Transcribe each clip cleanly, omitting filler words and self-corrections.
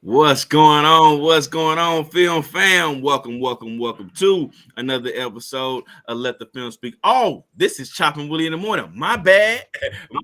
What's going on? What's going on, film fam? Welcome to another episode of Let the Film Speak. Oh, this is Chopping Willie in the morning. My bad.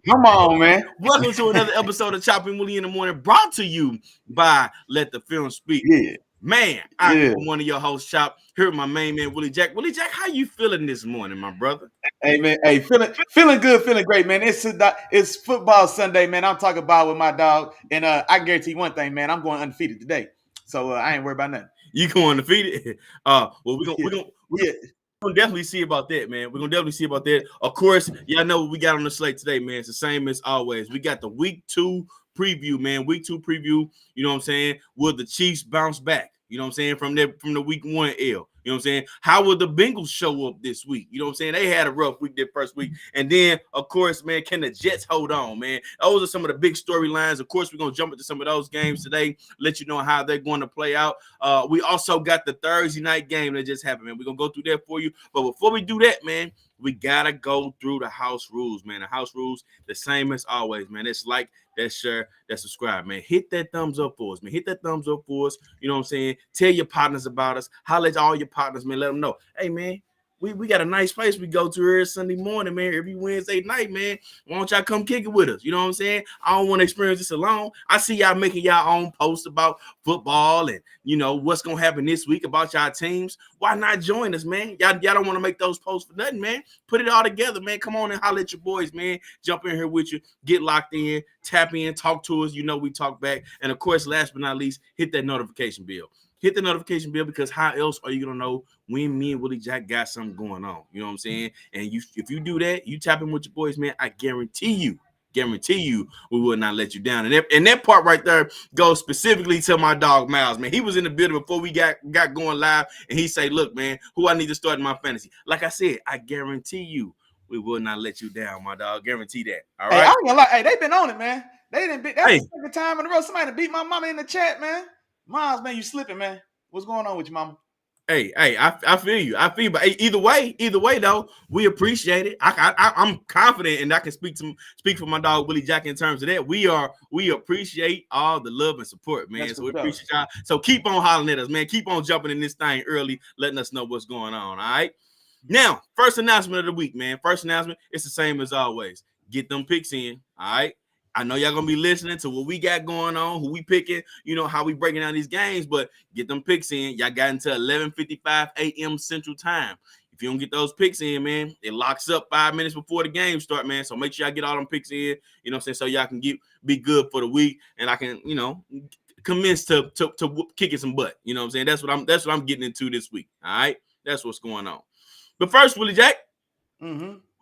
Come on, man. Welcome to another episode of Chopping Willie in the morning, brought to you by Let the Film Speak. Yeah. Man, I'm one of your hosts, Chop. Here with my main man, Willie Jack. Willie Jack, how you feeling this morning, my brother? Hey, man. Hey, feeling good, feeling great, man. It's football Sunday, man. I'm talking about with my dog, and I guarantee you one thing, man. I'm going undefeated today, so I ain't worried about nothing. You going undefeated? Well, we're gonna definitely see about that, man. We're gonna definitely see about that. Of course, y'all know what we got on the slate today, man. It's the same as always. We got the week 2 preview, man. Week 2 preview. You know what I'm saying? Will the Chiefs bounce back? You know what I'm saying? From the week 1 L. You know what I'm saying? How will the Bengals show up this week? You know what I'm saying? They had a rough week that first week. And then, of course, man, can the Jets hold on, man? Those are some of the big storylines. Of course, we're going to jump into some of those games today, let you know how they're going to play out. We also got the Thursday night game that just happened, man. We're going to go through that for you. But before we do that, man, we got to go through the house rules, man. The house rules, the same as always, man. It's like, that share, that subscribe, man. Hit that thumbs up for us, man. Hit that thumbs up for us. You know what I'm saying? Tell your partners about us. Holler at all your partners, man. Let them know. Hey, man, we got a nice place we go to every Sunday morning, man. Every Wednesday night, man. Why don't y'all come kick it with us? You know what I'm saying? I don't want to experience this alone. I see y'all making y'all own posts about football and, you know, what's going to happen this week about y'all teams. Why not join us, man? Y'all don't want to make those posts for nothing, man. Put it all together, man. Come on and holler at your boys, man. Jump in here with you. Get locked in. Tap in. Talk to us. You know we talk back. And, of course, last but not least, hit that notification bell. Hit the notification bell, because how else are you going to know when me and Willie Jack got something going on? You know what I'm saying? And if you do that, you tap in with your boys, man, I guarantee you, we will not let you down. And that part right there goes specifically to my dog Miles, man. He was in the building before we got going live, and he say, look, man, who I need to start in my fantasy. Like I said, I guarantee you, we will not let you down, my dog. Guarantee that. All right. Hey, I ain't gonna lie. Hey, they've been on it, man. They didn't beat. That's the second time in a row. Somebody beat my mama in the chat, man. Miles, man, you slipping, man. What's going on with you, mama? Hey, I feel you. But hey, either way, though, we appreciate it. I'm confident, and I can speak for my dog Willie Jack in terms of that. We appreciate all the love and support, man. So we appreciate y'all. So keep on hollering at us, man. Keep on jumping in this thing early, letting us know what's going on. All right. Now, first announcement of the week, man. First announcement, it's the same as always. Get them picks in. All right. I know y'all gonna be listening to what we got going on, who we picking, you know, how we breaking down these games, but get them picks in. Y'all got until 11:55 a.m. Central Time. If you don't get those picks in, man, it locks up 5 minutes before the game start, man. So make sure y'all get all them picks in, you know what I'm saying, so y'all can be good for the week, and I can, you know, commence to kicking some butt. You know what I'm saying? That's what I'm getting into this week. All right, that's what's going on. But first, Willie Jack.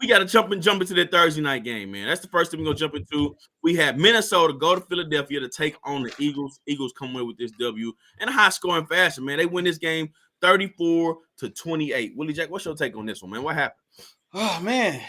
We got to jump into that Thursday night game, man. That's the first thing we're going to jump into. We have Minnesota go to Philadelphia to take on the Eagles. Eagles come away with this W in a high-scoring fashion, man. They win this game 34-28. Willie Jack, what's your take on this one, man? What happened? Oh, man.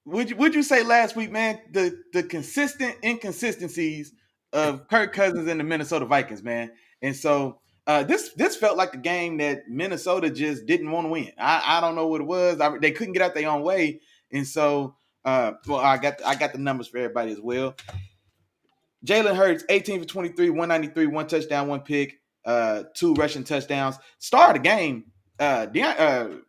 Would you say last week, man, the consistent inconsistencies of Kirk Cousins and the Minnesota Vikings, man. And so this felt like the game that Minnesota just didn't want to win. I don't know what it was. They couldn't get out their own way. And so, I got the numbers for everybody as well. Jalen Hurts, 18 for 23, 193, 1 touchdown, 1 pick, 2 rushing touchdowns. Star of the game, DeAndre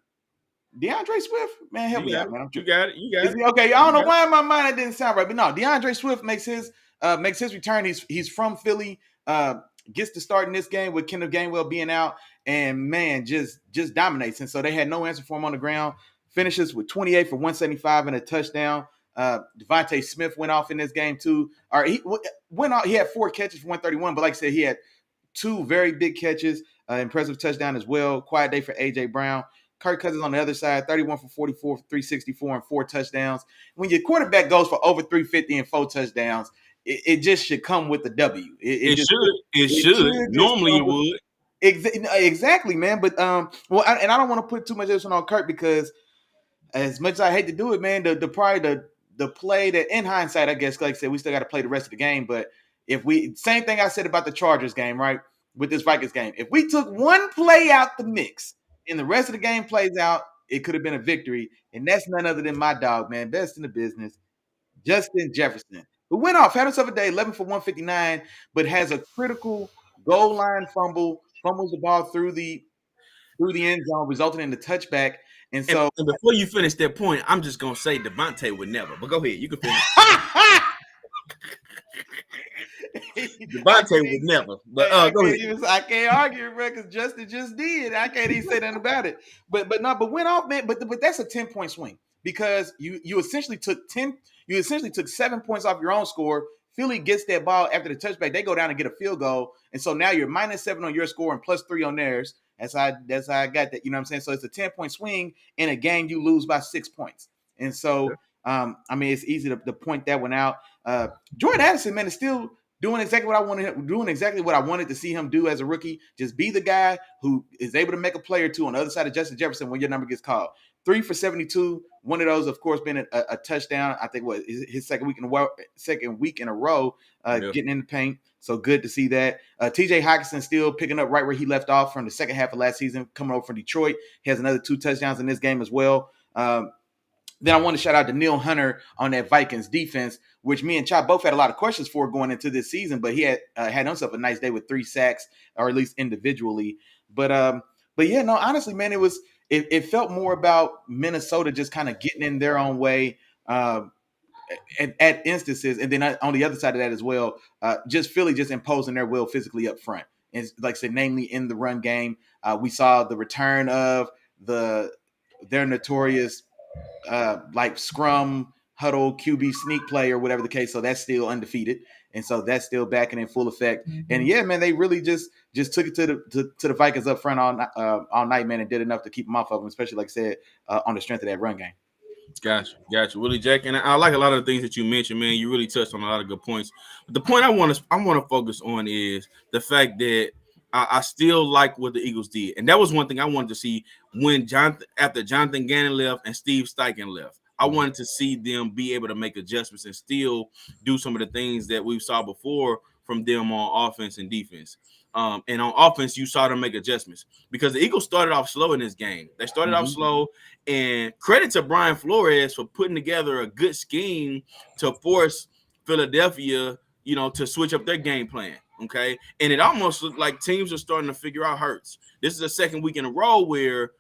Swift, man, help me out, man. You got it. Okay, I don't know why in my mind that didn't sound right, but no, DeAndre Swift makes his return. He's from Philly, gets to start in this game with Kenneth Gainwell being out, and man, just dominates. And so they had no answer for him on the ground. Finishes with 28 for 175 and a touchdown. Devontae Smith went off in this game too. He went off. He had 4 catches for 131, but like I said, he had 2 very big catches, impressive touchdown as well. Quiet day for AJ Brown. Kirk Cousins on the other side, 31 for 44, 364, and 4 touchdowns. When your quarterback goes for over 350 and 4 touchdowns, it just should come with the W. It should. Normally it would. Exactly, man. But and I don't want to put too much emphasis on Kirk, because as much as I hate to do it, man, the play that in hindsight, I guess, like I said, we still got to play the rest of the game. But same thing I said about the Chargers game, right? With this Vikings game, if we took one play out the mix and the rest of the game plays out, it could have been a victory. And that's none other than my dog, man, best in the business, Justin Jefferson, but went off, had himself a day, 11 for 159, but has a critical goal line fumble, fumbles the ball through the end zone, resulting in the touchback. And so, and before you finish that point, I'm just gonna say Devontae would never. But go ahead, you can finish. Devontae would never. But go ahead. I can't argue, bro, because Justin just did. I can't even say nothing about it. But went off, man. But that's a 10-point swing because you essentially took 7 points off your own score. Philly gets that ball after the touchback. They go down and get a field goal, and so now you're -7 on your score and +3 on theirs. That's how I got that. You know what I'm saying? So it's a 10-point swing in a game you lose by 6 points. And so, I mean, it's easy to point that one out. Jordan Addison, man, is still doing exactly what I wanted to see him do as a rookie. Just be the guy who is able to make a play or two on the other side of Justin Jefferson when your number gets called. 3 for 72. One of those, of course, been a touchdown. I think his second week in a row, getting in the paint. So good to see that. TJ Hockenson still picking up right where he left off from the second half of last season, coming over from Detroit. He has another 2 touchdowns in this game as well. Then I want to shout out to Neil Hunter on that Vikings defense, which me and Chop both had a lot of questions for going into this season, but he had himself a nice day with 3 sacks, or at least individually. But yeah, no, honestly, man, it felt more about Minnesota just kind of getting in their own way at instances, and then on the other side of that as well, just Philly just imposing their will physically up front, and like I said, namely in the run game. We saw the return of their notorious like scrum huddle QB sneak play or whatever the case. So that's still undefeated, and so that's still back and in full effect. Mm-hmm. And yeah, man, they really just took it to the Vikings up front all night, man, and did enough to keep them off of them, especially like I said, on the strength of that run game. Gotcha, Willie Jack, and I like a lot of the things that you mentioned, man. You really touched on a lot of good points. But the point I want to focus on is the fact that I still like what the Eagles did, and that was one thing I wanted to see when after Jonathan Gannon left and Steve Steichen left. I wanted to see them be able to make adjustments and still do some of the things that we saw before from them on offense and defense. And on offense, you saw them make adjustments because the Eagles started off slow in this game. They started off slow, and credit to Brian Flores for putting together a good scheme to force Philadelphia, to switch up their game plan. Okay, and it almost looked like teams are starting to figure out Hurts. This is the second week in a row where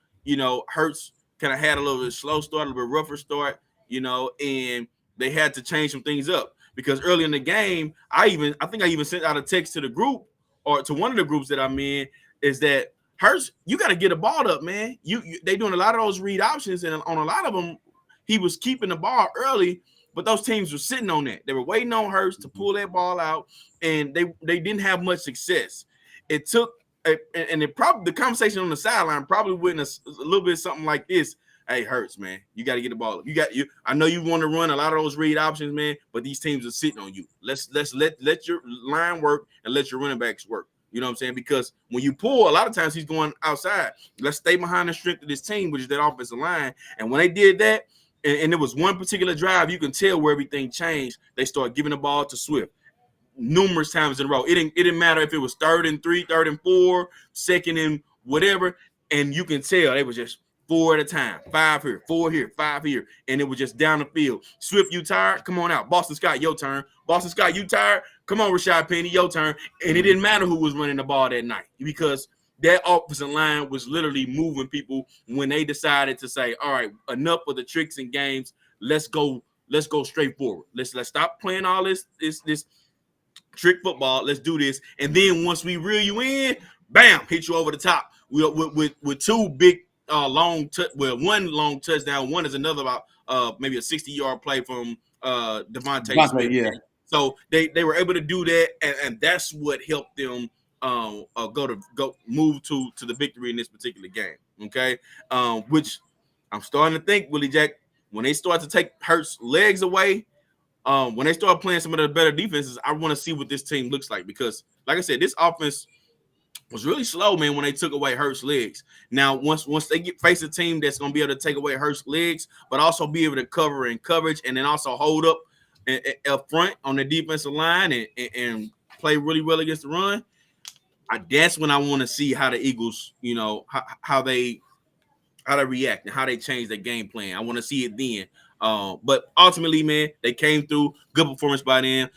Hurts kind of had a little bit slow start, a little bit rougher start, and they had to change some things up because early in the game, I think I even sent out a text to the group or to one of the groups that I'm in, is that Hurts, you got to get a ball up, man. They doing a lot of those read options, and on a lot of them, he was keeping the ball early, but those teams were sitting on that. They were waiting on Hurts to pull that ball out, and they didn't have much success. It took the conversation on the sideline probably went a little bit something like this. Hey, Hurts, man, you got to get the ball up. I know you want to run a lot of those read options, man, but these teams are sitting on you. Let's let your line work and let your running backs work. You know what I'm saying? Because when you pull, a lot of times he's going outside. Let's stay behind the strength of this team, which is that offensive line. And when they did that, and there was one particular drive, you can tell where everything changed. They started giving the ball to Swift numerous times in a row. It didn't matter if it was 3rd and 3, 3rd and 4, 2nd and whatever, and you can tell they were just 4 at a time, 5 here, 4 here, 5 here, and it was just down the field. Swift, you tired? Come on out. Boston Scott, your turn. Boston Scott, you tired? Come on, Rashad Penny, your turn. And it didn't matter who was running the ball that night because that offensive line was literally moving people when they decided to say, all right, enough of the tricks and games. Let's go straight forward. Let's stop playing all this trick football. Let's do this. And then once we reel you in, bam, hit you over the top with 2 big one long touchdown. One is another about maybe a 60-yard play from Devontae Smith. Yeah. So they were able to do that, and that's what helped them move to the victory in this particular game. Okay, which I'm starting to think, Willie Jack, when they start to take Hurts' legs away, when they start playing some of the better defenses, I want to see what this team looks like because, like I said, this offense was really slow, man, when they took away Hurts' legs. Now, once they face a team that's going to be able to take away Hurts' legs, but also be able to cover in coverage and then also hold up front on the defensive line and play really well against the run, that's when I want to see how the Eagles, how they react and how they change their game plan. I want to see it then. But ultimately, man, they came through. Good performance by them.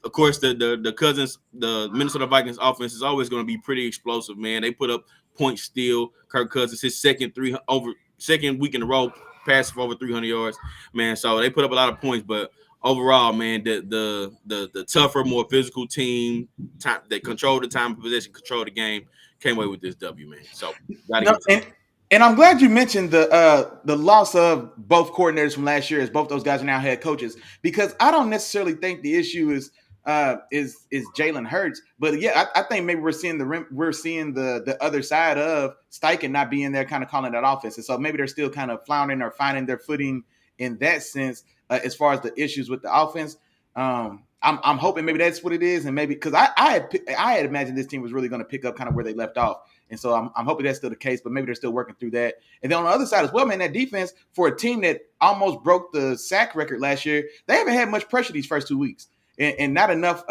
Of course, the Cousins, the Minnesota Vikings offense is always going to be pretty explosive, man. They put up points still. Kirk Cousins, his second week in a row, passing for over 300 yards, man. So they put up a lot of points, but overall, man, the tougher, more physical team that controlled the time of possession, controlled the game, came away with this W, man. So gotta No, give it to them. and I'm glad you mentioned the loss of both coordinators from last year, as both those guys are now head coaches, because I don't necessarily think the issue is Jalen Hurts, but yeah, I think maybe we're seeing the other side of Steichen not being there, kind of calling that offense, and so maybe they're still kind of floundering or finding their footing in that sense, as far as the issues with the offense. I'm hoping maybe that's what it is, and maybe because I had imagined this team was really going to pick up kind of where they left off. And so I'm hoping that's still the case, but maybe they're still working through that. And then on the other side as well, man, that defense for a team that almost broke the sack record last year, they haven't had much pressure these first 2 weeks, and not enough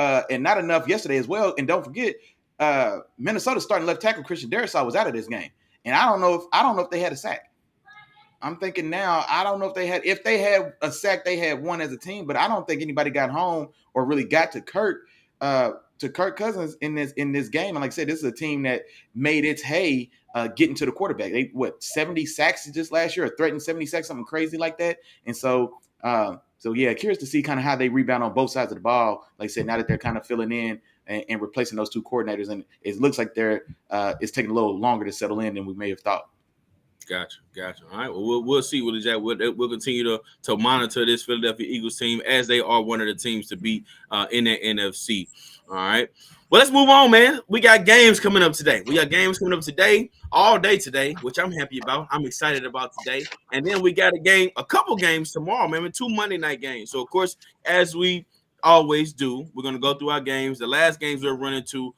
yesterday as well. And don't forget, Minnesota's starting left tackle Christian Darrisaw was out of this game, and I don't know if they had a sack. I'm thinking now, I don't know if they had a sack, they had one as a team, but I don't think anybody got home or really got to Kirk Cousins in this game. And like I said, this is a team that made its hay getting to the quarterback. They 70 sacks just last year, or threatened 70 sacks, something crazy like that. And so yeah, curious to see kind of how they rebound on both sides of the ball. Like I said, now that they're kind of filling in and replacing those two coordinators, and it looks like it's taking a little longer to settle in than we may have thought. Gotcha. All right. Well, we'll see, Willie Jack. We'll continue to monitor this Philadelphia Eagles team, as they are one of the teams to beat in the NFC. All right. Well, let's move on, man. We got games coming up today. All day today, which I'm happy about. I'm excited about today. And then we got a couple games tomorrow, man. 2 Monday night games. So, of course, as we always do, we're going to go through our games. The last games we're running to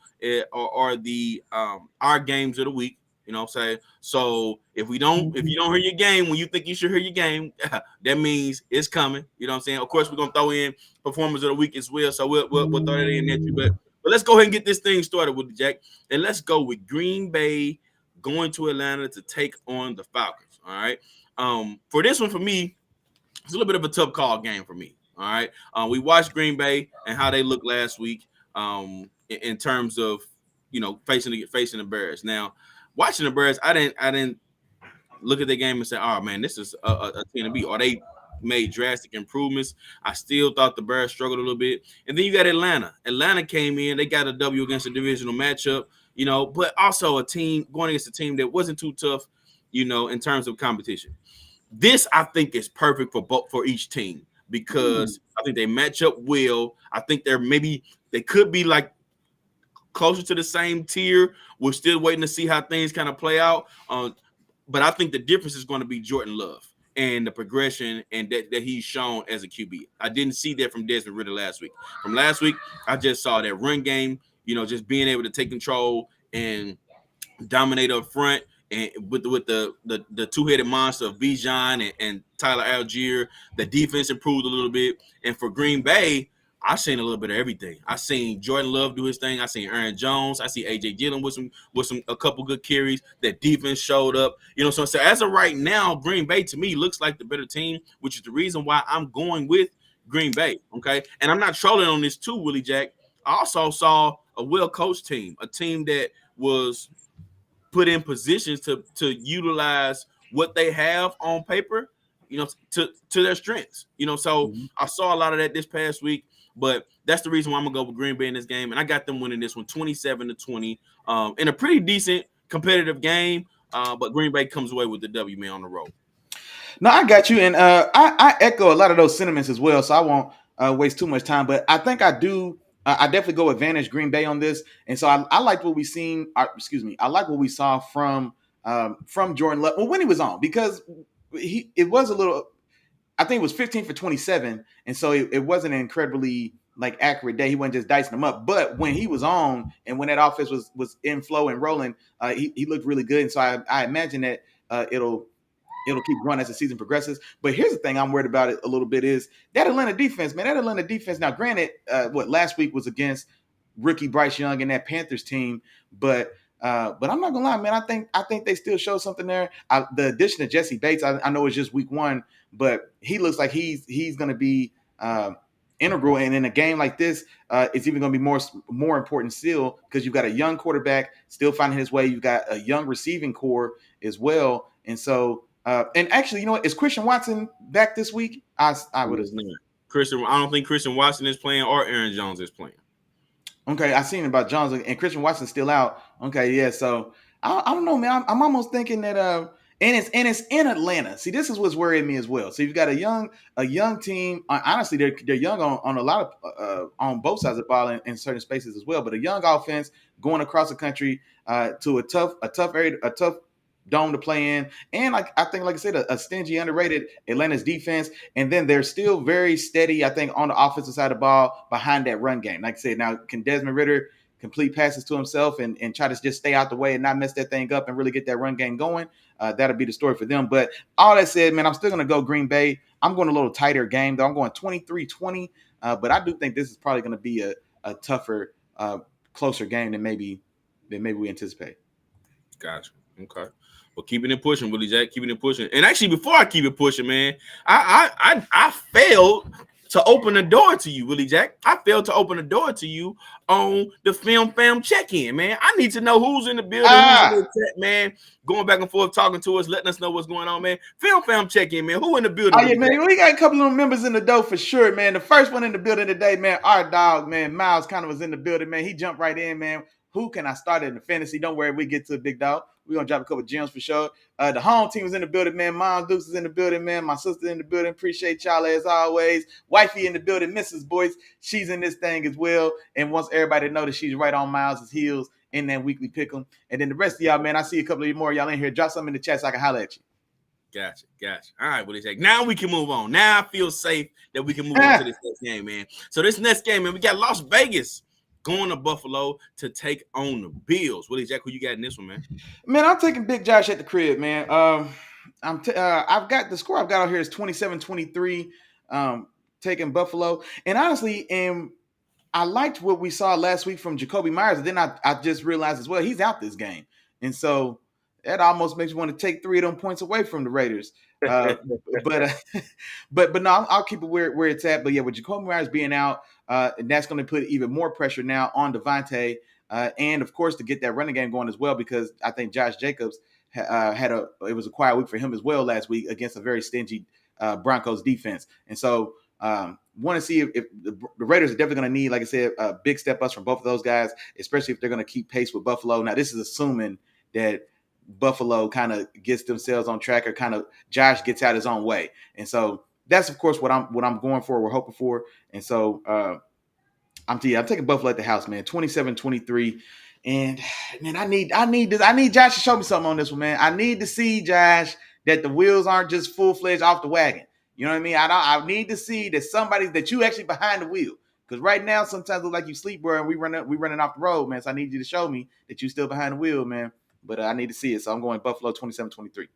are the our games of the week. You know what I'm saying? So if you don't hear your game when you think you should hear your game, that means it's coming. You know what I'm saying? Of course, we're gonna throw in performers of the week as well. So we'll throw that in at you. But let's go ahead and get this thing started with Jack. And let's go with Green Bay going to Atlanta to take on the Falcons. All right. For this one, for me, it's a little bit of a tough call game for me. All right. We watched Green Bay and how they looked last week. In terms of facing the Bears. Now, watching the Bears, I didn't look at the game and say, "Oh man, this is a team to beat." Or they made drastic improvements. I still thought the Bears struggled a little bit. And then you got Atlanta. Atlanta came in, they got a W against a divisional matchup, but also a team going against a team that wasn't too tough, in terms of competition. This I think is perfect for each team because I think they match up well. I think they could be like closer to the same tier. We're still waiting to see how things kind of play out. But I think the difference is going to be Jordan Love and the progression and that he's shown as a QB. I didn't see that from Desmond Ridder last week. From last week, I just saw that run game, just being able to take control and dominate up front. And with the two-headed monster of Bijan and Tyler Algier, the defense improved a little bit. And for Green Bay, I've seen a little bit of everything. I've seen Jordan Love do his thing. I've seen Aaron Jones. I see AJ Dillon with a couple good carries. That defense showed up. So as of right now, Green Bay to me looks like the better team, which is the reason why I'm going with Green Bay. Okay, and I'm not trolling on this too, Willie Jack. I also saw a well-coached team, a team that was put in positions to utilize what they have on paper, to their strengths. So I saw a lot of that this past week. But that's the reason why I'm going to go with Green Bay in this game. And I got them winning this one 27-20 in a pretty decent competitive game. But Green Bay comes away with the W, man, on the road. No, I got you. And I echo a lot of those sentiments as well. So I won't waste too much time. But I think I do. I definitely go advantage Green Bay on this. And so I like what we've seen. I like what we saw from Jordan Love. Well, when he was on, because it was a little – I think it was 15 for 27, and so it wasn't an incredibly accurate day. He wasn't just dicing them up. But when he was on and when that offense was in flow and rolling, he looked really good. And so I imagine that it'll keep running as the season progresses. But here's the thing I'm worried about it a little bit is that Atlanta defense, man. That Atlanta defense. Now, granted, last week was against rookie Bryce Young and that Panthers team, but I'm not gonna lie, man. I think they still show something there. The addition of Jesse Bates, I know it's just week one, but he looks like he's going to be integral. And in a game like this, it's even going to be more important still because you've got a young quarterback still finding his way. You've got a young receiving core as well, and so. And actually, you know what? Is Christian Watson back this week? I would have. I don't think Christian Watson is playing or Aaron Jones is playing. Okay, I seen about Jones and Christian Watson's still out. Okay, yeah. So I don't know, man. I'm almost thinking that and it's in Atlanta. See, this is what's worrying me as well. So you've got a young team. Honestly, they're young on a lot of on both sides of the ball in certain spaces as well. But a young offense going across the country to a tough area, a tough dome to play in, and like I said, a stingy, underrated Atlanta's defense, and then they're still very steady. I think on the offensive side of the ball behind that run game. Like I said, now can Desmond Ridder complete passes to himself and try to just stay out the way and not mess that thing up and really get that run game going? That'll be the story for them. But all that said, man, I'm still going to go Green Bay. I'm going a little tighter game though. I'm going 23-20, but I do think this is probably going to be a tougher, closer game than maybe we anticipate. Gotcha. Okay. Well, keeping it pushing, Willie Jack. Keeping it pushing. And actually, before I keep it pushing, man, I failed to open the door to you, Willie Jack. I failed to open the door to you on the Film Fam check-in, man. I need to know who's in the building, who's in the chat, man. Going back and forth, talking to us, letting us know what's going on, man. Film Fam check-in, man. Who in the building? Oh, yeah, man. We got a couple of members in the door for sure, man. The first one in the building today, man, our dog, man, Miles kind of was in the building, man. He jumped right in, man. Who can I start in the fantasy? Don't worry, we get to the big dog. We're going to drop a couple of gems for sure. The home team is in the building, man. Mom Dukes is in the building, man. My sister in the building. Appreciate y'all as always. Wifey in the building, Mrs. Boyce. She's in this thing as well. And wants everybody to know that she's right on Miles' heels in that weekly pick'em. And then the rest of y'all, man, I see a couple of more y'all in here. Drop something in the chat so I can holler at you. Gotcha. All right, Willie Jack. Now we can move on. Now I feel safe that we can move on to this next game, man. So this next game, man, we got Las Vegas going to Buffalo to take on the Bills. Willie Jack, who you got in this one, man? Man, I'm taking Big Josh at the crib, man. I've got the score I've got out here is 27-23, taking Buffalo. And honestly, I liked what we saw last week from Jacoby Myers. And then I just realized as well, he's out this game. And so that almost makes me want to take 3 of them points away from the Raiders. But no, I'll keep it where it's at. But yeah, with Jacoby Myers being out, and that's going to put even more pressure now on Devontae, and of course to get that running game going as well, because I think Josh Jacobs it was a quiet week for him as well last week against a very stingy Broncos defense, and so want to see if the Raiders are definitely going to need, like I said, big step ups from both of those guys, especially if they're going to keep pace with Buffalo. Now this is assuming that Buffalo kind of gets themselves on track, or kind of Josh gets out his own way. And so that's of course what I'm going for, we're hoping for. And so I'm taking Buffalo at the house, man. 27-23. And man, I need Josh to show me something on this one, man. I need to see, Josh, that the wheels aren't just full-fledged off the wagon. You know what I mean? I need to see that you actually behind the wheel. Because right now, sometimes it looks like you sleep, bro, and we running off the road, man. So I need you to show me that you still behind the wheel, man. But I need to see it. So I'm going Buffalo 27-23.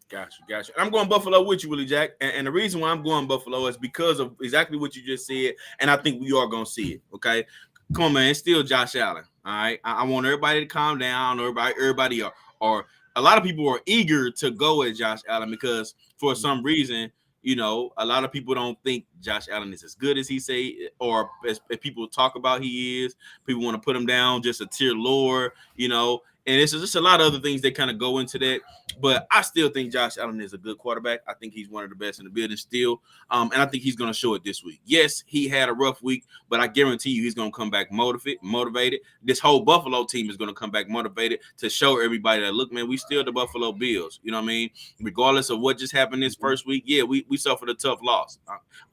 Gotcha. I'm going Buffalo with you, Willie Jack. And the reason why I'm going Buffalo is because of exactly what you just said. And I think we are going to see it. Okay. Come on, man. It's still Josh Allen. All right. I want everybody to calm down. Everybody are a lot of people are eager to go at Josh Allen because for some reason, you know, a lot of people don't think Josh Allen is as good as he say, or as people talk about he is. People want to put him down just a tier lower, you know. And it's just a lot of other things that kind of go into that. But I still think Josh Allen is a good quarterback. I think he's one of the best in the building still. And I think he's going to show it this week. Yes, he had a rough week, but I guarantee you he's going to come back motivated. This whole Buffalo team is going to come back motivated to show everybody that, look, man, we still the Buffalo Bills. You know what I mean? Regardless of what just happened this first week, yeah, we suffered a tough loss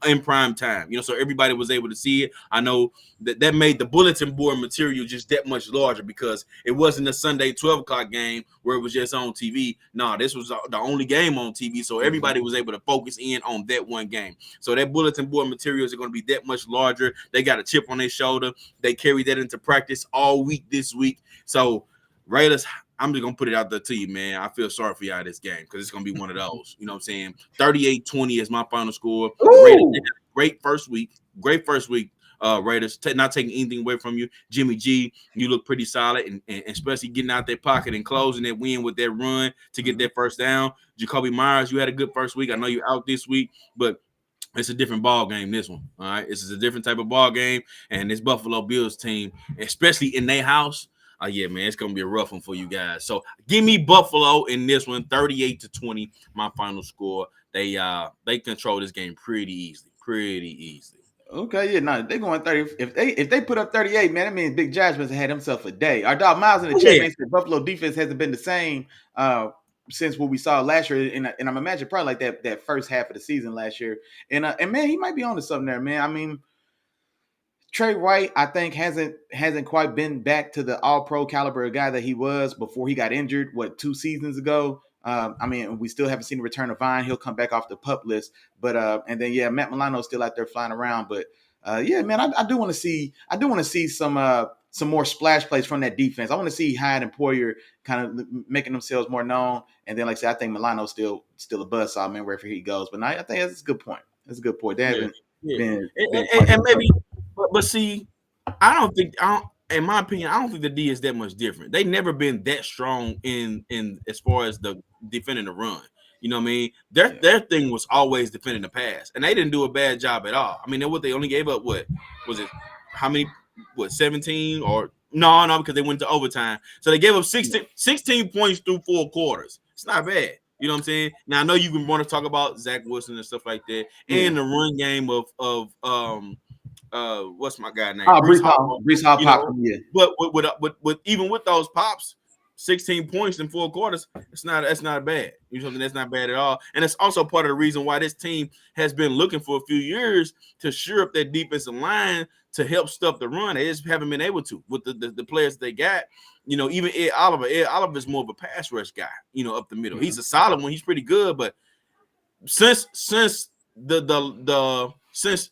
in prime time. You know, so everybody was able to see it. I know that made the bulletin board material just that much larger because it wasn't a Sunday 12 o'clock game where it was just on TV. No, this was the only game on TV, so everybody was able to focus in on that one game. So that bulletin board materials are going to be that much larger. They got a chip on their shoulder. They carry that into practice all week this week. So Raiders, I'm just going to put it out there to you, man. I feel sorry for y'all this game because it's going to be one of those. You know what I'm saying? 38-20 is my final score. Raiders, great first week. Raiders. Not taking anything away from you. Jimmy G, you look pretty solid, and especially getting out their pocket and closing that win with that run to get that first down. Jacoby Myers, you had a good first week. I know you're out this week, but it's a different ball game, this one. All right. This is a different type of ball game. And this Buffalo Bills team, especially in their house, yeah, man, it's gonna be a rough one for you guys. So give me Buffalo in this one, 38-20, my final score. They control this game pretty easily. Okay, yeah, no, they're going 30. If they put up 38, man, that means Big Josh must have had himself a day. Our dog Miles in the chat said Buffalo defense hasn't been the same since what we saw last year, and I'm imagining probably like that first half of the season last year. And man, he might be on to something there, man. I mean, Trey White, I think, hasn't quite been back to the all-pro caliber guy that he was before he got injured, 2 seasons ago. I mean, we still haven't seen the return of Vine. He'll come back off the PUP list. But and then Matt Milano's still out there flying around. But man, I do want to see some more splash plays from that defense. I want to see Hyde and Poyer kind of making themselves more known. And then, like I said, I think Milano's still a buzzsaw, man, wherever he goes. But I think that's a good point. That's a good point. They haven't been and maybe. But see, in my opinion, I don't think the D is that much different. They've never been that strong in as far as the defending the run. You know what I mean? Their thing was always defending the pass, and they didn't do a bad job at all. I mean, they only gave up what was it? How many? 17 or no, because they went to overtime. So they gave up 16 points through 4 quarters. It's not bad. You know what I'm saying? Now I know you want to talk about Zach Wilson and stuff like that, and the run game of what's my guy name? Breece Hall popped. Yeah. But with even with those pops, 16 points in 4 quarters, that's not bad. You know something that's not bad at all. And it's also part of the reason why this team has been looking for a few years to shore up that defensive line to help stuff the run. They just haven't been able to with the players they got. You know, even Ed Oliver. Ed Oliver is more of a pass rush guy, you know, up the middle. He's a solid one, he's pretty good, but since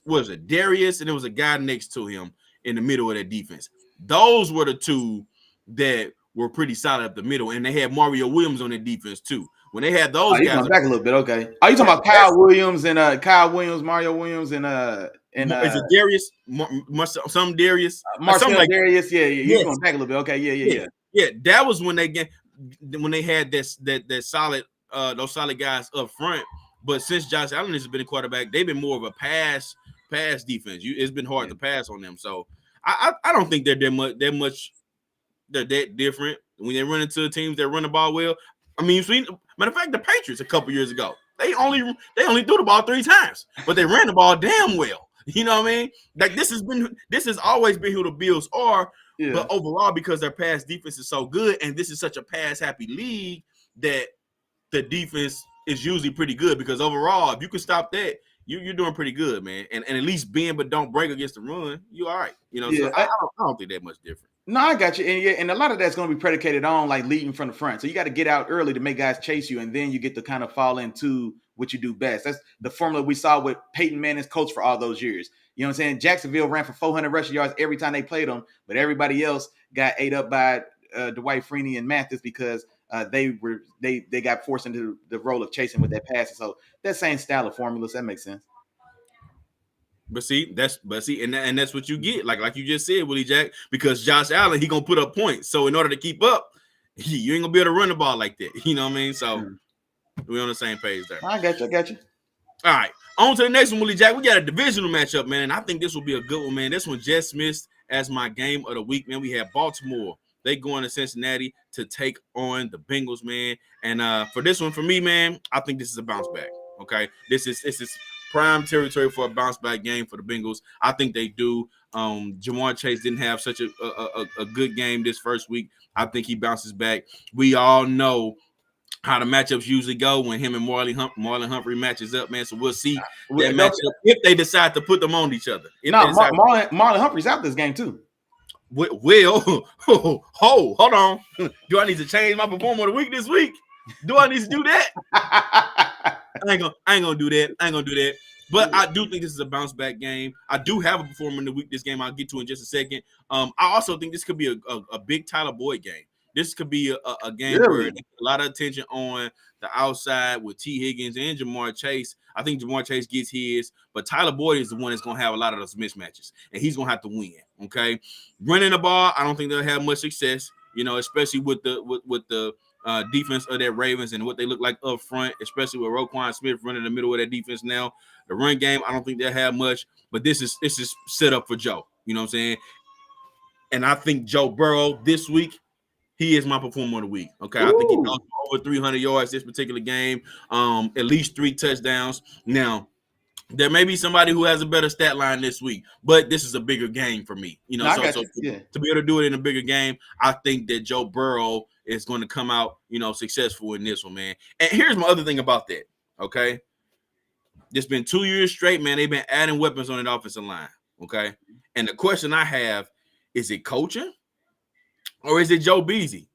was it Darius and there was a guy next to him in the middle of that defense. Those were the two that were pretty solid up the middle, and they had Mario Williams on their defense too. When they had those guys, going back a little bit. Okay, are you talking about Mario Williams, and is it Darius? Some Darius, Marcel Darius? Yeah. You're going back a little bit. Okay, yeah. That was when they had that solid those solid guys up front. But since Josh Allen has been a quarterback, they've been more of a pass defense. It's been hard to pass on them. So I don't think they're that different when they run into teams that run the ball well. I mean, matter of fact, the Patriots a couple years ago, they only threw the ball 3 times, but they ran the ball damn well. You know what I mean? Like this has always been who the Bills are. Yeah. But overall, because their pass defense is so good, and this is such a pass happy league, that the defense is usually pretty good. Because overall, if you can stop that, you're doing pretty good, man. And at least bend but don't break against the run, you're all right. You know, so I don't think that much different. No, I got you. And a lot of that's going to be predicated on like leading from the front. So you got to get out early to make guys chase you, and then you get to kind of fall into what you do best. That's the formula we saw with Peyton Manning's coach for all those years. You know what I'm saying? Jacksonville ran for 400 rushing yards every time they played them, but everybody else got ate up by Dwight Freeney and Mathis because they got forced into the role of chasing with that passing. So that same style of formulas, that makes sense. But that's what you get, like you just said, Willie Jack, because Josh Allen, he gonna put up points. So in order to keep up, you ain't gonna be able to run the ball like that. You know what I mean? So we're on the same page there. I got you. All right, on to the next one, Willie Jack. We got a divisional matchup, man, and I think this will be a good one, man. This one just missed as my game of the week, man. We have Baltimore. They going to Cincinnati to take on the Bengals, man. And for this one, for me, man, I think this is a bounce back. Okay, this is prime territory for a bounce back game for the Bengals. I think they do. Jamar Chase didn't have such a good game this first week. I think he bounces back. We all know how the matchups usually go when him and Marlon Humphrey matches up, man. So we'll see that matchup if they decide to put them on each other. Marlon Humphrey's out this game too. Hold on. Do I need to change my performer of the week this week? Do I need to do that? I ain't gonna do that. But I do think this is a bounce back game. I do have a performer in the week this game I'll get to in just a second. I also think this could be a big Tyler Boyd game. This could be a game where Really? there's a lot of attention on the outside with T. Higgins and Jamar Chase. I think Jamar Chase gets his, but Tyler Boyd is the one that's going to have a lot of those mismatches, and he's going to have to win. Okay, running the ball, I don't think they'll have much success. Especially with the defense of that Ravens and what they look like up front, especially with Roquan Smith running the middle of that defense now. The run game, I don't think they'll have much, but this is set up for Joe. You know what I'm saying? And I think Joe Burrow this week, he is my performer of the week. Okay, I think he goes over 300 yards this particular game, at least 3 touchdowns. Now, there may be somebody who has a better stat line this week, but this is a bigger game for me. To be able to do it in a bigger game, I think that Joe Burrow is going to come out, successful in this one, man. And here's my other thing about that. Okay, it's been 2 years straight, man. They've been adding weapons on the offensive line. Okay, and the question I have is it coaching or is it Joe Beasley?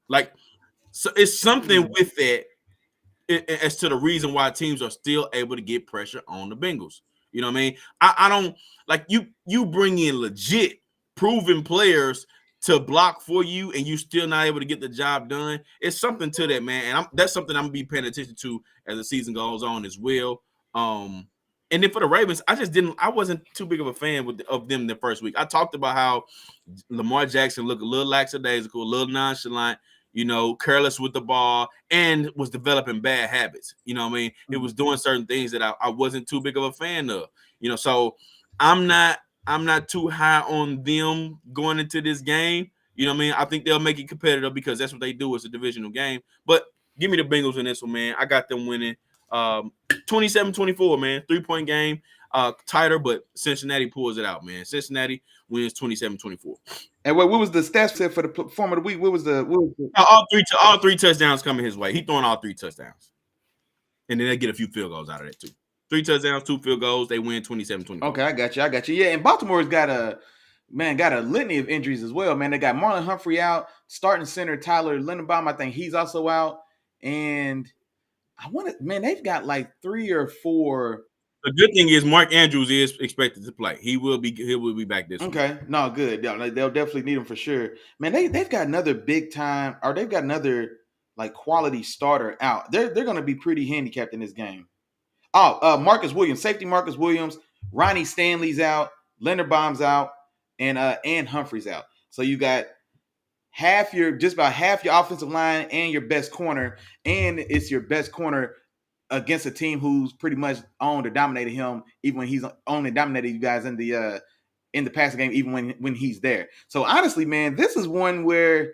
So it's something with that as to the reason why teams are still able to get pressure on the Bengals. You know what I mean? I don't like you bring in legit proven players to block for you and you still not able to get the job done. It's something to that, man. And that's something I'm gonna be paying attention to as the season goes on as well. And then for the Ravens, I wasn't too big of a fan of them the first week. I talked about how Lamar Jackson looked a little lackadaisical, a little nonchalant, careless with the ball, and was developing bad habits. You know what I mean? It was doing certain things that I wasn't too big of a fan of. So I'm not too high on them going into this game. You know what I mean? I think they'll make it competitive because that's what they do. It's a divisional game. But give me the Bengals in this one, man. I got them winning 27-24, man. 3-point game. Tighter, but Cincinnati pulls it out, man. Cincinnati wins 27-24. And what was the stats set for the performer of the week? What was the all three touchdowns coming his way. He throwing all 3 touchdowns. And then they get a few field goals out of that too. 3 touchdowns, 2 field goals. They win 27-24. Okay, I got you. Yeah, and Baltimore's got a litany of injuries as well, man. They got Marlon Humphrey out, starting center Tyler Lindenbaum. I think he's also out. And they've got like 3 or 4. The good thing is Mark Andrews is expected to play. He will be back this week. Okay, no, good. Yeah, they'll definitely need him for sure. Man, they've got another big time, or they've got another like quality starter out. They're going to be pretty handicapped in this game. Marcus Williams, safety Marcus Williams, Ronnie Stanley's out, Linderbaum's out, and Humphrey's out. So you got just about half your offensive line and your best corner, and it's your best corner against a team who's pretty much owned or dominated him, even when he's only dominated you guys in the passing game, even when he's there. So honestly, man, this is one where,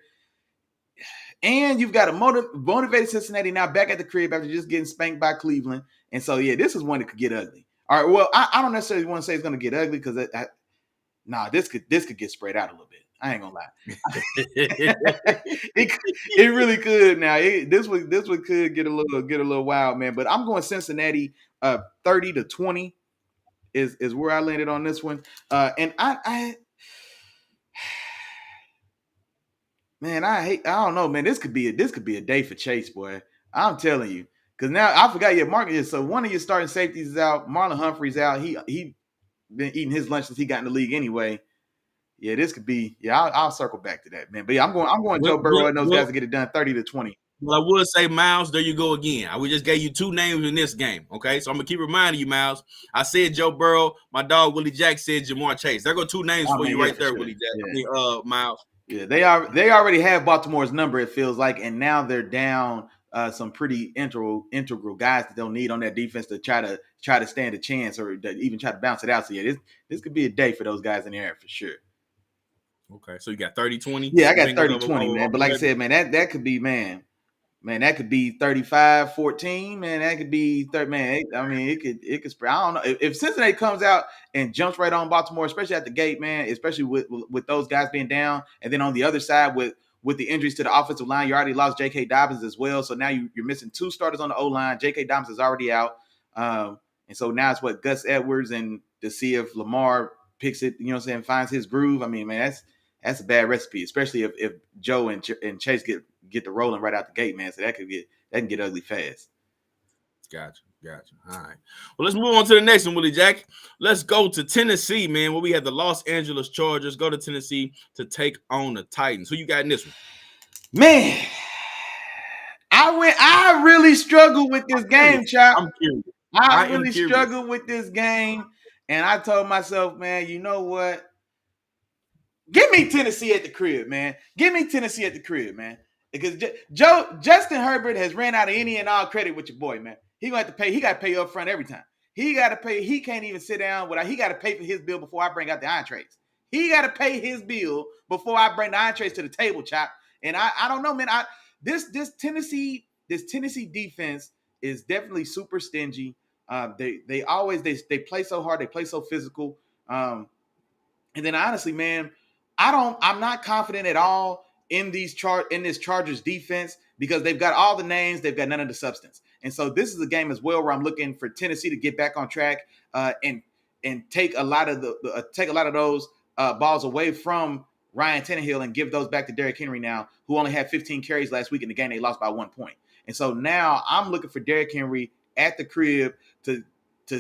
and you've got a motivated Cincinnati now back at the crib after just getting spanked by Cleveland. And so, yeah, this is one that could get ugly. All right, well, I don't necessarily want to say it's going to get ugly because this could get spread out a little bit. I ain't gonna lie. it really could. Now this one could get a little wild, man. But I'm going Cincinnati 30-20 is where I landed on this one. And I don't know, man. This could be a day for Chase, boy. I'm telling you. Because now I forgot your market. So one of your starting safeties is out. Marlon Humphrey's out. He been eating his lunch since he got in the league anyway. Yeah, this could be. Yeah, I'll circle back to that, man. But yeah, I'm going Joe Burrow and those guys to get it done 30-20. Well, I would say, Miles, there you go again. We just gave you 2 names in this game, okay? So I'm going to keep reminding you, Miles. I said Joe Burrow. My dog, Willie Jack, said Jamar Chase. There go 2 names for you right there, sure. Willie Jack. Yeah. Miles. Yeah, they already have Baltimore's number, it feels like, and now they're down some pretty integral guys that they'll need on that defense to try to stand a chance or to even try to bounce it out. So, yeah, this could be a day for those guys in the air for sure. Okay, so you got 30-20? Yeah, I got 30-20, man. But like I said, man, that could be, man, that could be 35-14, man. That could be 30, man. I mean, it could spread. I don't know if Cincinnati comes out and jumps right on Baltimore, especially at the gate, man. Especially with those guys being down, and then on the other side with the injuries to the offensive line, you already lost J.K. Dobbins as well. So now you're missing 2 starters on the O line. J.K. Dobbins is already out, and so now it's Gus Edwards and to see if Lamar picks it, you know what I'm saying, finds his groove. I mean, man, that's a bad recipe, especially if Joe and Chase get the rolling right out the gate, man. So that can get ugly fast. Gotcha. All right. Well, let's move on to the next one, Willie Jack. Let's go to Tennessee, man, where we have the Los Angeles Chargers go to Tennessee to take on the Titans. Who you got in this one? Man, I really struggled with this game, Chop. I'm curious. I really struggled with this game, and I told myself, man, you know what? Give me Tennessee at the crib, man. Give me Tennessee at the crib, man. Because Justin Herbert has ran out of any and all credit with your boy, man. He gonna have to pay. He got to pay you up front every time. He got to pay. He can't even sit down without. He got to pay for his bill before I bring out the entrees. He got to pay his bill before I bring the entrees to the table, Chop. And I don't know, man. This Tennessee defense is definitely super stingy. They always play so hard. They play so physical. And then honestly, man, I'm not confident at all in this Chargers defense because they've got all the names, they've got none of the substance. And so this is a game as well where I'm looking for Tennessee to get back on track and take a lot of those balls away from Ryan Tannehill and give those back to Derrick Henry now, who only had 15 carries last week in the game. They lost by 1 point. And so now I'm looking for Derrick Henry at the crib to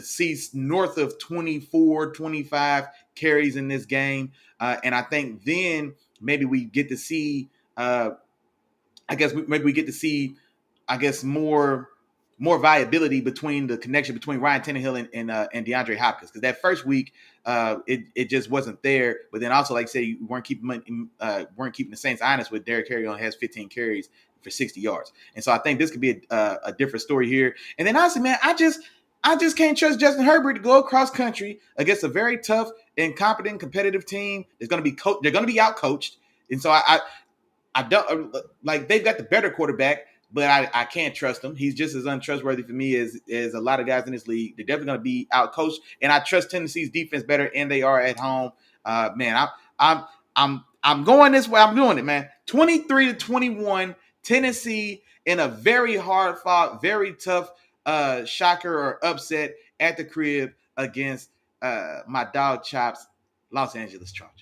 see north of 24, 25 carries in this game. And I think then maybe we get to see, more viability between the connection between Ryan Tannehill and DeAndre Hopkins. Because that first week, it just wasn't there. But then also, like I say, you weren't keeping the Saints honest with Derrick Henry only has 15 carries for 60 yards. And so I think this could be a different story here. And then honestly, man, I just can't trust Justin Herbert to go across country against a very tough, incompetent, competitive team. They're going to be out coached, and so I don't like they've got the better quarterback, but I can't trust him. He's just as untrustworthy for me as a lot of guys in this league. They're definitely going to be out coached, and I trust Tennessee's defense better, and they are at home. Man, I'm going this way. I'm doing it, man. 23-21, Tennessee in a very hard fought, very tough. Shocker or upset at the crib against my dog Chop's Los Angeles Chargers.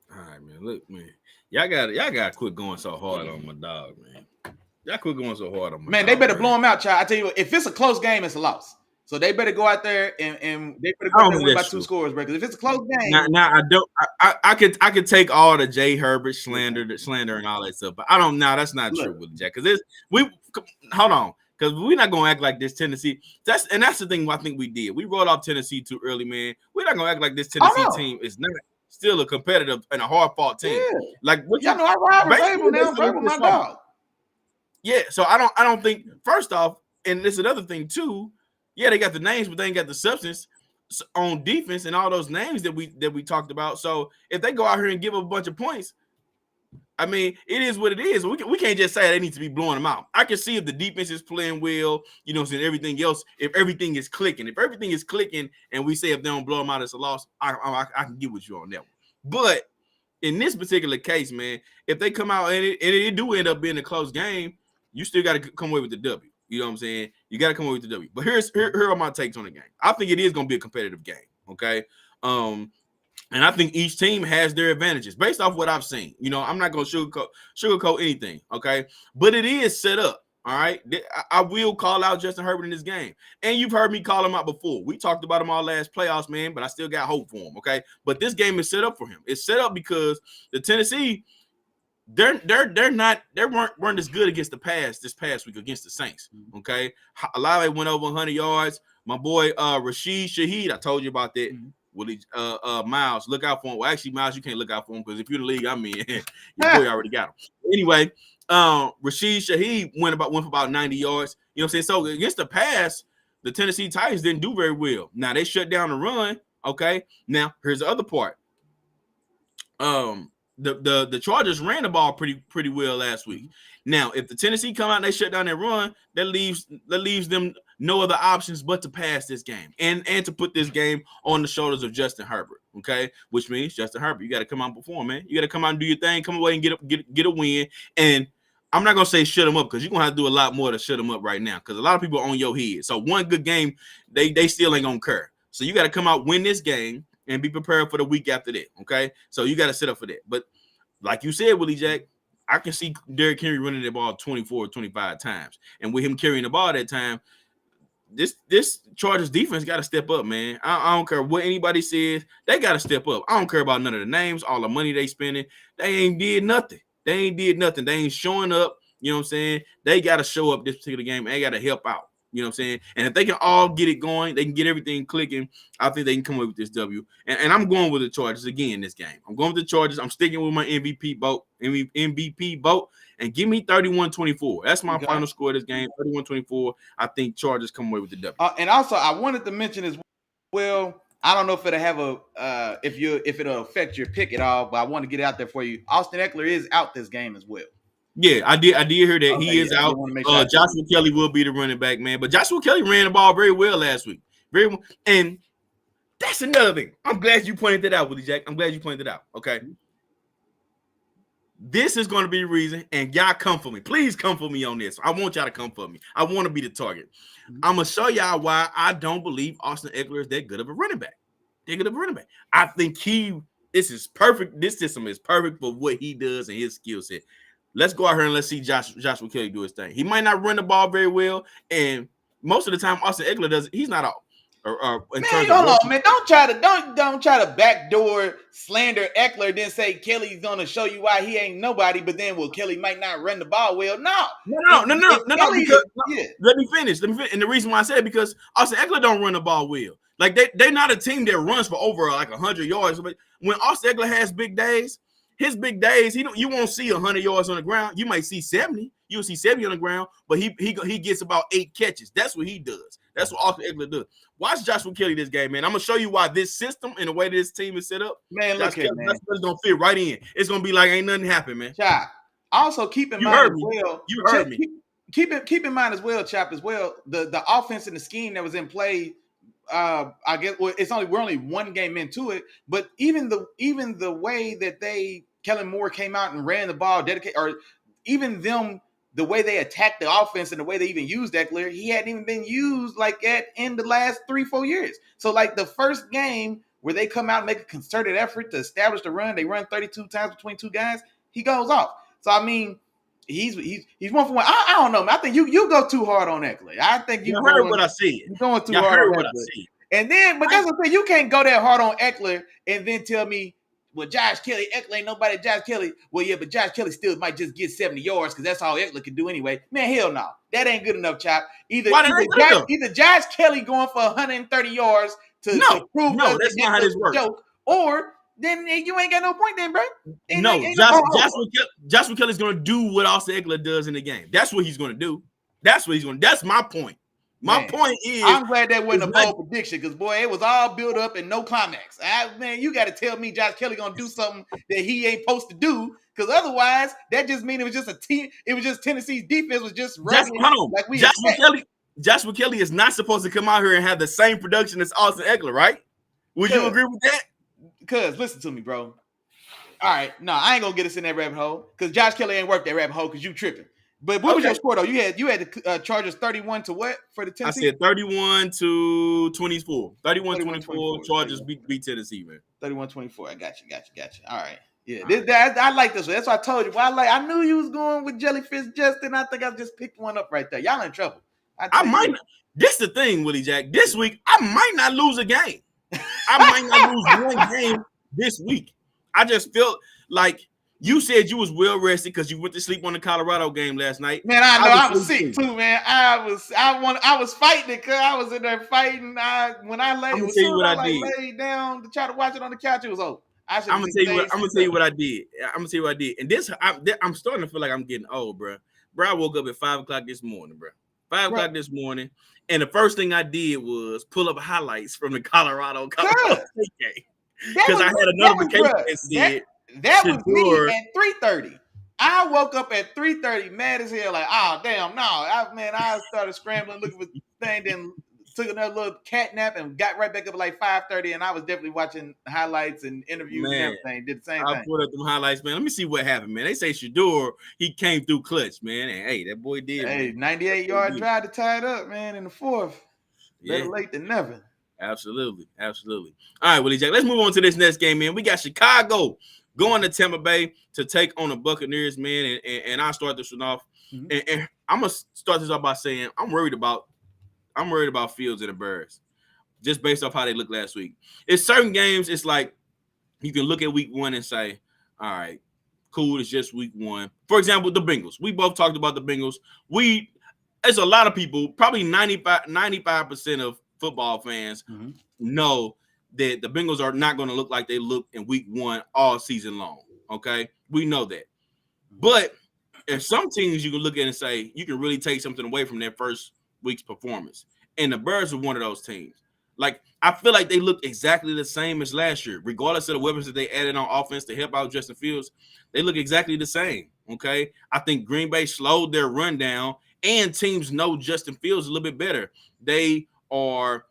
All right, man. Look, man. Y'all got to quit going so hard on my dog, man. Y'all quit going so hard on my man. Dog, they better blow him out, Chop. I tell you what, if it's a close game, it's a loss. So they better go out there and they better go out there and win by 2 scores, bro. Because if it's a close game, now I don't. I could take all the Jay Herbert slander and all that stuff, but I don't. Now that's not true with Jack. Because hold on. Because we're not gonna act like this Tennessee. That's the thing I think we did. We rolled off Tennessee too early, man. We're not gonna act like this Tennessee team is not still a competitive and a hard fought team. Yeah. Like what y'all know, I ride with Rabel now, bro, with my dog. Yeah, so I don't think. First off, and there's another thing too. Yeah, they got the names, but they ain't got the substance on defense and all those names that we talked about. So if they go out here and give up a bunch of points. I mean, it is what it is. We can't just say they need to be blowing them out. I can see if the defense is playing well, you know, and everything else, if everything is clicking. If everything is clicking and we say if they don't blow them out, it's a loss, I can get with you on that one. But in this particular case, man, if they come out and it do end up being a close game, you still got to come away with the W. You know what I'm saying? You got to come away with the W. But here are my takes on the game. I think it is going to be a competitive game, okay? And I think each team has their advantages based off what I've seen. You know, I'm not going to sugarcoat anything, okay? But it is set up, all right? I will call out Justin Herbert in this game. And you've heard me call him out before. We talked about him all last playoffs, man, but I still got hope for him, okay? But this game is set up for him. It's set up because the Tennessee, they weren't as good against this past week against the Saints, okay? Olave went over 100 yards. My boy Rashid Shaheed, I told you about that. Willie, Miles, look out for him. Well, actually, Miles, you can't look out for him because if you're in the league, I'm in. Your boy already got him. Anyway, Rashid Shaheed went for about 90 yards. You know what I'm saying? So against the pass, the Tennessee Titans didn't do very well. Now they shut down the run. Okay. Now here's the other part. The Chargers ran the ball pretty well last week. Now, if the Tennessee come out and they shut down their run, that leaves them no other options but to pass this game and to put this game on the shoulders of Justin Herbert. Okay, which means Justin Herbert, you got to come out and perform, man. You got to come out and do your thing, come away and get a win. And I'm not gonna say shut them up because you're gonna have to do a lot more to shut them up right now because a lot of people are on your head. So one good game, they still ain't gonna care. So you got to come out, win this game, and be prepared for the week after that. Okay, so you got to set up for that. But like you said, Willie Jack, I can see Derrick Henry running the ball 24 or 25 times. And with him carrying the ball that time, this Chargers defense got to step up, man. I don't care what anybody says. They got to step up. I don't care about none of the names, all the money they spending. They ain't did nothing. They ain't did nothing. They ain't showing up. You know what I'm saying? They got to show up this particular game. They got to help out. You know what I'm saying? And if they can all get it going, they can get everything clicking. I think they can come away with this W. And I'm going with the Chargers again this game. I'm going with the Chargers. I'm sticking with my MVP vote. And give me 31-24. That's my final score of this game, 31-24. I think Chargers come away with the W. And also, I wanted to mention as well, I don't know if it'll have if it'll affect your pick at all, but I want to get it out there for you. Austin Eckler is out this game as well. Yeah, I did hear that. Okay, he is out. Sure Joshua Kelly will be the running back, man. But Joshua Kelly ran the ball very well last week. Very well. And that's another thing. I'm glad you pointed that out, Willie Jack. I'm glad you pointed it out. Okay. This is going to be the reason, and y'all come for me. Please come for me on this. I want y'all to come for me. I want to be the target. I'm going to show y'all why I don't believe Austin Eckler is that good of a running back. They're good of a running back. I think this is perfect. This system is perfect for what he does and his skill set. Let's go out here and let's see Joshua Kelly do his thing. He might not run the ball very well, and most of the time Austin Eckler does. He's not out. Man, hold on, man. Don't try to backdoor slander Eckler, then say Kelly's gonna show you why he ain't nobody, but then Kelly might not run the ball well. No. Because, let me finish. And the reason why I said it because Austin Eckler don't run the ball well. Like they're not a team that runs for over like 100 yards. But when Austin Eckler has big days, his big days, you won't see 100 yards on the ground. You might see 70. You'll see 70 on the ground, but he gets about 8 catches. That's what he does. That's what Austin Eckler does. Watch Joshua Kelly this game, man. I'm gonna show you why this system and the way this team is set up, man. Look at man, that's gonna fit right in. It's gonna be like ain't nothing happen, man. Chop. Also, keep in mind as well. You heard me. Keep in mind as well, Chop. As well, the offense and the scheme that was in play. I guess we're only one game into it, but even the way that Kellen Moore came out and ran the ball, or even them. The way they attacked the offense and the way they even used Eckler, he hadn't even been used like that in the last 3-4 years. So like the first game where they come out and make a concerted effort to establish the run, they run 32 times between 2 guys, he goes off. So I mean, he's 1 for 1. I don't know, man. I think you go too hard on Eckler. I think you heard what I said. You're going too hard on Eckler. And then, but that's the thing, you can't go that hard on Eckler and then tell me, well, Josh Kelly, Eckler ain't nobody. Josh Kelly. Well, yeah, but Josh Kelly still might just get 70 yards because that's all Eckler can do anyway. Man, hell no. That ain't good enough, Chop. Either Josh Kelly going for 130 yards to prove that's not how this works. Joke, or then you ain't got no point then, bro. Joshua Kelly's going to do what Austin Eckler does in the game. That's what he's going to do. That's my point. My point is, I'm glad that wasn't a bold prediction because, boy, it was all built up and no climax. Man, you got to tell me Josh Kelly going to do something that he ain't supposed to do because otherwise that just means it was just a team. It was just Tennessee's defense was just running like we Joshua Kelly is not supposed to come out here and have the same production as Austin Eckler, right? Would you agree with that? Because listen to me, bro. All right, no, I ain't going to get us in that rabbit hole because Josh Kelly ain't worked that rabbit hole because you tripping. But what was your score, though? You had the Chargers 31 to what for the Tennessee? I said 31-24. 31-24. Chargers beat Tennessee, man. 31-24. I got you. All right. Yeah, I like this one. That's what I told you. I knew you was going with Jellyfish Justin. I think I just picked one up right there. Y'all in trouble. I might not. This the thing, Willie Jack. This week, I might not lose a game. I might not lose one game this week. I just felt like you said you was well rested because you went to sleep on the Colorado game last night. Man, I was sick too, man. I was fighting it because I was in there fighting. When I laid down to try to watch it on the couch, it was over. I'm gonna tell you what I did. And this, I'm starting to feel like I'm getting old, bro. Bro, I woke up at 5 o'clock this morning, bro. 5 o'clock this morning, and the first thing I did was pull up highlights from the Colorado State game because I had a notification that said. That was me at 3:30. I woke up at 3:30, mad as hell, like, oh, damn, no. I started scrambling, looking for things, then took another little cat nap and got right back up at like 5:30, and I was definitely watching highlights and interviews and everything. Did the same thing. I put up them highlights, man. Let me see what happened, man. They say Shador, he came through clutch, man. And, hey, that boy did. Hey, 98-yard drive to tie it up, man, in the fourth. Better late than never. Absolutely. All right, Willie Jack, let's move on to this next game, man. We got Chicago going to Tampa Bay to take on the Buccaneers, man, and I'll start this one off. Mm-hmm. And I'm gonna start this off by saying I'm worried about Fields and the Bears, just based off how they looked last week. It's certain games. It's like you can look at week 1 and say, all right, Cool, it's just week 1. For example, the Bengals. We both talked about the Bengals. There's a lot of people, probably 95% of football fans know that the Bengals are not going to look like they look in week 1 all season long. Okay, we know that. But if some teams you can look at and say you can really take something away from their first week's performance, and the Bears are one of those teams. Like, I feel like they look exactly the same as last year, regardless of the weapons that they added on offense to help out Justin Fields. They look exactly the same. Okay, I think Green Bay slowed their run down, and teams know Justin Fields a little bit better. They are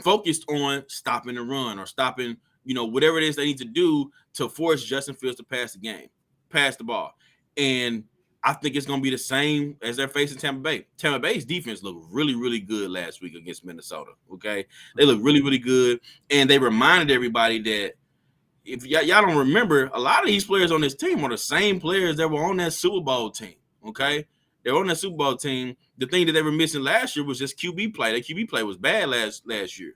focused on stopping the run or stopping, whatever it is they need to do to force Justin Fields to pass the ball. And I think it's going to be the same as they're facing Tampa Bay. Tampa Bay's defense looked really, really good last week against Minnesota. Okay, they look really, really good, and they reminded everybody that if y'all don't remember, a lot of these players on this team are the same players that were on that Super Bowl team. Okay, they're on that Super Bowl team. The thing that they were missing last year was just QB play. That QB play was bad last year.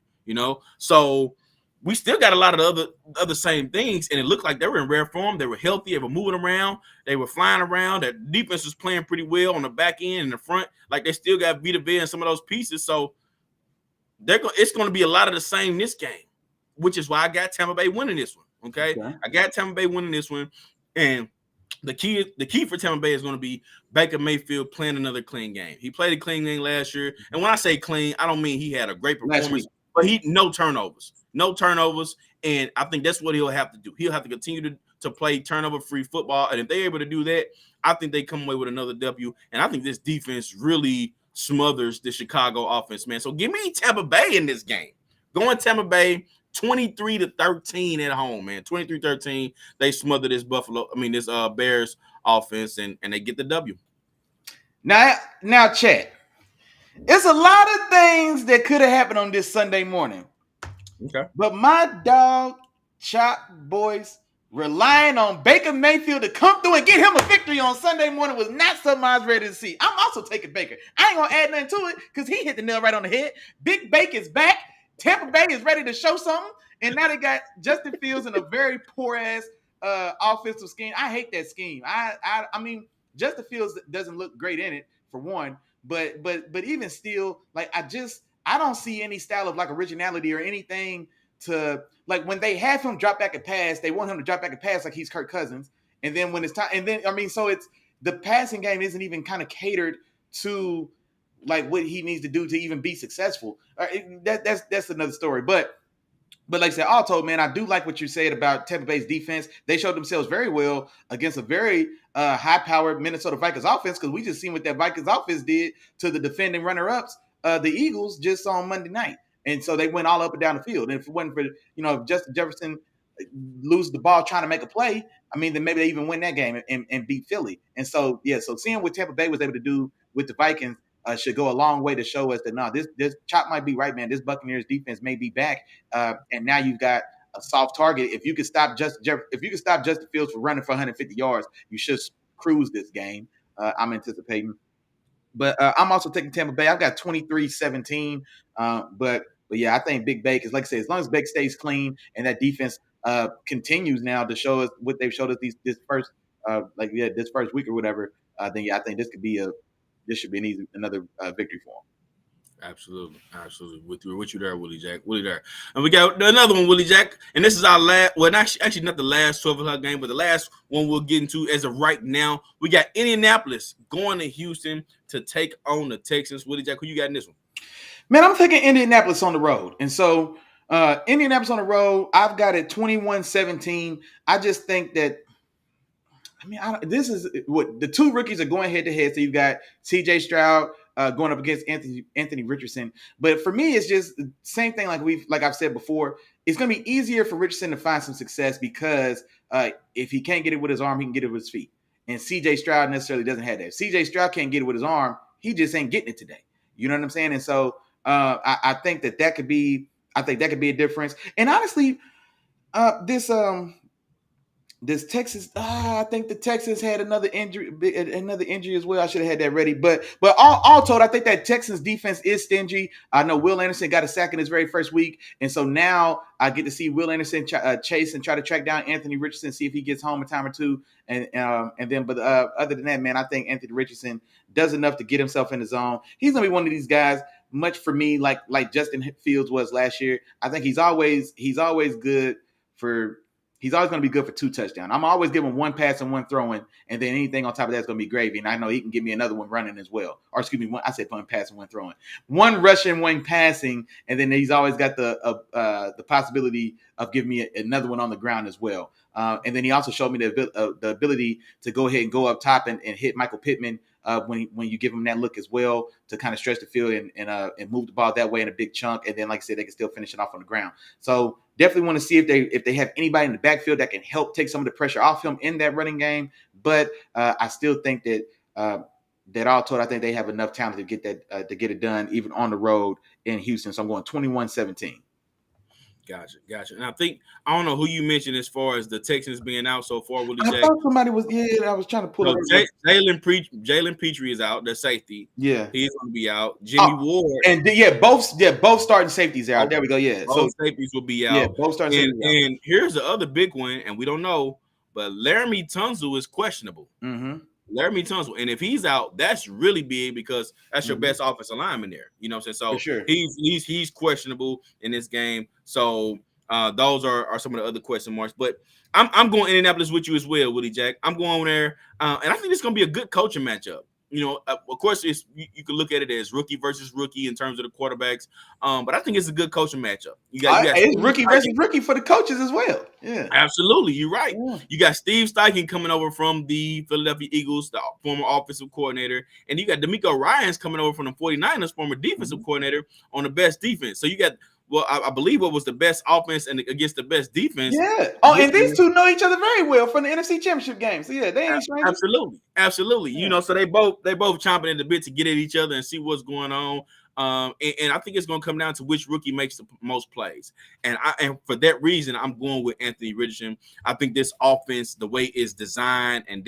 So we still got a lot of the other same things, and it looked like they were in rare form. They were healthy. They were moving around. They were flying around. Their defense was playing pretty well on the back end and the front. Like, they still got Vita Vea and some of those pieces. So it's going to be a lot of the same this game, which is why I got Tampa Bay winning this one. Okay? I got Tampa Bay winning this one, and the key for Tampa Bay is going to be Baker Mayfield playing another clean game. He played a clean game last year, and when I say clean, I don't mean he had a great performance, but no turnovers, and I think that's what he'll have to do. He'll have to continue to play turnover-free football, and if they're able to do that, I think they come away with another W, and I think this defense really smothers the Chicago offense, man. So give me Tampa Bay in this game. Going Tampa Bay 23-13 at home, man. 23-13. They smother this Bears offense, and they get the W. Now, chat. It's a lot of things that could have happened on this Sunday morning. Okay. But my dog, Chop Boyce, relying on Baker Mayfield to come through and get him a victory on Sunday morning was not something I was ready to see. I'm also taking Baker. I ain't going to add nothing to it because he hit the nail right on the head. Big Baker is back. Tampa Bay is ready to show something. And now they got Justin Fields in a very poor-ass offensive scheme. I hate that scheme. I mean, Justin Fields doesn't look great in it, for one. But even still, like, I don't see any style of, like, originality or anything to, like, when they have him drop back and pass, they want him to drop back and pass like he's Kirk Cousins. And then when it's time, and then, I mean, so it's the passing game isn't even kind of catered to, like, what he needs to do to even be successful. That's another story. But like I said, all told, man, I do like what you said about Tampa Bay's defense. They showed themselves very well against a very high-powered Minnesota Vikings offense, because we just seen what that Vikings offense did to the defending runner-ups, the Eagles, just on Monday night. And so they went all up and down the field. And if it wasn't for, if Justin Jefferson lose the ball trying to make a play, I mean, then maybe they even win that game and beat Philly. And so, yeah, so seeing what Tampa Bay was able to do with the Vikings should go a long way to show us that, this Chop might be right, man. This Buccaneers defense may be back. And now you've got a soft target. If you could stop Justin Fields from running for 150 yards, you should cruise this game. I'm anticipating. But I'm also taking Tampa Bay. I've got 23-17. But yeah, I think Big Bake is, like I said, as long as Bake stays clean and that defense continues now to show us what they've showed us this first week or whatever, then yeah, I think this should be another victory for him. Absolutely. With you there, Willie Jack. And we got another one, Willie Jack. And this is our last, well, actually not the last 12 o'clock game, but the last one we'll get into as of right now. We got Indianapolis going to Houston to take on the Texans. Willie Jack, who you got in this one? Man, I'm taking Indianapolis on the road. And so Indianapolis on the road, I've got it 21-17. I just think that, this is what the two rookies are going head to head. So you've got CJ Stroud going up against Anthony Richardson. But for me, it's just the same thing like I've said before. It's going to be easier for Richardson to find some success because if he can't get it with his arm, he can get it with his feet. And CJ Stroud necessarily doesn't have that. If CJ Stroud can't get it with his arm, he just ain't getting it today. You know what I'm saying? And so I think that could be a difference. And honestly, Does Texas? I think the Texans had another injury as well. I should have had that ready. But all told, I think that Texans defense is stingy. I know Will Anderson got a sack in his very first week, and so now I get to see Will Anderson chase and try to track down Anthony Richardson, see if he gets home a time or two, and then. But other than that, man, I think Anthony Richardson does enough to get himself in the zone. He's gonna be one of these guys. Much for me, like Justin Fields was last year. I think he's always good for. He's always going to be good for 2 touchdowns. I'm always giving 1 pass and 1 throwing, and then anything on top of that is going to be gravy. And I know he can give me another one running as well. Or excuse me, I said 1 pass and 1 throwing. 1 rushing, 1 passing, and then he's always got the possibility of giving me another one on the ground as well. And then he also showed me the ability to go ahead and go up top and hit Michael Pittman when you give him that look as well to kind of stretch the field and move the ball that way in a big chunk. And then, like I said, they can still finish it off on the ground. So definitely want to see if they have anybody in the backfield that can help take some of the pressure off him in that running game. But I still think that all told, I think they have enough talent to get get it done even on the road in Houston. So I'm going 21-17. Gotcha. And I don't know who you mentioned as far as the Texans being out so far. Willie Jack. I thought somebody was. Yeah, I was trying to pull it. Jalen Petrie is out. The safety. Yeah, he's going to be out. Jimmy Ward. And both starting safeties are out. There we go. Yeah, both safeties will be out. Yeah, both starting safeties. And here's the other big one, and we don't know, but Laramie Tunsil is questionable. Mm-hmm. Laramie Tunsil, and if he's out, that's really big because that's your best offensive lineman there. You know what I'm saying? So for sure. he's questionable in this game. So those are some of the other question marks. But I'm going Indianapolis with you as well, Willie Jack. I'm going there, and I think it's going to be a good coaching matchup. You know, of course, you can look at it as rookie versus rookie in terms of the quarterbacks, but I think it's a good coaching matchup. You got it's rookie versus rookie for the coaches as well. Yeah, absolutely, you're right. Yeah. You got Steve Steichen coming over from the Philadelphia Eagles, the former offensive coordinator, and you got D'Amico Ryans coming over from the 49ers, former defensive coordinator on the best defense. So you got. Well, I believe what was the best offense and against the best defense. Yeah. Oh, and these two know each other very well from the NFC Championship game. So yeah, they ain't strangers. Absolutely. Yeah. You know, so they both chomping at the bit to get at each other and see what's going on. And I think it's going to come down to which rookie makes the most plays. And for that reason, I'm going with Anthony Richardson. I think this offense, the way it's designed and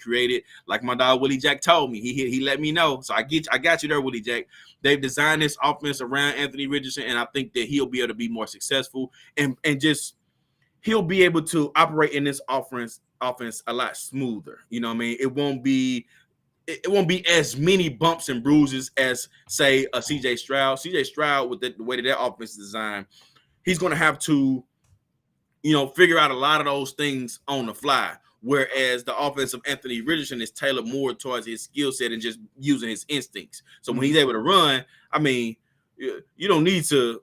created, like my dog Willie Jack told me, he let me know. So I got you there, Willie Jack. They've designed this offense around Anthony Richardson, and I think that he'll be able to be more successful and just he'll be able to operate in this offense a lot smoother. You know what I mean? It won't be as many bumps and bruises as, say, a CJ Stroud. CJ Stroud, with the way that offense is designed, he's going to have to, figure out a lot of those things on the fly. Whereas the offense of Anthony Richardson is tailored more towards his skill set and just using his instincts. So when he's able to run, I mean, you don't need to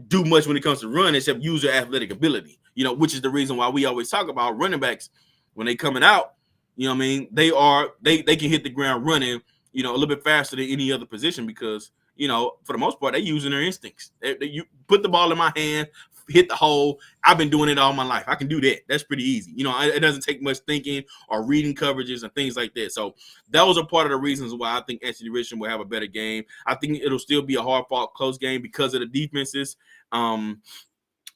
do much when it comes to run except use your athletic ability, which is the reason why we always talk about running backs when they coming out. You know what I mean? They can hit the ground running, a little bit faster than any other position because, for the most part, they're using their instincts. You put the ball in my hand, hit the hole. I've been doing it all my life. I can do that. That's pretty easy. It doesn't take much thinking or reading coverages and things like that. So those are part of the reasons why I think Anthony Richardson will have a better game. I think it'll still be a hard-fought, close game because of the defenses. And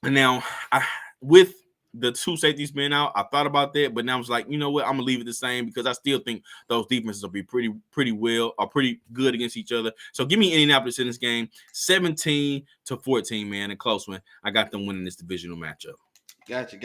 now, with the two safeties being out, I thought about that, but now I was like, you know what? I'm gonna leave it the same because I still think those defenses will be pretty good against each other. So give me Indianapolis in this game, 17-14, man, a close one. I got them winning this divisional matchup. Gotcha.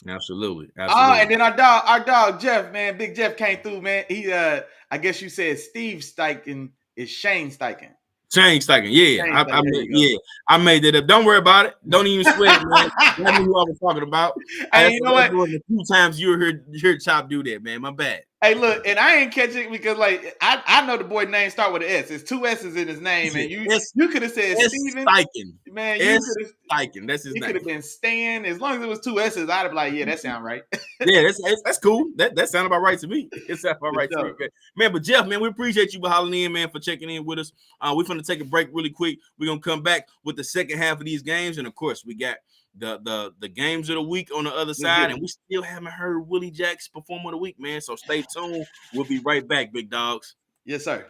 Absolutely. And then our dog Jeff, man, Big Jeff came through, man. He, I guess you said Steve Steichen is Shane Steichen. Shane Steichen, yeah. I made that up. Don't worry about it. Don't even sweat, man. That's who I was talking about. Hey, you know what? A few times you heard Chop do that, man. My bad. Hey, look, and I ain't catching because, like, I know the boy name start with an S. There's 2 S's in his name, and you could have said Steven. Steichen. Man, you could have Steichen. That's his name. You could have been Stan. As long as it was 2 S's, I'd have been like, yeah, that sounds right. Yeah, that's cool. That sounded about right to me. It sounded about right to me, man. But Jeff, man, we appreciate you for hollering in, man, for checking in with us. We're going to take a break really quick. We're going to come back with the second half of these games, and of course, we got the games of the week on the other side, and we still haven't heard Willie Jack's performer of the week, man. So stay tuned. We'll be right back, big dogs. Yes, sir.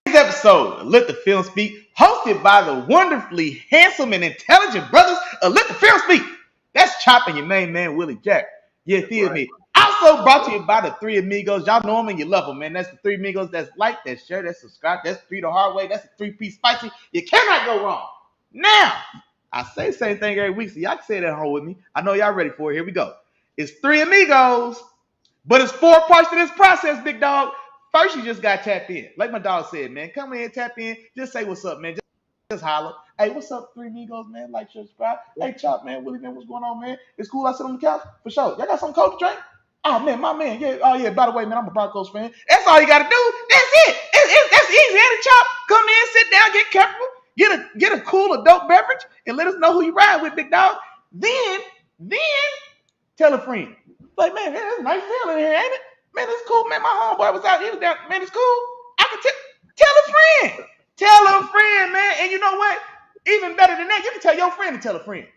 Today's episode of Let the Film Speak, hosted by the wonderfully handsome and intelligent brothers of Let the Film Speak. That's Chop and your main man, Willie Jack. You feel me? Also brought to you by the Three Amigos. Y'all know them and you love them, man. That's the Three Amigos. That's like, that's share, that's subscribe, that's three the hard way, that's a 3-piece spicy. You cannot go wrong. Now, I say the same thing every week, so y'all can say that home with me. I know y'all ready for it. Here we go. It's Three Amigos, but it's 4 parts to this process, big dog. First, you just got to tap in. Like my dog said, man, come in, tap in, just say what's up, man. Just holler. Hey, what's up, Three Amigos, man? Like, share, subscribe. Hey, Chop, man, Willie, man, what's going on, man? It's cool. I sit on the couch for sure. Y'all got some cold to drink? Oh man, my man. Yeah. Oh yeah. By the way, man, I'm a Broncos fan. That's all you got to do. That's it. That's easy. And Chop, come in, sit down, get comfortable, get a cool adult beverage, and let us know who you ride with, big dog. Then tell a friend. Like, man, that's a nice deal in here, ain't it? Man, it's cool, man. My homeboy was out. He was down. Man, it's cool. I can tell a friend. Tell a friend, man. And you know what? Even better than that, you can tell your friend to tell a friend.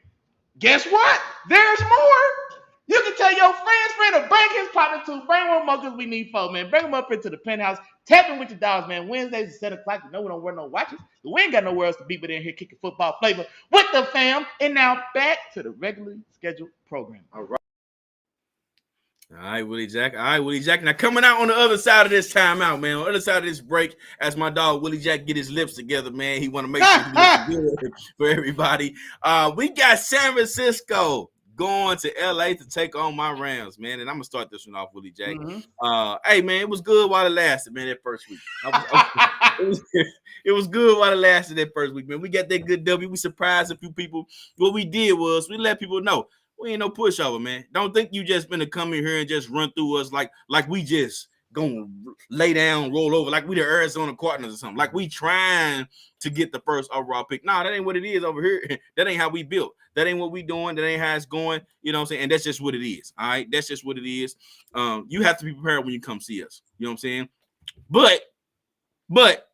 Guess what? There's more. You can tell your friend to bring his partner too. Bring one more because we need 4, man. Bring them up into the penthouse. Tap in with your dogs, man. Wednesdays at 7 o'clock. You know we don't wear no watches. We ain't got nowhere else to be but in here kicking football flavor with the fam. And now back to the regularly scheduled program. All right, Willie Jack. Now coming out on the other side of this timeout, man. On the other side of this break, as my dog Willie Jack get his lips together, man. He want to make sure he looks good for everybody. We got San Francisco going to LA to take on my Rams, man. And I'm gonna start this one off, Willie Jack. Hey, man, it was good while it lasted, man. That first week, it was good while it lasted. That first week, man. We got that good W. We surprised a few people. What we did was we let people know. We ain't no pushover, man. Don't think you just gonna come in here and just run through us like we just gonna lay down, roll over, like we the Arizona Cardinals or something. Like we trying to get the first overall pick. Nah, that ain't what it is over here. That ain't how we built. That ain't what we doing. That ain't how it's going. You know what I'm saying? And that's just what it is. All right. That's just what it is. You have to be prepared when you come see us. You know what I'm saying? But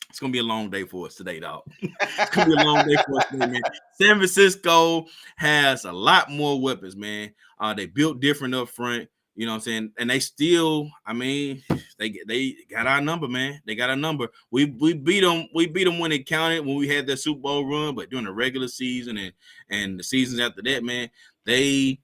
it's gonna be a long day for us today, dog. It's gonna be a long day for us today, man. San Francisco has a lot more weapons, man. They built different up front, you know what I'm saying? And they still, I mean, they got our number, man. They got our number. We beat them. We beat them when it counted, when we had that Super Bowl run, but during the regular season and the seasons after that, man, they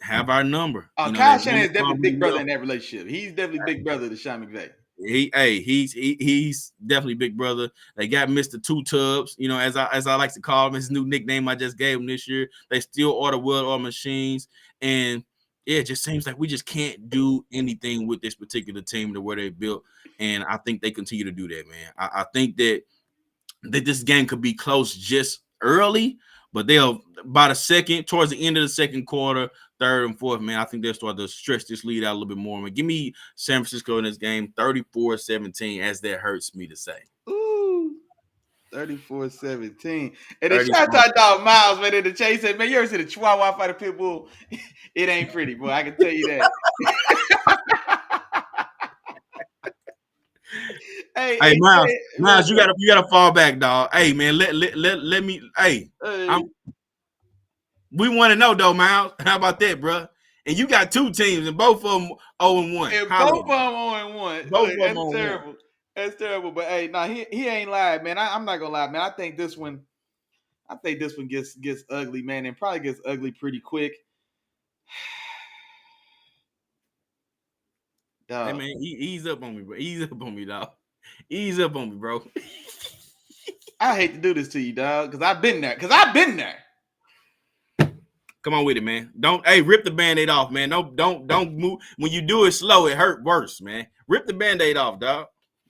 have our number. Kyle Shanahan is definitely big brother in that relationship. He's definitely big brother to Sean McVay. He's definitely big brother. They got Mr. Two Tubs, you know, as I like to call him, his new nickname I just gave him this year. They still order well machines, and yeah, it just seems like we just can't do anything with this particular team to where they built, and I think they continue to do that, man. I think that this game could be close just early, but they'll towards the end of the second quarter, third and fourth, man, I think they'll start to stretch this lead out a little bit more. Man, give me San Francisco in this game, 34-17, as that hurts me to say. Ooh, 34-17. And then shout out to dog Miles, man, in the chase said, man, you ever see the Chihuahua fight a pit bull? It ain't pretty, boy. I can tell you that. Hey, Miles, you gotta fall back, dog. Hey, man, let me. Hey, we want to know though, Miles. How about that, bro? And you got 2 teams, and both of them 0-1. And both of them 0-1. That's terrible. That's terrible. But hey, no, he ain't lied, man. I'm not gonna lie, man. I think this one gets ugly, man, and probably gets ugly pretty quick. Dog. Hey, man, ease up on me, bro. Ease up on me, dog. Ease up on me, bro. I hate to do this to you, dog, because I've been there. Come on with it, man. Rip the Band-Aid off, man. Don't move. When you do it slow, it hurt worse, man. Rip the Band-Aid off, dog.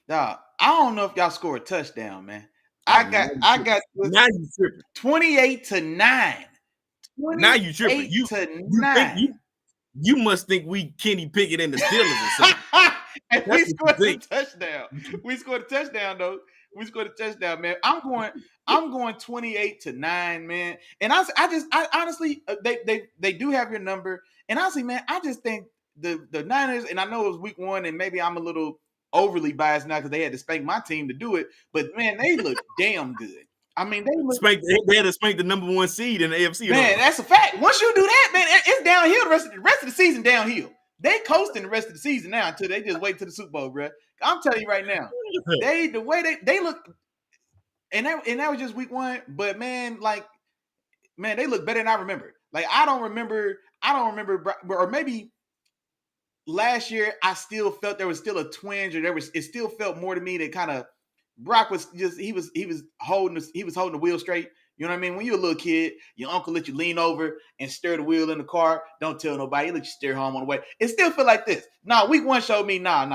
Dog, I don't know if y'all score a touchdown, man. I got now you tripping. 28-9. Now you tripping. You must think we Kenny Pickett and the Steelers or something. And we scored a touchdown. We scored a touchdown, though. We scored a touchdown, man. I'm going 28-9, man. And I honestly, they do have your number. And honestly, man, I just think the Niners, and I know it was week 1, and maybe I'm a little overly biased now because they had to spank my team to do it. But man, they look damn good. I mean, they had to spank the number 1 seed in the AFC. Man, that's a fact. Once you do that, man, it's downhill. The rest of the season downhill. They coasting the rest of the season now until they just wait to the Super Bowl, bro. I'm telling you right now, the way they look, and that was just week 1. But man, they look better than I remember. Like I don't remember, or maybe last year I still felt there was still a twinge, or it still felt more to me that kind of Brock was just he was holding the wheel straight. You know what I mean? When you're a little kid, your uncle let you lean over and steer the wheel in the car. Don't tell nobody. He let you steer home on the way. It still feel like this. Nah, week one showed me nah.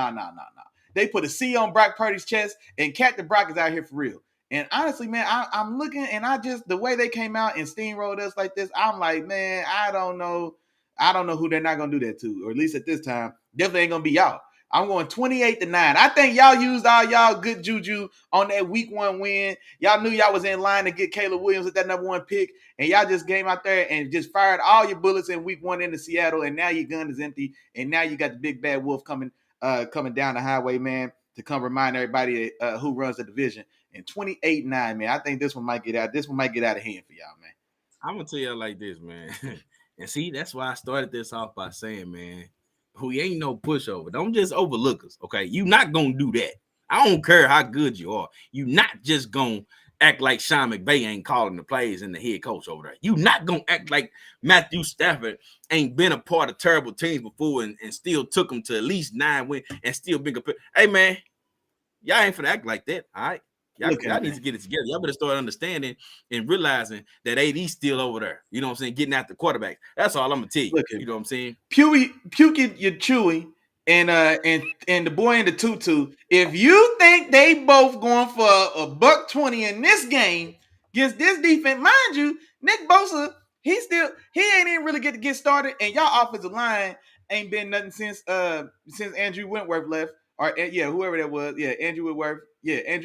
They put a C on Brock Purdy's chest, and Captain Brock is out here for real. And honestly, man, I'm looking, and the way they came out and steamrolled us like this, I'm like, man, I don't know who they're not gonna do that to, or at least at this time, definitely ain't gonna be y'all. I'm going 28-9. I think y'all used all y'all good juju on that week one win. Y'all knew y'all was in line to get Caleb Williams at that number one pick, and y'all just came out there and just fired all your bullets in week one into Seattle, and now your gun is empty, and now you got the big bad wolf coming down the highway, man, to come remind everybody who runs the division. And 28-9, man, I think this one might get out. This one might get out of hand for y'all, man. I'm gonna tell you like this, man. And see, that's why I started this off by saying, man, we ain't no pushover. Don't just overlook us, okay? You not gonna do that. I don't care how good you are. You not just gonna act like Sean McVay ain't calling the plays and the head coach over there. You not gonna act like Matthew Stafford ain't been a part of terrible teams before and still took them to at least 9 wins and still been compared. Hey, man, y'all ain't finna act like that, all right? Y'all need to get it together. Y'all better start understanding and realizing that AD's still over there. You know what I'm saying? Getting after quarterbacks. That's all I'm gonna tell you. You know what I'm saying? Puke your Chewy and the boy in the tutu. If you think they both going for a $120 in this game against this defense, mind you, Nick Bosa, he ain't even really get started, and y'all offensive line ain't been nothing since Andrew Whitworth left. Or whoever that was. Yeah, Andrew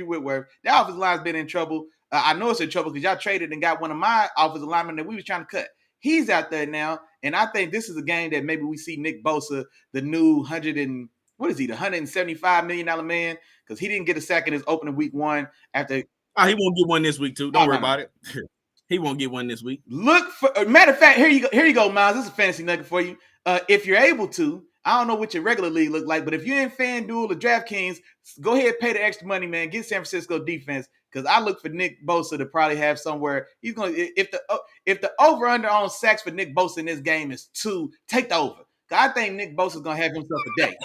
Whitworth. That offensive line's been in trouble. I know it's in trouble because y'all traded and got one of my offensive linemen that we was trying to cut. He's out there now, and I think this is a game that maybe we see Nick Bosa, the new the $175 million man, because he didn't get a sack in his opening week one after. Oh, he won't get one this week too. Don't worry about it. He won't get one this week. Look for matter of fact, here you go, Miles. This is a fantasy nugget for you. If you're able to, I don't know what your regular league look like, but if you're in FanDuel or DraftKings, go ahead, pay the extra money, man. Get San Francisco defense, because I look for Nick Bosa to probably have somewhere. He's going to if the over under on sacks for Nick Bosa in this game is 2, take the over. I think Nick Bosa's going to have himself a day.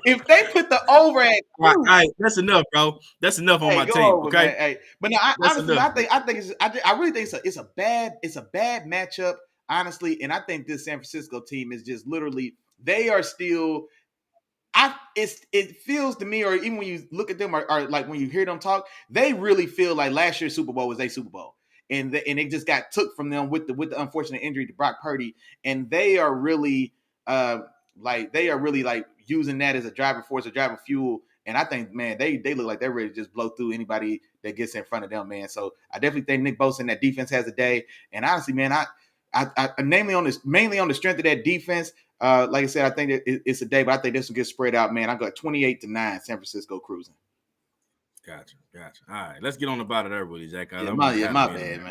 If they put the over at 2, all right, that's enough, bro. That's enough on my team. Over, okay, man. Hey, but no, honestly, I really think it's a bad matchup, honestly, and I think this San Francisco team is just literally they are still. It feels to me, or even when you look at them, or like when you hear them talk, they really feel like last year's Super Bowl was a Super Bowl, and it just got took from them with the unfortunate injury to Brock Purdy, and they are really using that as a driving force, a driving fuel. And I think, man, they look like they're ready to just blow through anybody that gets in front of them, man. So I definitely think Nick Bosa and that defense has a day. And honestly, man, I mainly on the strength of that defense. Like I said, I think it's a day, but I think this will get spread out, man. I got 28-9, San Francisco cruising. Gotcha. All right, let's get on about it, everybody, Jack. My bad, man.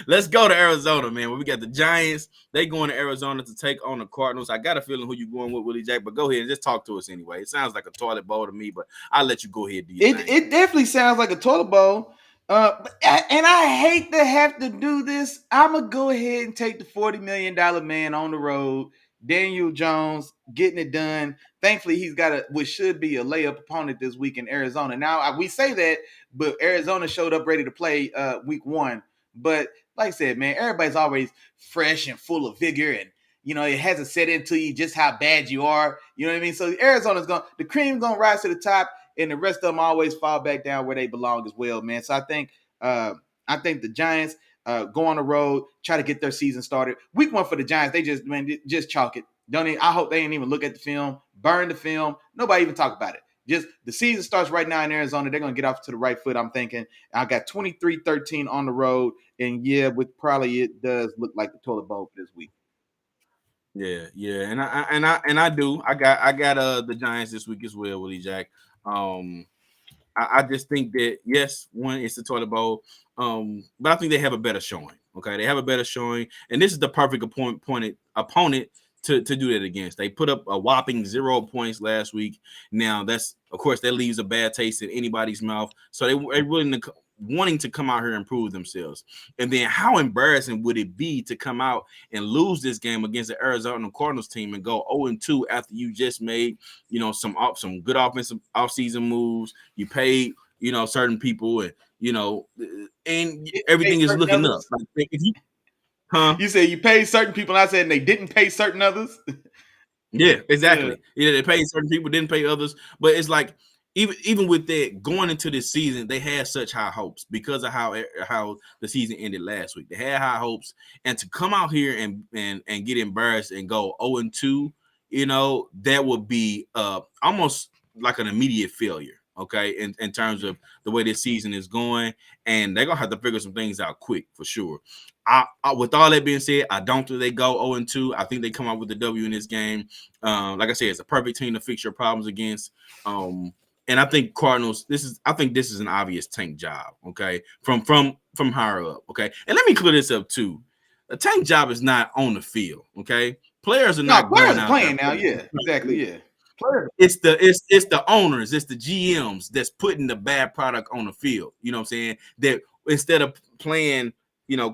Let's go to Arizona, man. Where we got the Giants. They going to Arizona to take on the Cardinals. I got a feeling who you going with, Willie Jack, but go ahead and just talk to us anyway. It sounds like a toilet bowl to me, but I'll let you go ahead. It definitely sounds like a toilet bowl. And I hate to have to do this. I'm going to go ahead and take the $40 million man on the road. Daniel Jones getting it done. Thankfully, he's got what should be a layup opponent this week in Arizona. Now, we say that, but Arizona showed up ready to play week one. But like I said, man, everybody's always fresh and full of vigor, and it hasn't set into you just how bad you are. You know what I mean? So the cream's gonna rise to the top, and the rest of them always fall back down where they belong as well, man. So I think the Giants go on the road, try to get their season started. Week one for the Giants, they just chalk it. I hope they didn't even look at the film, burn the film. Nobody even talk about it. Just the season starts right now in Arizona. They're going to get off to the right foot, I'm thinking. I got 23-13 on the road, and it does look like the toilet bowl for this week. Yeah, and I do. I got the Giants this week as well, Willie Jack. I just think that yes, one, it's the toilet bowl, but I think they have a better showing. Okay, they have a better showing, and this is the perfect opponent to do that against. They put up a whopping 0 points last week. Now that leaves a bad taste in anybody's mouth. So they really wanting to come out here and prove themselves. And then how embarrassing would it be to come out and lose this game against the Arizona Cardinals team and go 0-2 after you just made, some good offensive offseason moves. You paid, certain people, and and everything is looking up. Like, if you, You said you paid certain people, and I said they didn't pay certain others. Yeah, exactly. Yeah, they paid certain people, didn't pay others. But it's like even with that, going into this season, they had such high hopes because of how the season ended last week. They had high hopes, and to come out here and get embarrassed and go 0-2, that would be almost like an immediate failure. Okay, in terms of the way this season is going, and they're gonna have to figure some things out quick for sure. With all that being said, I don't think they go 0-2. I think they come out with the W in this game. Like I said, it's a perfect team to fix your problems against. And I think Cardinals. I think this is an obvious tank job. Okay, from higher up. Okay, and let me clear this up too. The tank job is not on the field. Okay, players are not going out playing now. Yeah, exactly. Yeah. It's the owners, it's the GMs that's putting the bad product on the field. You know what I'm saying? That instead of playing,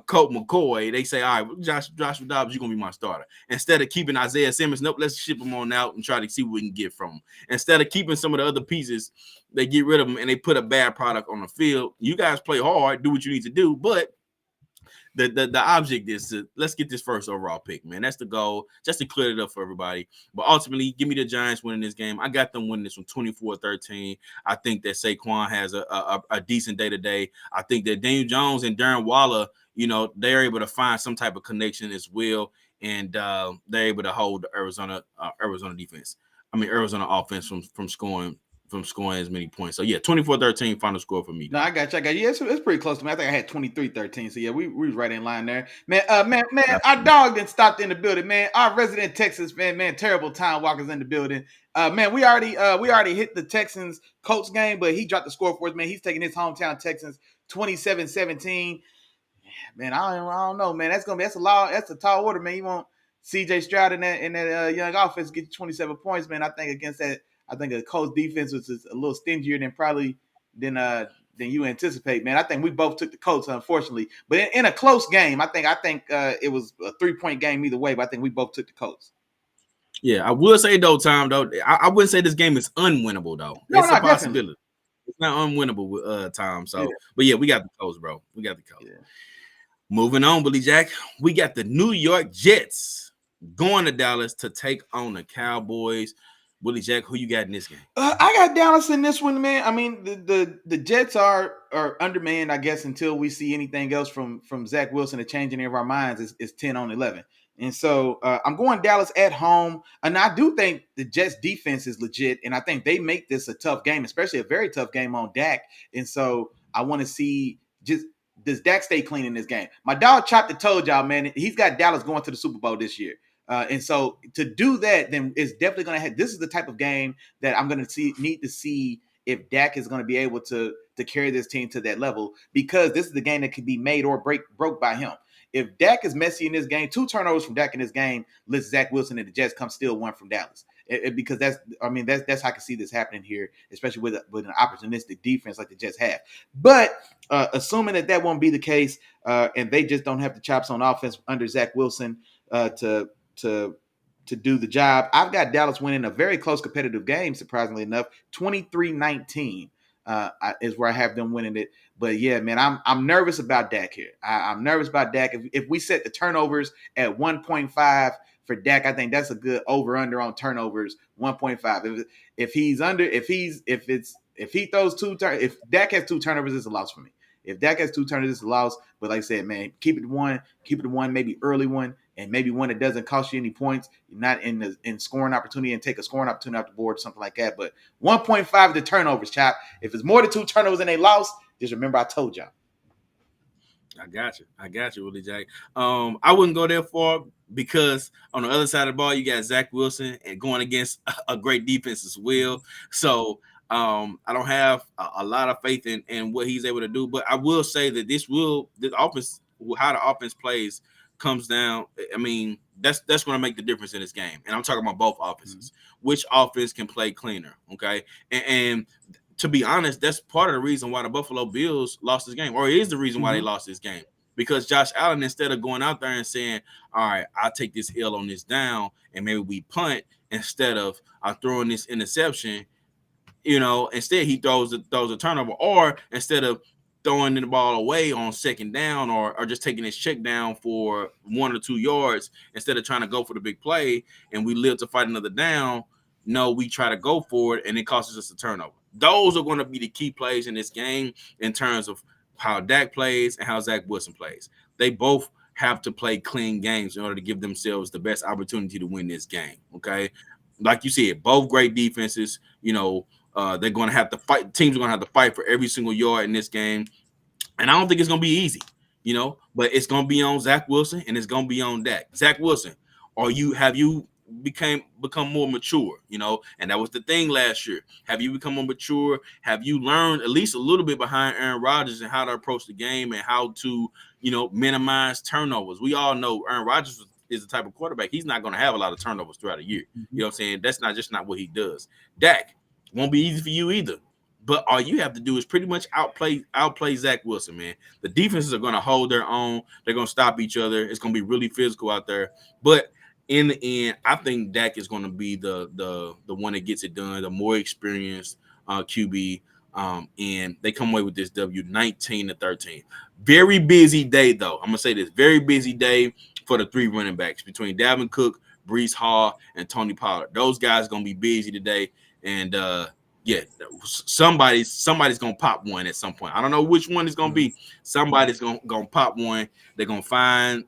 Colt McCoy, they say, all right, Joshua Dobbs, you're gonna be my starter. Instead of keeping Isaiah Simmons, nope, let's ship him on out and try to see what we can get from him. Instead of keeping some of the other pieces, they get rid of them and they put a bad product on the field. You guys play hard, do what you need to do, but the object is to let's get this first overall pick, man. That's the goal, just to clear it up for everybody. But ultimately, give me the Giants winning this game. I got them winning this one 24-13. I think that Saquon has a decent day-to-day. I think that Daniel Jones and Darren Waller, they're able to find some type of connection as well, and they're able to hold the Arizona defense. Arizona offense from scoring as many points. So yeah, 24-13 final score for me. No, I got you. Yeah, it's pretty close to me. I think I had 23-13. So yeah, we was right in line there. Man, our dog didn't stop in the building, man. Our resident Texas man, terrible time walkers in the building. Man, we already hit the Texans Colts game, but he dropped the score for us, man. He's taking his hometown Texans 27-17. Man, I don't know, man. That's a tall order, man. You want CJ Stroud in that young offense get you 27 points, man. I think against that. I think the Colts defense was a little stingier than you anticipate, man. I think we both took the Colts, unfortunately. But in a close game, I think it was a 3-point game either way, but I think we both took the Colts. Yeah, I will say though, Tom, I wouldn't say this game is unwinnable though. It's a possibility. Definitely. It's not unwinnable with Tom. So, But yeah, we got the Colts, bro. We got the Colts. Yeah. Moving on, Billy Jack. We got the New York Jets going to Dallas to take on the Cowboys. Willie Jack, who you got in this game? I got Dallas in this one, man. I mean, the Jets are undermanned, I guess, until we see anything else from Zach Wilson. A change in any of our minds is 10-11. And so I'm going Dallas at home. And I do think the Jets defense is legit. And I think they make this a tough game, especially a very tough game on Dak. And so I want to see does Dak stay clean in this game? My dog Chop told y'all, man, he's got Dallas going to the Super Bowl this year. And so to do that, then it's definitely going to have. This is the type of game that I'm going to need to see if Dak is going to be able to carry this team to that level, because this is the game that could be made or broke by him. If Dak is messy in this game, 2 turnovers from Dak in this game lets Zach Wilson and the Jets come steal one from Dallas. Because that's how I can see this happening here, especially with an opportunistic defense like the Jets have. But assuming that won't be the case, and they just don't have the chops on offense under Zach Wilson to do the job, I've got Dallas winning a very close competitive game, surprisingly enough. 23-19 is where I have them winning it. But yeah, man, I'm nervous about Dak here. I'm nervous about Dak. If we set the turnovers at 1.5 for Dak, I think that's a good over/under on turnovers. 1.5. If Dak has 2 turnovers, it's a loss for me. If Dak has 2 turnovers, it's a loss. But like I said, man, keep it to one, maybe early one, and maybe one that doesn't cost you any points. You're not in scoring opportunity and take a scoring opportunity off the board or something like that. But 1.5 the turnovers, Chop. If it's more than 2 turnovers and they lost, just remember I told y'all. I got you, Willie Jack. I wouldn't go there far because on the other side of the ball, you got Zach Wilson and going against a great defense as well. So I don't have a lot of faith in what he's able to do. But I will say that the offense, how the offense plays, comes down. I mean, that's going to make the difference in this game. And I'm talking about both offenses. Mm-hmm. Which offense can play cleaner? Okay, and to be honest, that's part of the reason why the Buffalo Bills lost this game, or it is the reason why they lost this game. Because Josh Allen, instead of going out there and saying, all right, I'll take this L on this down and maybe we punt instead of throwing this interception, instead he throws a turnover, or instead of throwing the ball away on second down or just taking his check down for 1 or 2 yards instead of trying to go for the big play and we live to fight another down. No, we try to go for it and it causes us a turnover. Those are going to be the key plays in this game in terms of how Dak plays and how Zach Wilson plays. They both have to play clean games in order to give themselves the best opportunity to win this game. Okay. Like you said, both great defenses, they're going to have to fight. Teams are going to have to fight for every single yard in this game. And I don't think it's going to be easy, but it's going to be on Zach Wilson and it's going to be on Dak. Zach Wilson, have you become more mature, and that was the thing last year. Have you become more mature? Have you learned at least a little bit behind Aaron Rodgers and how to approach the game and how to, minimize turnovers? We all know Aaron Rodgers is the type of quarterback. He's not going to have a lot of turnovers throughout a year. You know what I'm saying? That's not what he does. Dak won't be easy for you either. But all you have to do is pretty much outplay Zach Wilson, man. The defenses are going to hold their own. They're going to stop each other. It's going to be really physical out there. But in the end, I think Dak is going to be the one that gets it done, the more experienced QB, and they come away with this W 19-13. Very busy day, though. I'm going to say this. Very busy day for the 3 running backs between Dalvin Cook, Breece Hall, and Tony Pollard. Those guys are going to be busy today, and somebody's going to pop one at some point. I don't know which one it's going to be. Somebody's going to pop one. They're going to find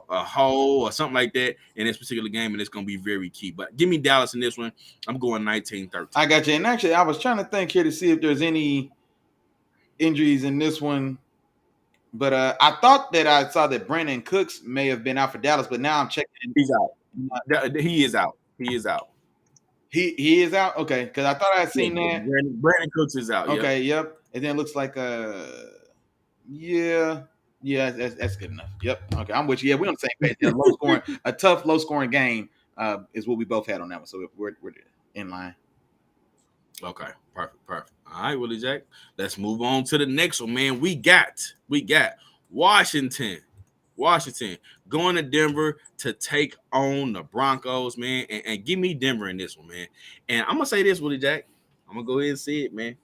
a hole or something like that in this particular game, and it's going to be very key. But give me Dallas in this one. I'm going 19-13. I got you. And actually, I was trying to think here to see if there's any injuries in this one. But I thought that I saw that Brandon Cooks may have been out for Dallas, but now I'm checking. He's out. He is out. He is out. He is out? Okay, because I thought I had seen that. Brandon Cooks is out. Okay, yep. And then it looks like that's good enough. Yep. Okay, I'm with you. Yeah, we're on the same page. A tough, low-scoring game is what we both had on that one. So we're in line. Okay, perfect. All right, Willie Jack. Let's move on to the next one, man. We got Washington going to Denver to take on the Broncos, man. And give me Denver in this one, man. And I'm going to say this, Willie Jack. I'm going to go ahead and say it, man.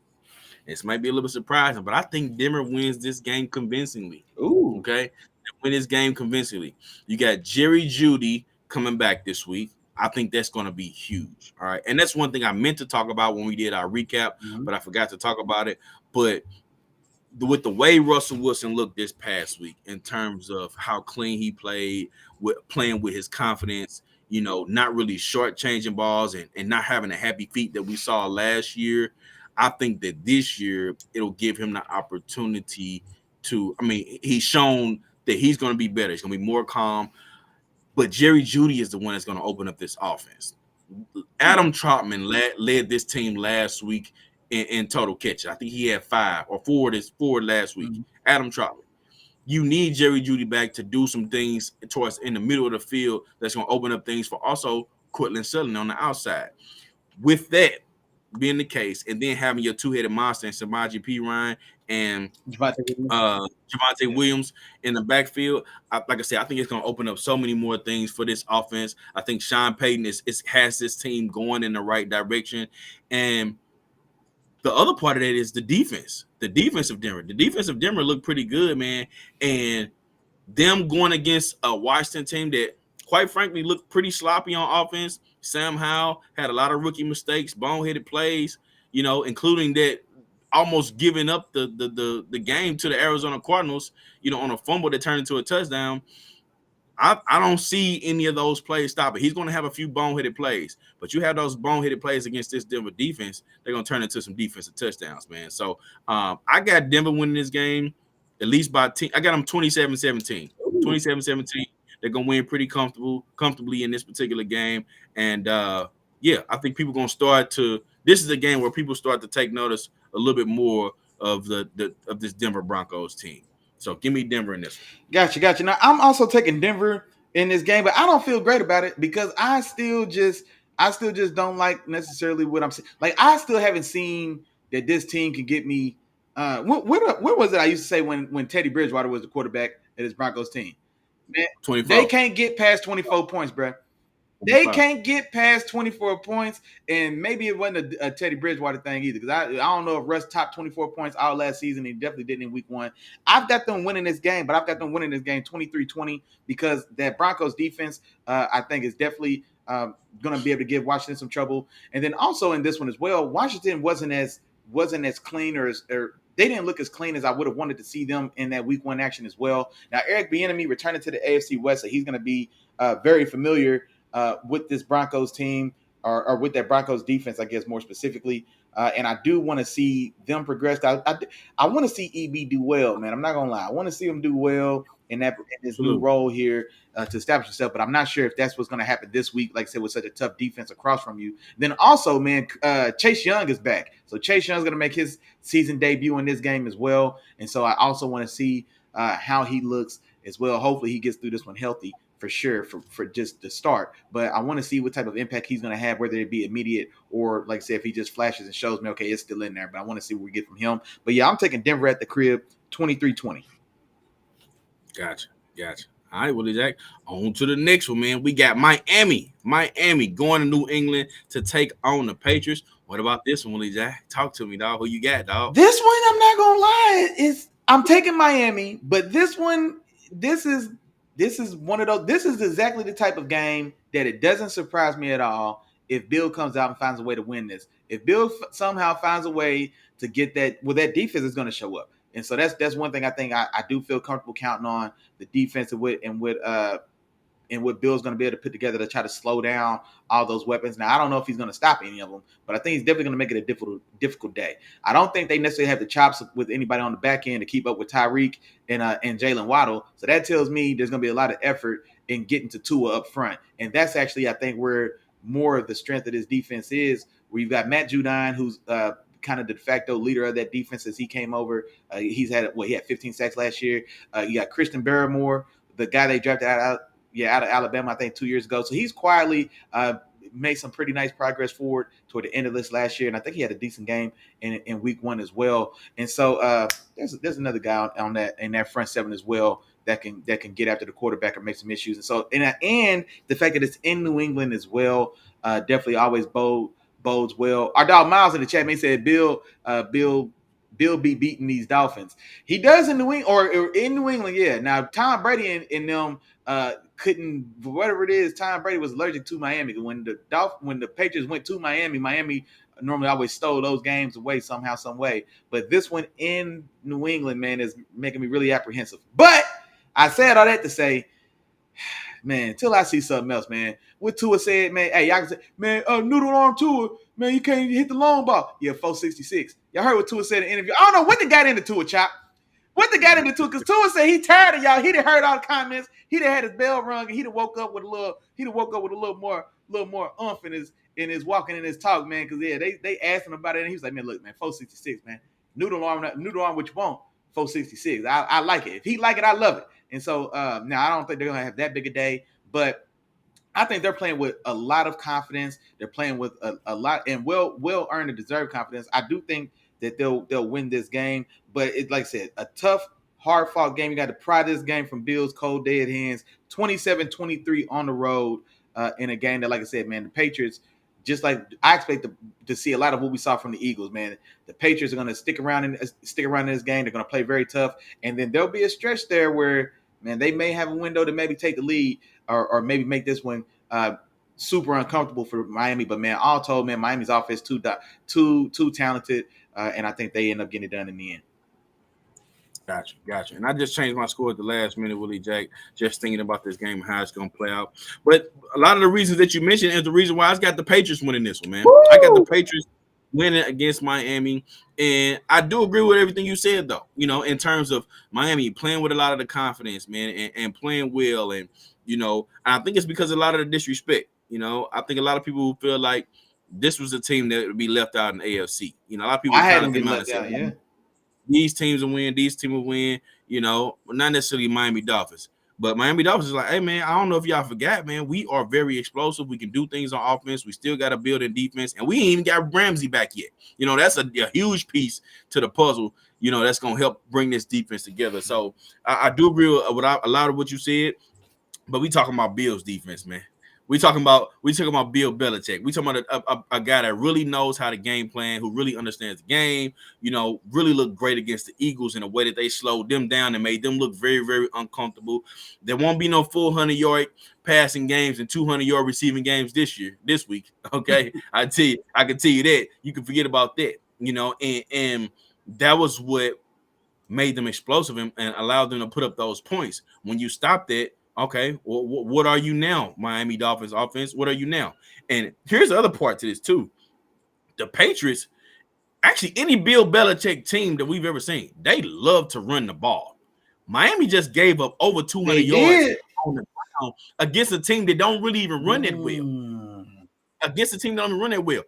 This might be a little bit surprising, but I think Denver wins this game convincingly. Ooh. Okay? They win this game convincingly. You got Jerry Jeudy coming back this week. I think that's going to be huge. All right. And that's one thing I meant to talk about when we did our recap, but I forgot to talk about it. But with the way Russell Wilson looked this past week in terms of how clean he played, playing with his confidence, not really shortchanging balls and not having the happy feet that we saw last year, I think that this year it'll give him the opportunity to, he's shown that he's going to be better. He's going to be more calm. But Jerry Jeudy is the one that's going to open up this offense. Adam Trautman led this team last week in total catches. I think he had 5 or 4 last week. Adam Trautman. You need Jerry Jeudy back to do some things towards in the middle of the field that's going to open up things for also Cortland Sutton on the outside. With that being the case, and then having your 2-headed monster in Samaje Perine and Javonte Williams in the backfield, like I said, I think it's going to open up so many more things for this offense. I think Sean Payton has this team going in the right direction. And the other part of that is the defense. The defense of Denver. The defense of Denver looked pretty good, man. And them going against a Washington team that, quite frankly, looked pretty sloppy on offense. Sam Howell had a lot of rookie mistakes, boneheaded plays, including that almost giving up the game to the Arizona Cardinals, on a fumble that turned into a touchdown. I don't see any of those plays stopping. He's going to have a few boneheaded plays, but you have those boneheaded plays against this Denver defense, they're going to turn into some defensive touchdowns, man. So I got Denver winning this game, at least by 10. I got them 27-17. 27-17. They're going to win pretty comfortably in this particular game. And, I think people are going to start to – this is a game where people start to take notice a little bit more of of this Denver Broncos team. So give me Denver in this one. Gotcha. Now, I'm also taking Denver in this game, but I don't feel great about it because I still just don't like necessarily what I'm seeing. Like, I still haven't seen that this team can get me. What was it I used to say when Teddy Bridgewater was the quarterback at his Broncos team? Man, 24. they can't get past 24 points, bro. They can't get past 24 points, and maybe it wasn't a Teddy Bridgewater thing either, because I don't know if Russ topped 24 points all last season. He definitely didn't in week 1. I've got them winning this game, but I've got them winning this game 23-20 because that Broncos defense, I think, is definitely going to be able to give Washington some trouble. And then also in this one as well, Washington wasn't as clean or they didn't look as clean as I would have wanted to see them in that week 1 action as well. Now, Eric Bieniemy returning to the AFC West, so he's going to be very familiar with this Broncos team or with that Broncos defense, I guess more specifically. And I do want to see them progress. I want to see EB do well, man. I'm not gonna lie. I want to see him do well in this new role here to establish himself. But I'm not sure if that's what's going to happen this week. Like I said, with such a tough defense across from you. Then also, man, Chase Young is back. So Chase Young is going to make his season debut in this game as well. And so I also want to see how he looks as well. Hopefully, he gets through this one healthy. For sure, for just the start. But I want to see what type of impact he's going to have, whether it be immediate or, like I said, if he just flashes and shows me, okay, it's still in there. But I want to see what we get from him. But, yeah, I'm taking Denver at the crib, 23-20. Gotcha. All right, Willie Jack. On to the next one, man. We got Miami going to New England to take on the Patriots. What about this one, Willie Jack? Talk to me, dog. Who you got, dog? This one, I'm not going to lie. I'm taking Miami, but this one, this is one of those. This is exactly the type of game that it doesn't surprise me at all if Bill comes out and finds a way to win this. If Bill somehow finds a way to get that, well, that defense is going to show up. And so that's one thing I think I do feel comfortable counting on the defense and what Bill's going to be able to put together to try to slow down all those weapons. Now, I don't know if he's going to stop any of them, but I think he's definitely going to make it a difficult day. I don't think they necessarily have the chops with anybody on the back end to keep up with Tyreek and Jalen Waddle. So that tells me there's going to be a lot of effort in getting to Tua up front. And that's actually, I think, where more of the strength of this defense is, where you've got Matt Judon, who's kind of the de facto leader of that defense as he came over. He had 15 sacks last year. You got Christian Barrymore, the guy they drafted out of Alabama, I think 2 years ago. So he's quietly made some pretty nice progress forward toward the end of this last year. And I think he had a decent game in week 1 as well. And so there's another guy on that in that front seven as well that can get after the quarterback or make some issues. And so and the fact that it's in New England as well definitely always bodes well. Our dog Miles in the chat, man, said Bill be beating these Dolphins. He does in New England, or in New England, yeah. Now Tom Brady and them couldn't, whatever it is. Tom Brady was allergic to Miami. When the Patriots went to Miami normally always stole those games away somehow, some way. But this one in New England, man, is making me really apprehensive. But I said all that to say, man, until I see something else, man. What Tua said, man, hey, y'all can say, man, noodle arm Tua, man, you can't hit the long ball. Yeah, 466. Y'all heard what Tua said in the interview. I don't know what they got into Tua, Chop. What they got into Tua, because Tua said he tired of y'all. He done heard all the comments. He done had his bell rung, and he done woke up with a little more umph in his walking and his talk, man. Because yeah, they asked him about it, and he was like, man, look, man, 466, man. Noodle arm what you want, 466. I like it. If he like it, I love it. And so now I don't think they're gonna have that big a day, but I think they're playing with a lot of confidence. They're playing with a lot and well earned and deserved confidence. I do think that they'll win this game, but it's like I said, a tough, hard fought game. You got to pry this game from Bill's cold dead hands. 27-23 on the road in a game that, like I said, man, the Patriots. Just like I expect to see a lot of what we saw from the Eagles, man. The Patriots are going to stick around in this game. They're going to play very tough, and then there'll be a stretch there where, man, they may have a window to maybe take the lead or maybe make this one super uncomfortable for Miami. But man, all told, man, Miami's offense too talented, and I think they end up getting it done in the end. Gotcha. And I just changed my score at the last minute, Willie Jack, just thinking about this game and how it's going to play out. But a lot of the reasons that you mentioned is the reason why I got the Patriots winning this one, man. Woo! I got the Patriots winning against Miami. And I do agree with everything you said, though, in terms of Miami playing with a lot of the confidence, man, and playing well. And, I think it's because of a lot of the disrespect. I think a lot of people feel like this was a team that would be left out in the AFC. A lot of people had them left out, yeah. These teams will win. These teams will win. Not necessarily Miami Dolphins. But Miami Dolphins is like, hey man, I don't know if y'all forgot, man. We are very explosive. We can do things on offense. We still got to build in defense, and we ain't even got Ramsey back yet. That's a huge piece to the puzzle. That's gonna help bring this defense together. So I do agree with a lot of what you said, but we talking about Bills defense, man. We talking about Bill Belichick. We talking about a guy that really knows how to game plan, who really understands the game. Really looked great against the Eagles in a way that they slowed them down and made them look very, very uncomfortable. There won't be no full 100-yard passing games and 200-yard receiving games this week. Okay, I can tell you that. You can forget about that. And that was what made them explosive and allowed them to put up those points. When you stop that, okay, well, what are you now, Miami Dolphins offense? What are you now? And here's the other part to this too. The Patriots, actually any Bill Belichick team that we've ever seen, they love to run the ball. Miami just gave up over 200 yards on the ground against a team that don't really even run that well. Against a team that don't even run that well.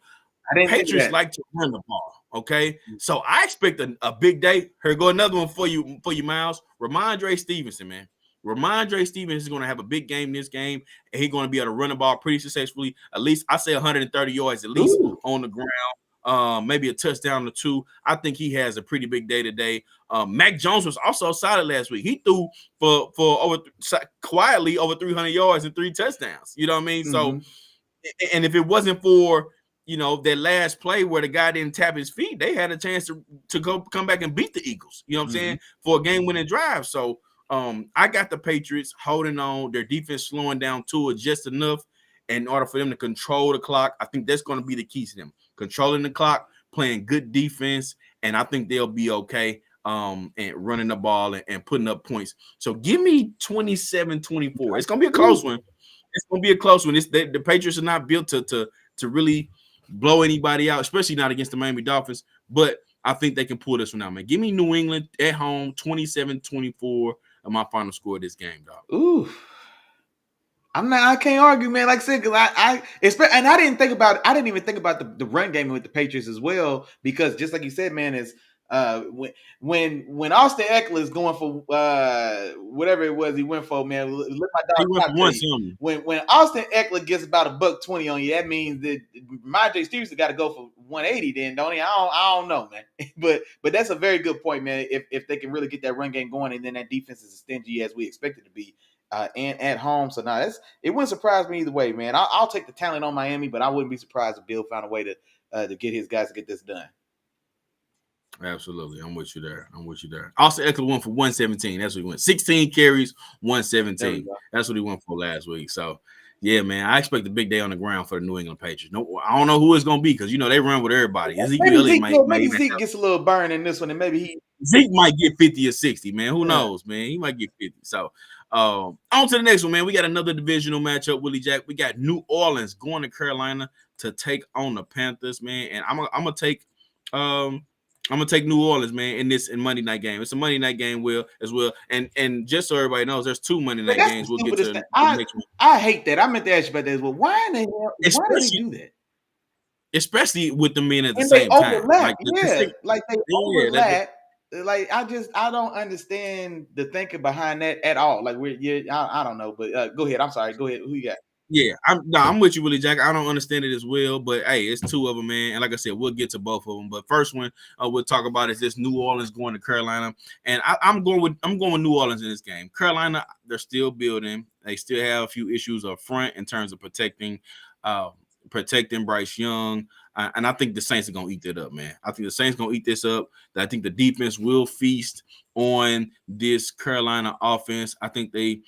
Patriots like to run the ball. Okay, so I expect a big day. Here go another one for you, Miles. Ramondre Stevenson, man. Ramondre Stevenson is going to have a big game this game, and he's going to be able to run the ball pretty successfully. At least I say 130 yards at least on the ground. Maybe a touchdown or two. I think he has a pretty big day today. Mac Jones was also solid last week. He threw for quietly over 300 yards and 3 touchdowns. You know what I mean? So, and if it wasn't for that last play where the guy didn't tap his feet, they had a chance to come back and beat the Eagles. You know what I'm saying? For a game-winning drive. So I got the Patriots holding on, their defense slowing down to it just enough in order for them to control the clock. I think that's going to be the key to them. Controlling the clock, playing good defense, and I think they'll be okay and running the ball and putting up points. So give me 27-24. It's going to be a close one. It's going to be a close one. The Patriots are not built to really blow anybody out, especially not against the Miami Dolphins, but I think they can pull this one out, man. Give me New England at home, 27-24 of my final score of this game, dog. Ooh. I can't argue, man. Like I said, because I didn't even think about the run game with the Patriots as well, because just like you said, man, is when Austin Eckler is going for whatever it was he went for, man. Let my dog when Austin Eckler gets about $120 on you, that means that Ramondre Stevenson got to go for 180. Then don't he? I don't know, man. but that's a very good point, man. If they can really get that run game going, and then that defense is as stingy as we expect it to be. And at home, so now it wouldn't surprise me either way, man. I'll take the talent on Miami, but I wouldn't be surprised if Bill found a way to get his guys to get this done. Absolutely, I'm with you there. Austin Eckler went for 117. That's what he went. 16 carries, 117. That's what he went for last week. So, yeah, man, I expect a big day on the ground for the New England Patriots. No, I don't know who it's going to be because they run with everybody. Maybe Zeke gets a little burn in this one, and maybe Zeke might get 50 or 60, man. Who knows, man? He might get 50. So, on to the next one, man. We got another divisional matchup, Willie Jack. We got New Orleans going to Carolina to take on the Panthers, man. And I'm gonna take New Orleans, man, in Monday night game. It's a Monday night game, as well. And just so everybody knows, there's 2 Monday night games. We'll get to the next one. I hate that. I meant to ask you about that as well. Why in the hell? Why do they do that? Especially with them being at the same time. Like they overlap. Like I don't understand the thinking behind that at all. Like I don't know, but go ahead. I'm sorry. Go ahead. Who you got? Yeah, I'm with you, Willie Jack. I don't understand it as well, but hey, it's 2 of them, man. And like I said, we'll get to both of them. But first one we'll talk about is this New Orleans going to Carolina, and I'm going with New Orleans in this game. Carolina, they're still building. They still have a few issues up front in terms of protecting Bryce Young. And I think the Saints are going to eat that up, man. I think the Saints going to eat this up. I think the defense will feast on this Carolina offense. I think they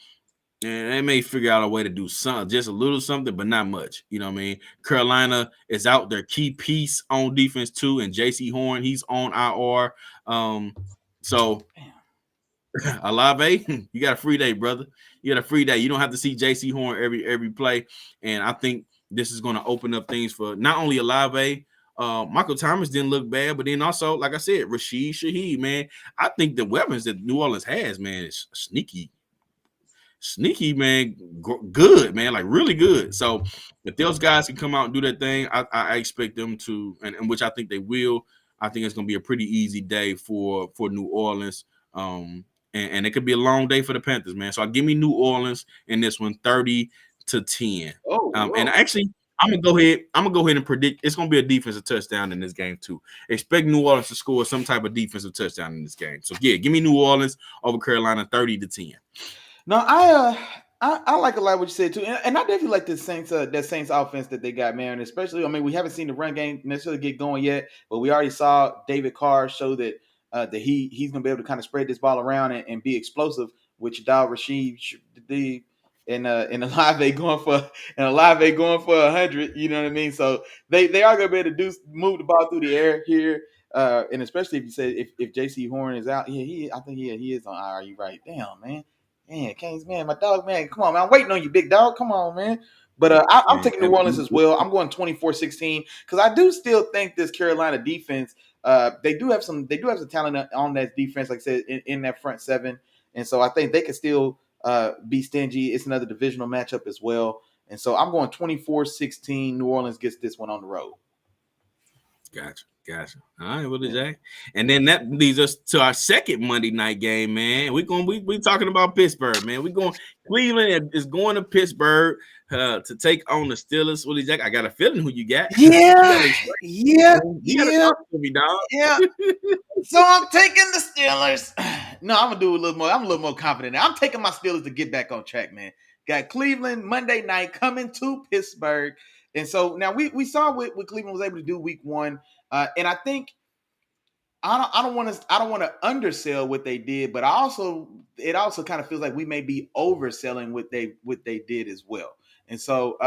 may figure out a way to do something, just a little something, but not much. You know what I mean? Carolina is out their key piece on defense too, and J.C. Horn, he's on IR. So Olave, you got a free day, brother. You got a free day. You don't have to see J.C. Horn every play. And I think this is going to open up things for not only Olave. Michael Thomas didn't look bad, but then also, like I said, Rashid Shaheed, man. I think the weapons that New Orleans has, man, is sneaky, man, good, man, like really good. So if those guys can come out and do that thing, I expect them to, and which I think they will. I think it's going to be a pretty easy day for New Orleans. and it could be a long day for the Panthers, man. So I'll give me New Orleans in this one, 30-10. And actually, I'm gonna go ahead and predict it's gonna be a defensive touchdown in this game too. Expect New Orleans to score some type of defensive touchdown in this game. So yeah, give me New Orleans over Carolina, 30-10. No, I like a lot what you said too, and I definitely like the Saints offense that they got, man. Especially, I mean, we haven't seen the run game necessarily get going yet, but we already saw David Carr show that that he's gonna be able to kind of spread this ball around and be explosive, which Dal Rashid did in a live A going for 100. You know what I mean? So they are gonna be able to move the ball through the air here. And especially if you say if JC Horn is out, I think he is on IR. You right? Damn, man. Man, Kings, man, my dog, man, come on, man. I'm waiting on you, big dog. Come on, man. But I'm taking New Orleans as well. I'm going 24-16 because I do still think this Carolina defense, they do have some talent on that defense, like I said, in that front seven. And so I think they can still be stingy. It's another divisional matchup as well. And so I'm going 24-16. New Orleans gets this one on the road. Gotcha. All right, Willie Jack. And then that leads us to our second Monday night game, man. We talking about Pittsburgh, man. Cleveland is going to Pittsburgh to take on the Steelers. Willie Jack, I got a feeling who you got. Yeah. Talk to me, dog. Yeah. So I'm taking the Steelers. No, I'm gonna do a little more. I'm a little more confident now. I'm taking my Steelers to get back on track, man. Got Cleveland Monday night coming to Pittsburgh. And so now we saw what Cleveland was able to do week one. And I think I don't want to undersell what they did, but it also kind of feels like we may be overselling what they did as well. And so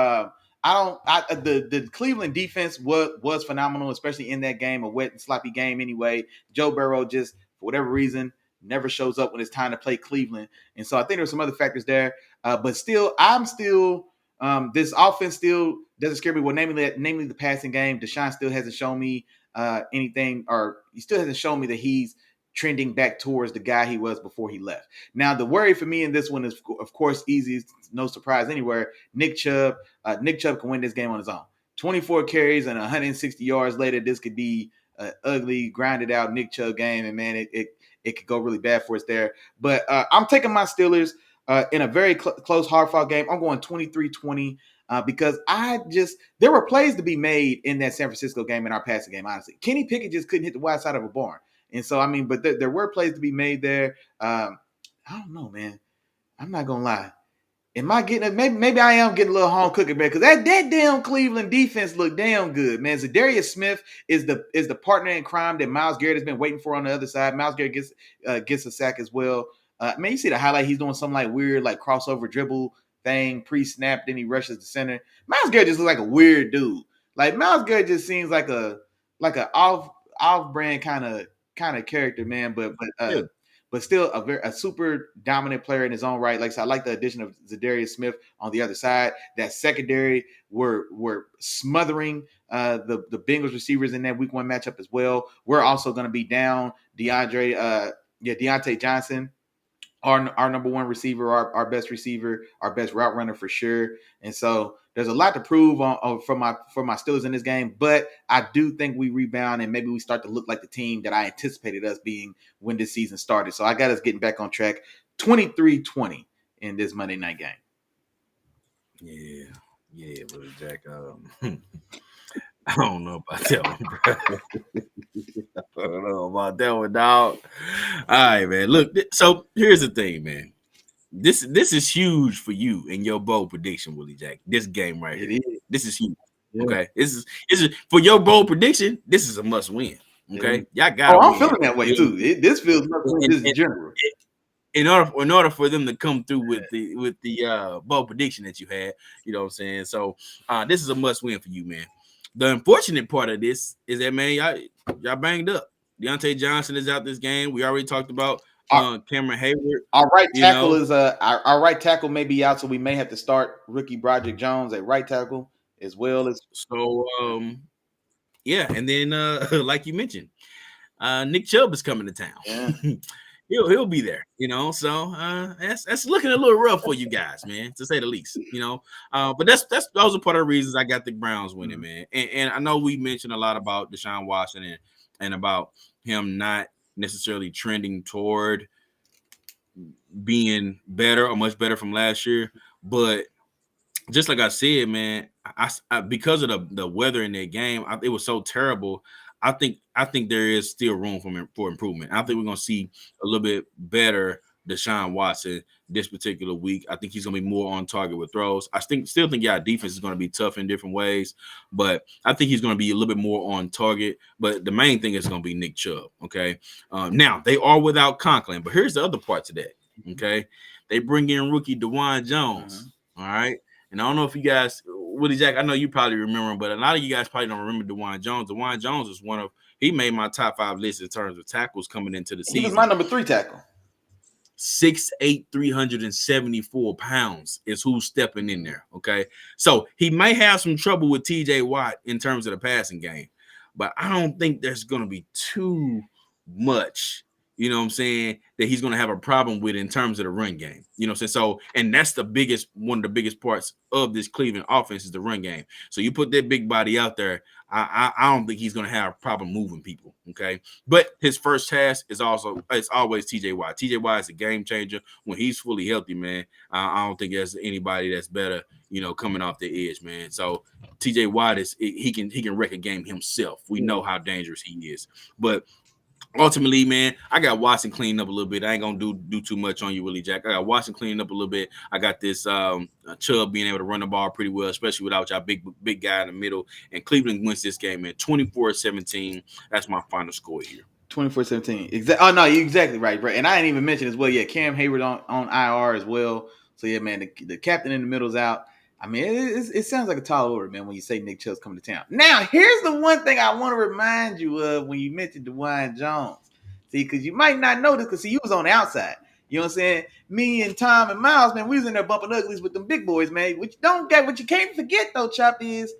the Cleveland defense was phenomenal, especially in that game, a wet and sloppy game anyway. Joe Burrow just for whatever reason never shows up when it's time to play Cleveland, and so I think there's some other factors there. But still, this offense still doesn't scare me. Well, namely the passing game. Deshaun still hasn't shown me anything, or he still hasn't shown me that he's trending back towards the guy he was before he left. Now, the worry for me in this one is, of course, easy. No surprise anywhere. Nick Chubb. Nick Chubb can win this game on his own. 24 carries and 160 yards later, this could be an ugly, grinded out Nick Chubb game, and man, it could go really bad for us there. But I'm taking my Steelers in a very close, hard-fought game. I'm going 23-20 because there were plays to be made in that San Francisco game, in our passing game, honestly. Kenny Pickett just couldn't hit the wide side of a barn. And so, I mean, but there were plays to be made there. I don't know, man. I'm not going to lie. Am I getting it? Maybe I am getting a little home cooking, man, because that damn Cleveland defense looked damn good, man. Zadarius Smith is the partner in crime that Myles Garrett has been waiting for on the other side. Myles Garrett gets a sack as well. Man, you see the highlight. He's doing some like weird like crossover dribble thing, pre-snap, then he rushes the center. Myles Garrett just looks like a weird dude. Like Myles Garrett just seems like a off-brand kind of character, man. But still a super dominant player in his own right. Like I said, I like the addition of Zadarius Smith on the other side. That secondary were smothering the Bengals receivers in that week one matchup as well. We're also going to be down Deontay Johnson, our number one receiver, our best receiver, our best route runner for sure. And so there's a lot to prove for my Steelers in this game, but I do think we rebound and maybe we start to look like the team that I anticipated us being when this season started. So I got us getting back on track, 23-20 in this Monday night game. Yeah, but Jack, I don't know about that one, bro. I don't know about that one, dog. All right, man. Look, so here's the thing, man. This is huge for you in your bold prediction, Willie Jack. This game right here. This is huge. Yeah. Okay. This is for your bold prediction. This is a must win. Okay. Y'all got. I'm feeling that way too. This feels must win in general. In order for them to come through with the bold prediction that you had, you know what I'm saying? So this is a must win for you, man. The unfortunate part of this is that, man, y'all banged up. Deontay Johnson is out this game. We already talked about Cameron Hayward. Our right tackle is our right tackle may be out, so we may have to start rookie Broderick Jones at right tackle as well as. So yeah, and then like you mentioned, Nick Chubb is coming to town. Yeah. He'll be there, you know. So that's looking a little rough for you guys, man, to say the least, you know. But those are part of the reasons I got the Browns winning, man. And I know we mentioned a lot about Deshaun Watson and about him not necessarily trending toward being better or much better from last year. But just like I said, man, I because of the weather in that game, it was so terrible. I think there is still room for improvement. I think we're gonna see a little bit better Deshaun Watson this particular week. I think he's gonna be more on target with throws. Still think defense is gonna be tough in different ways, but I think he's gonna be a little bit more on target. But the main thing is gonna be Nick Chubb. Okay, now they are without Conklin, but here's the other part to that. Okay, they bring in rookie DeJuan Jones. All right. And I don't know if you guys, Willie Jack, I know you probably remember him, but a lot of you guys probably don't remember DeJuan Jones. DeJuan Jones was he made my top 5 list in terms of tackles coming into the season. He was my number 3 tackle. 6'8", 374 pounds is who's stepping in there, okay? So he may have some trouble with TJ Watt in terms of the passing game, but I don't think there's going to be too much, you know what I'm saying, that he's going to have a problem with in terms of the run game. You know what I'm saying? So, and that's one of the biggest parts of this Cleveland offense is the run game. So you put that big body out there, I don't think he's going to have a problem moving people, okay? But his first task it's always TJ Watt. TJ Watt is a game changer. When he's fully healthy, man, I don't think there's anybody that's better, coming off the edge, man. So TJ Watt he can wreck a game himself. We know how dangerous he is. But ultimately, man, I got Watson cleaned up a little bit. I ain't gonna do too much on you, Willie Jack. I got Watson cleaned up a little bit. I got this Chubb being able to run the ball pretty well, especially without y'all big guy in the middle. And Cleveland wins this game, man, 24-17. That's my final score here. 24-17. Oh no, you're exactly right, bro. And I didn't even mention as well. Yeah, Cam Hayward on IR as well. So yeah, man, the captain in the middle's out. I mean, it sounds like a tall order, man, when you say Nick Chubb's coming to town. Now, here's the one thing I want to remind you of when you mentioned DeJuan Jones. See, because you might not know this, because you was on the outside. You know what I'm saying? Me and Tom and Miles, man, we was in there bumping uglies with them big boys, man. What you can't forget, though, Chop, is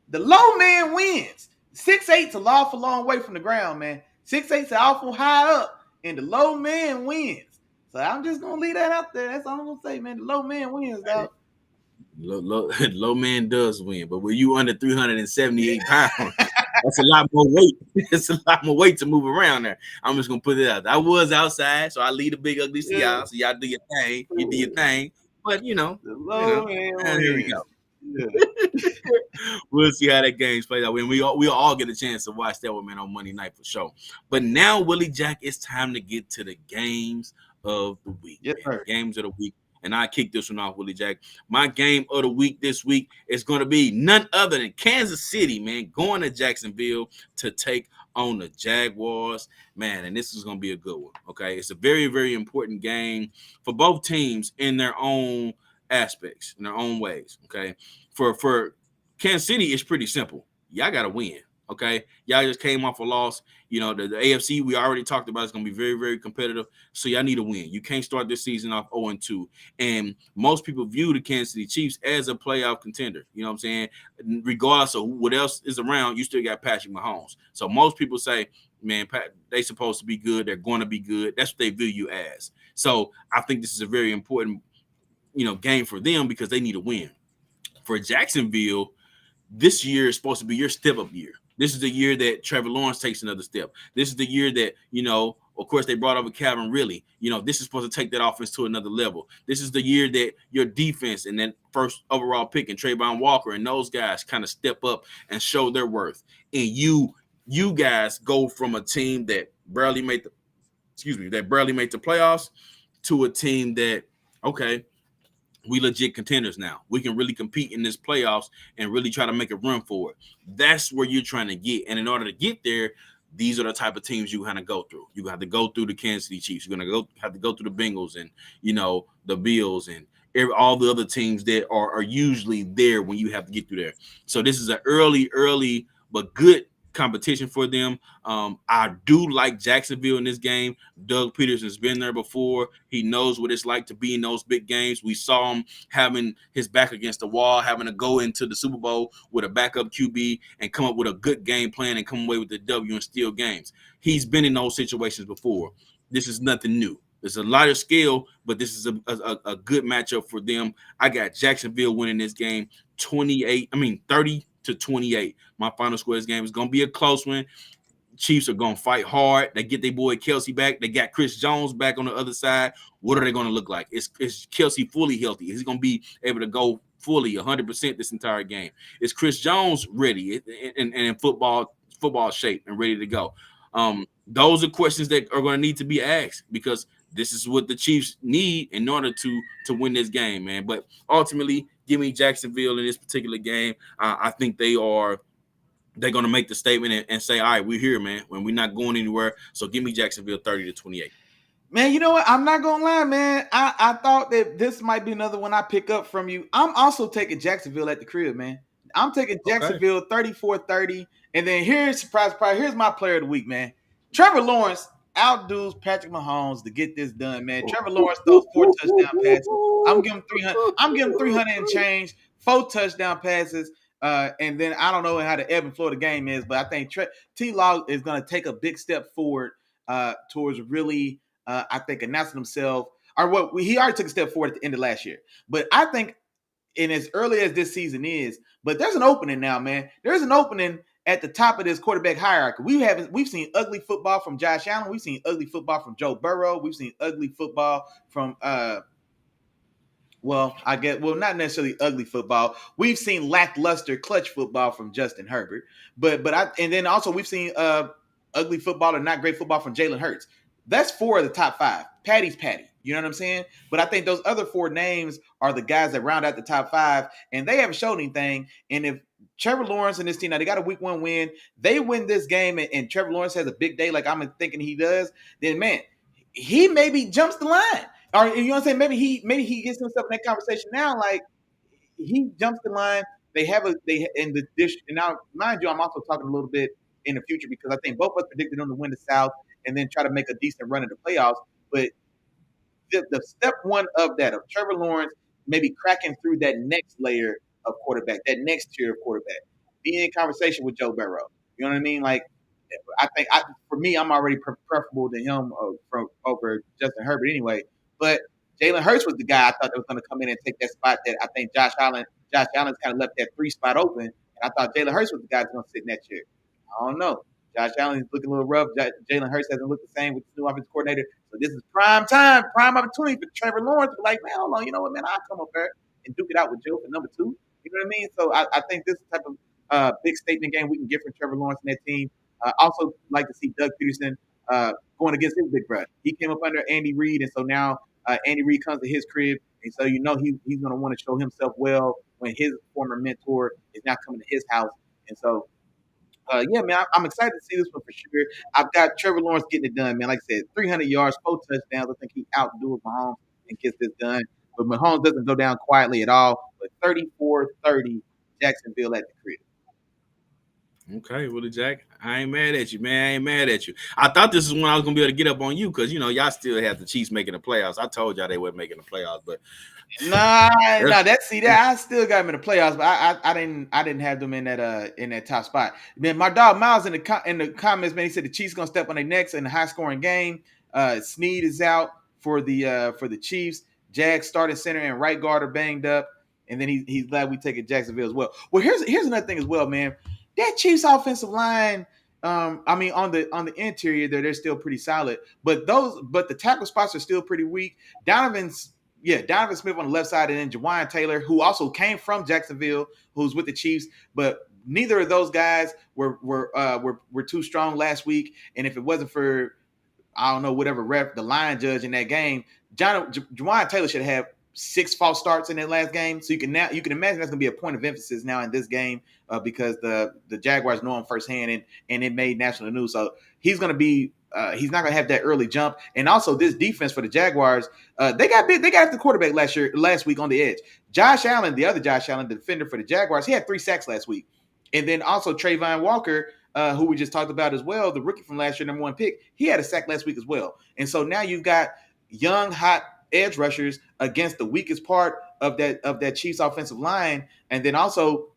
the low man wins. 6'8's a awful long way from the ground, man. 6'8's awful high up, and the low man wins. So I'm just going to leave that out there. That's all I'm going to say, man. The low man wins, dog. Low man does win, but when you under 378 pounds, that's a lot more weight. It's a lot more weight to move around there. I'm just gonna put it out there. I was outside, so I lead the big ugly to y'all. So y'all do your thing. You do your thing. But the low man here we go. Yeah. We'll see how that game's played out. And we'll all get a chance to watch that one, man, on Monday night for sure. But now, Willie Jack, it's time to get to the games of the week. Yes, sir. Games of the week. And I kick this one off, Willie Jack. My game of the week this week is going to be none other than Kansas City, man, going to Jacksonville to take on the Jaguars, man. And this is going to be a good one, okay? It's a very, very important game for both teams in their own aspects, in their own ways, okay? For Kansas City, it's pretty simple. Y'all got to win, okay? Y'all just came off a loss. The AFC, we already talked about, is going to be very, very competitive. So y'all need a win. You can't start this season off 0-2. And most people view the Kansas City Chiefs as a playoff contender. You know what I'm saying? Regardless of what else is around, you still got Patrick Mahomes. So most people say, man, they're supposed to be good. They're going to be good. That's what they view you as. So I think this is a very important, game for them because they need a win. For Jacksonville, this year is supposed to be your step-up year. This is the year that Trevor Lawrence takes another step. This is the year that, of course, they brought over Calvin Ridley. This is supposed to take that offense to another level. This is the year that your defense and that first overall pick and Trayvon Walker and those guys kind of step up and show their worth. And you guys go from a team that barely made the playoffs to a team that, okay, we legit contenders now. We can really compete in this playoffs and really try to make a run for it. That's where you're trying to get. And in order to get there, these are the type of teams you kind of go through. You have to go through the Kansas City Chiefs. You're going to have to go through the Bengals and, the Bills and all the other teams that are usually there when you have to get through there. So this is an early, but good competition for them. I do like Jacksonville in this game. Doug Peterson's been there before. He knows what it's like to be in those big games. We saw him having his back against the wall, having to go into the Super Bowl with a backup QB and come up with a good game plan and come away with the W and steal games. He's been in those situations before. This is nothing new. It's a lighter scale, but this is a good matchup for them. I got Jacksonville winning this game 30-28. My final score of this game is going to be a close one. Chiefs are going to fight hard. They get their boy Kelsey back. They got Chris Jones back on the other side. What are they going to look like? Is Kelsey fully healthy? Is he going to be able to go fully 100% this entire game? Is Chris Jones ready and in football shape and ready to go? Those are questions that are going to need to be asked, because this is what the Chiefs need in order to win this game, man. But ultimately, give me Jacksonville in this particular game. I think they're going to make the statement and say, all right, we're here, man, when we're not going anywhere. So give me Jacksonville 30-28. Man, you know what? I'm not going to lie, man. I thought that this might be another one I pick up from you. I'm also taking Jacksonville at the crib, man. I'm taking Jacksonville 34-30. And then here's here's my player of the week, man. Trevor Lawrence outdoes Patrick Mahomes to get this done, man. Trevor Lawrence throws 4 touchdown passes. I'm giving 300. I'm giving 300 and change, 4 touchdown passes. And then I don't know how the ebb and flow of the game is, but I think T-Law is going to take a big step forward towards really, I think, announcing himself. He already took a step forward at the end of last year. But I think, in as early as this season is, but there's an opening now, man. There's an opening at the top of this quarterback hierarchy. We've seen ugly football from Josh Allen. We've seen ugly football from Joe Burrow. We've seen ugly football from not necessarily ugly football. We've seen lackluster clutch football from Justin Herbert. And then also we've seen ugly football or not great football from Jalen Hurts. That's 4 of the top 5. Patty's Patty. You know what I'm saying? But I think those other 4 names are the guys that round out the top 5, and they haven't shown anything. And if Trevor Lawrence and this team, now they got a week 1 win, they win this game, and Trevor Lawrence has a big day like I'm thinking he does, then, man, he maybe jumps the line. Or, you know what I'm saying? Maybe he gets himself in that conversation now, like he jumps the line. And now, mind you, I'm also talking a little bit in the future, because I think both of us predicted them to win the South and then try to make a decent run in the playoffs. But the step 1 of that, of Trevor Lawrence maybe cracking through that next layer of quarterback, that next tier of quarterback, being in conversation with Joe Burrow. You know what I mean? Like, I think for me, I'm already preferable to him over Justin Herbert anyway. But Jalen Hurts was the guy I thought that was going to come in and take that spot that I think Josh Allen's kind of left that 3 spot open. And I thought Jalen Hurts was the guy that's going to sit in that chair. I don't know. Josh Allen is looking a little rough. Jalen Hurts hasn't looked the same with the new offensive coordinator. So this is prime time, prime opportunity for Trevor Lawrence to be like, man, hold on, you know what, man, I'll come up there and duke it out with Joe for number 2. You know what I mean? So I think this type of big statement game we can get from Trevor Lawrence and that team. Also like to see Doug Peterson going against his big brother. He came up under Andy Reid, and so now Andy Reid comes to his crib, and so he's going to want to show himself well when his former mentor is now coming to his house. And so, yeah, man, I'm excited to see this one for sure. I've got Trevor Lawrence getting it done, man. Like I said, 300 yards, 4 touchdowns. I think he outdoes Mahomes and gets this done. But Mahomes doesn't go down quietly at all. But 34-30, Jacksonville at the crib. Okay, Willie Jack, I ain't mad at you, man. I ain't mad at you. I thought this is when I was gonna be able to get up on you, because y'all still have the Chiefs making the playoffs. I told y'all they weren't making the playoffs, but I still got them in the playoffs, but I didn't have them in that top spot. Man, my dog Miles in the comments, man, he said the Chiefs gonna step on their necks in a high scoring game. Snead is out for the Chiefs. Jags starting center and right guard are banged up, and then he's glad we take it Jacksonville as well. Well, here's another thing as well, man. That Chiefs offensive line, on the interior they're still pretty solid, but the tackle spots are still pretty weak. Donovan Smith on the left side, and then Jawan Taylor, who also came from Jacksonville, who's with the Chiefs, but neither of those guys were too strong last week. And if it wasn't for, I don't know, whatever ref, the line judge in that game, Jawan Taylor should have 6 false starts in that last game. So you can imagine that's going to be a point of emphasis now in this game, because the Jaguars know him firsthand, and it made national news. So he's going to be he's not going to have that early jump. And also this defense for the Jaguars, they got after the quarterback last week on the edge. Josh Allen, the other Josh Allen, the defender for the Jaguars, he had 3 sacks last week. And then also Trayvon Walker, who we just talked about as well, the rookie from last year, number 1 pick, he had a sack last week as well. And so now you've got young, hot edge rushers against the weakest part of that Chiefs offensive line. And then also,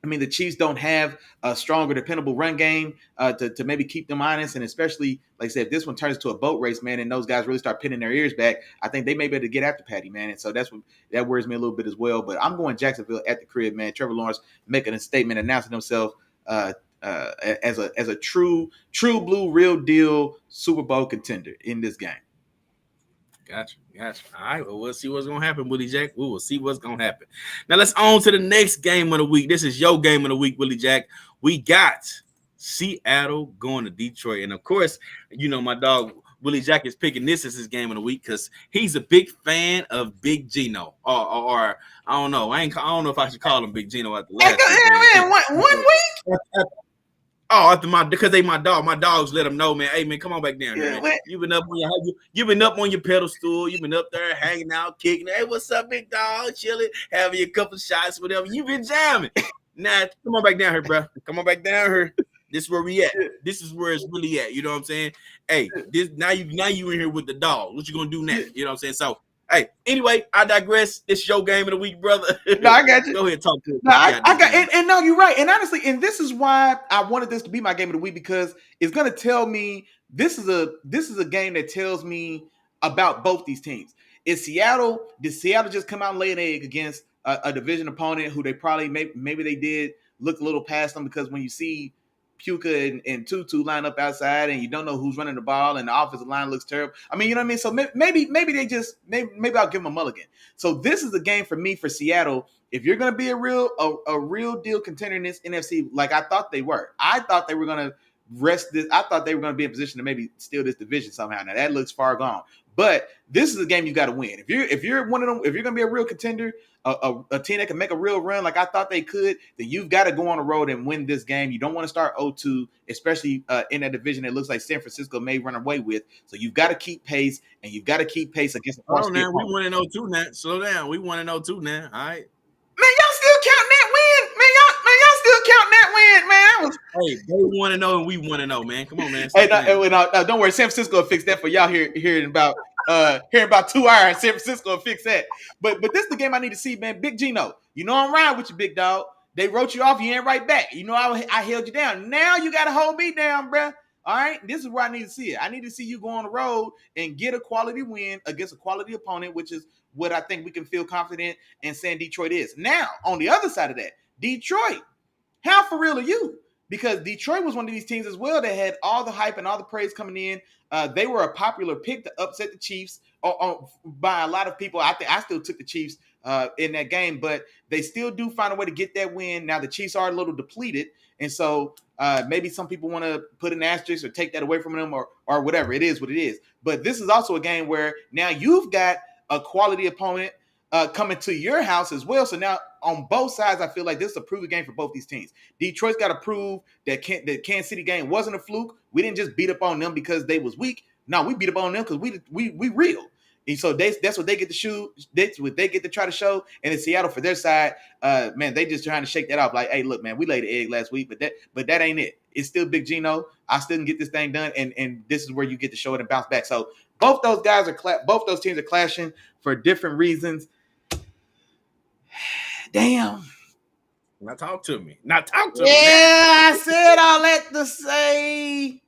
the Chiefs don't have a stronger, dependable run game to maybe keep them honest. And especially, like I said, if this one turns into a boat race, man, and those guys really start pinning their ears back, I think they may be able to get after Patty, man. And so that worries me a little bit as well. But I'm going Jacksonville at the crib, man. Trevor Lawrence making a statement, announcing himself as a true blue, real deal Super Bowl contender in this game. Gotcha. All right, well, we'll see what's gonna happen, Willie Jack. We will see what's gonna happen. Now let's on to the next game of the week. This is your game of the week, Willie Jack. We got Seattle going to Detroit, and of course, you know my dog Willie Jack is picking this as his game of the week because he's a big fan of Big Gino, or I don't know. I don't know if I should call him Big Gino at the last One week. Oh, because they my dog. My dogs let them know, man. Hey, man, come on back down here, man. You've been up on your pedestal. You've been up there hanging out, kicking. Hey, what's up, big dog? Chilling, having a couple shots, whatever. You've been jamming. Now, come on back down here, bro. Come on back down here. This is where we at. This is where it's really at. You know what I'm saying? Hey, now you in here with the dog. What you gonna do next? You know what I'm saying? So, hey, anyway, I digress. It's your game of the week, brother. No, I got you. Go ahead, talk to me. No, I got and no, you're right. And honestly, and this is why I wanted this to be my game of the week, because it's gonna tell me this is a game that tells me about both these teams. Did Seattle just come out and lay an egg against a division opponent who they probably maybe they did look a little past them, because when you see Puka and Tutu line up outside and you don't know who's running the ball and the offensive line looks terrible. I mean, you know what I mean? So maybe they just maybe I'll give them a mulligan. So this is a game for me for Seattle. If you're going to be a real deal contender in this NFC, like I thought they were, I thought they were going to rest this. I thought they were going to be in position to maybe steal this division somehow. Now that looks far gone. But this is a game you got to win. If you're one of them, if you're going to be a real contender, a team that can make a real run like I thought they could, then you've got to go on the road and win this game. You don't want to start 0-2, especially in that division that looks like San Francisco may run away with. So you've got to keep pace, and you've got to keep pace against the Oh, now we 1-0-2 now. Slow down. We 1-0-2 now. All right. Man, y'all still counting that win? Man, y'all still counting that win, man. Hey, they 1-0 and we 1-0, man. Come on, man. Hey, no, don't worry. San Francisco will fix that for y'all here in about 2 hours. San Francisco will fix that. But this is the game I need to see, man. Big Gino, you know I'm riding with you, big dog. They wrote you off. You ain't right back. You know I held you down. Now you got to hold me down, bruh. All right, this is where I need to see it. I need to see you go on the road and get a quality win against a quality opponent, which is what I think we can feel confident in saying Detroit is. Now, on the other side of that, Detroit, how for real are you? Because Detroit was one of these teams as well that had all the hype and all the praise coming in. They were a popular pick to upset the Chiefs by a lot of people. I think I still took the Chiefs in that game, but they still do find a way to get that win. Now the Chiefs are a little depleted, and so maybe some people want to put an asterisk or take that away from them or whatever. It is what it is. But this is also a game where now you've got a quality opponent coming to your house as well. So now on both sides, I feel like this is a proven game for both these teams. Detroit's got to prove that the Kansas City game wasn't a fluke. We didn't just beat up on them because they was weak. No, we beat up on them because we real. And so that's what they get to shoot. That's what they get to try to show. And in Seattle, for their side, man, they just trying to shake that off. Like, hey, look, man, we laid an egg last week, but that ain't it. It's still Big Gino. I still can get this thing done, and this is where you get to show it and bounce back. So both those guys both those teams are clashing for different reasons. Damn. Now talk to me. Yeah, I said all that to say,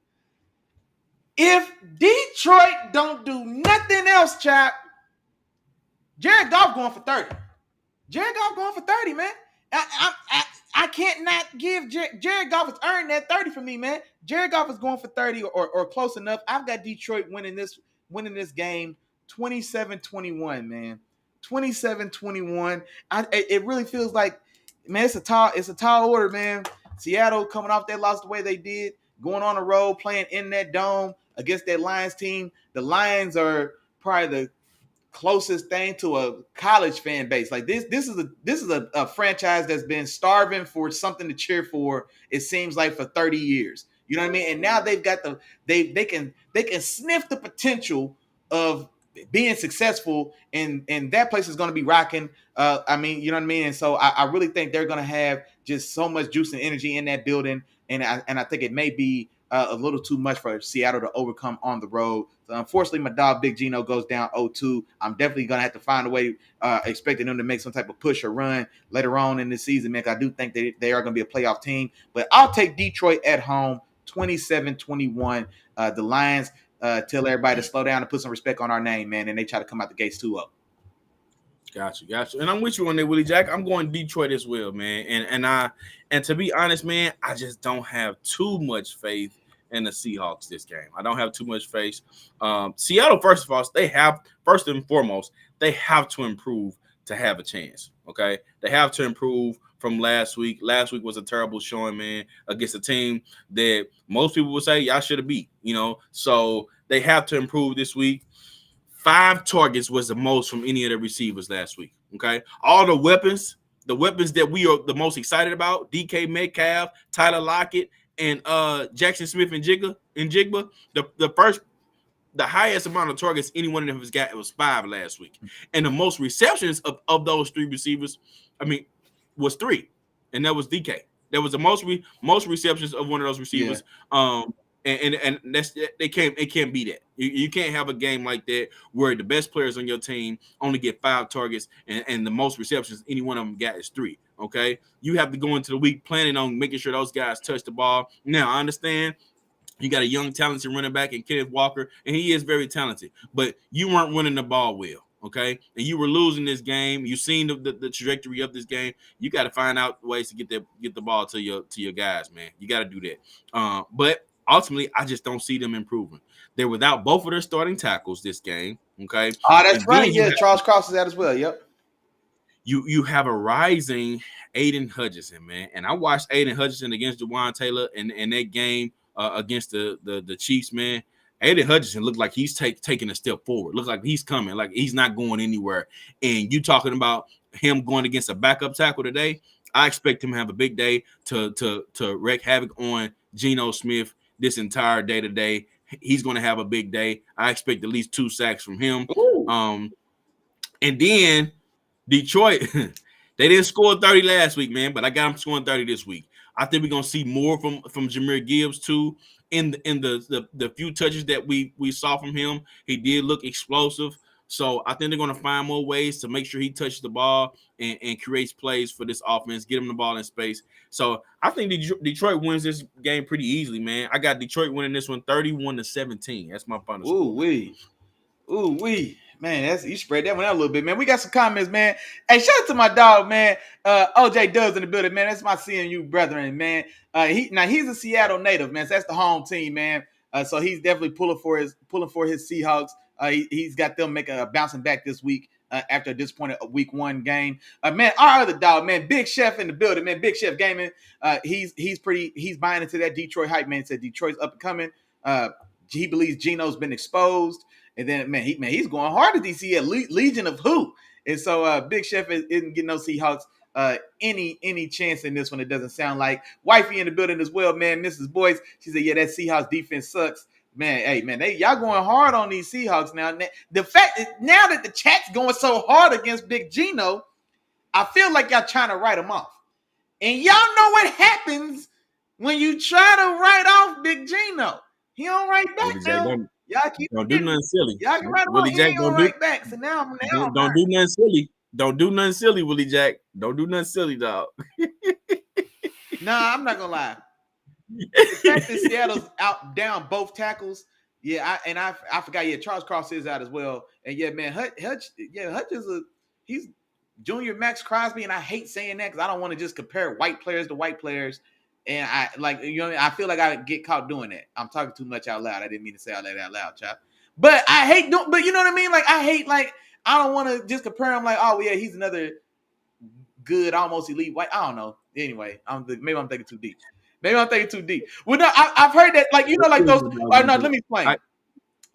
if Detroit don't do nothing else, Chop, Jared Goff going for 30. Jared Goff going for 30, man. I can't not give Jared Goff has earned that 30 for me, man. Jared Goff is going for 30 or close enough. I've got Detroit winning this game 27-21, man. 27-21. It really feels like, man, it's a tall order, man. Seattle coming off that loss the way they did, going on the road, playing in that dome against that Lions team. The Lions are probably the closest thing to a college fan base. Like this is a franchise that's been starving for something to cheer for, it seems like, for 30 years. You know what I mean? And now they've got they can sniff the potential of being successful, and that place is going to be rocking. I mean, you know what I mean? And so I really think they're going to have just so much juice and energy in that building. And I think it may be a little too much for Seattle to overcome on the road. So unfortunately, my dog Big Gino goes down 0-2. I'm definitely going to have to find a way, expecting them to make some type of push or run later on in the season, man. I do think they are going to be a playoff team. But I'll take Detroit at home, 27-21. The Lions tell everybody to slow down and put some respect on our name, man, and they try to come out the gates 2-0. Got you. And I'm with you on that, Willie Jack. I'm going Detroit as well, man. And to be honest, man, I just don't have too much faith in the Seahawks this game. I don't have too much faith. Seattle, first of all, first and foremost, they have to improve to have a chance. Okay, they have to improve from last week. Last week was a terrible showing, man, against a team that most people would say y'all should have beat. So they have to improve this week. 5 targets was the most from any of the receivers last week. Okay, all the weapons that we are the most excited about: DK Metcalf, Tyler Lockett, and Jackson Smith and Jigba. The highest amount of targets any one of them has got, it was 5 last week, and the most receptions of those 3 receivers, was 3, and that was DK. That was the most receptions of one of those receivers. Yeah. And that's they can't be that. You can't have a game like that where the best players on your team only get 5 targets and the most receptions any one of them got is 3. Okay, you have to go into the week planning on making sure those guys touch the ball. Now I understand you got a young talented running back in Kenneth Walker, and he is very talented, but you weren't running the ball well. Okay, and you were losing this game. You've seen the trajectory of this game. You got to find out ways to get the ball to your guys, man. You got to do that. But ultimately, I just don't see them improving. They're without both of their starting tackles this game. Okay. Oh, that's right. Yeah, Charles Cross is out as well. Yep. You have a rising Aiden Hutchinson, man, and I watched Aiden Hutchinson against Jawan Taylor in that game against the Chiefs, man. Aiden Hutchinson looked like he's taking a step forward. Looks like he's coming, like he's not going anywhere. And you talking about him going against a backup tackle today? I expect him to have a big day to wreak havoc on Geno Smith this entire day today. He's going to have a big day. I expect at least 2 sacks from him. And then Detroit, they didn't score 30 last week, man, but I got them scoring 30 this week. I think we're gonna see more from Jahmyr Gibbs too. In the few touches that we saw from him, he did look explosive. So I think they're gonna find more ways to make sure he touches the ball and creates plays for this offense, get him the ball in space. So I think Detroit wins this game pretty easily, man. I got Detroit winning this one 31-17. That's my final score. Ooh wee. Man, you spread that one out a little bit, man. We got some comments, man. Hey, shout out to my dog, man. OJ Dubs in the building, man. That's my CMU brethren, man. He's a Seattle native, man. So that's the home team, man. So he's definitely pulling for his Seahawks. He's got them bouncing back this week after a disappointing week 1 game. Man, our other dog, man, Big Chef in the building, man. Big Chef Gaming. He's buying into that Detroit hype, man. Said Detroit's up and coming. He believes Geno's been exposed. And then, he's going hard at DC at Legion of Who. And so Big Chef isn't getting no Seahawks any chance in this one. It doesn't sound like. Wifey in the building as well, man. Mrs. Boyce, she said, yeah, that Seahawks defense sucks. Man, hey, man, y'all going hard on these Seahawks now. The fact that now that the chat's going so hard against Big Geno, I feel like y'all trying to write him off. And y'all know what happens when you try to write off Big Geno. He don't write back now. Y'all don't do nothing silly. Y'all can write Willie Jack. Don't do right back. So now don't do nothing silly. Don't do nothing silly, Willie Jack. Don't do nothing silly, dog. Nah, I'm not gonna lie. The fact that Seattle's down both tackles, yeah, I forgot. Yeah, Charles Cross is out as well, and yeah, man, Hutch is he's Junior Max Crosby, and I hate saying that because I don't want to just compare white players to white players. And I feel like I get caught doing that. I'm talking too much out loud. I didn't mean to say all that out loud, Chop. But I hate but you know what I mean? Like, I hate, I don't want to just compare him like, oh, yeah, he's another good, almost elite white. I don't know. Anyway, maybe I'm thinking too deep. Well, no, I've heard that, like those. Let me explain.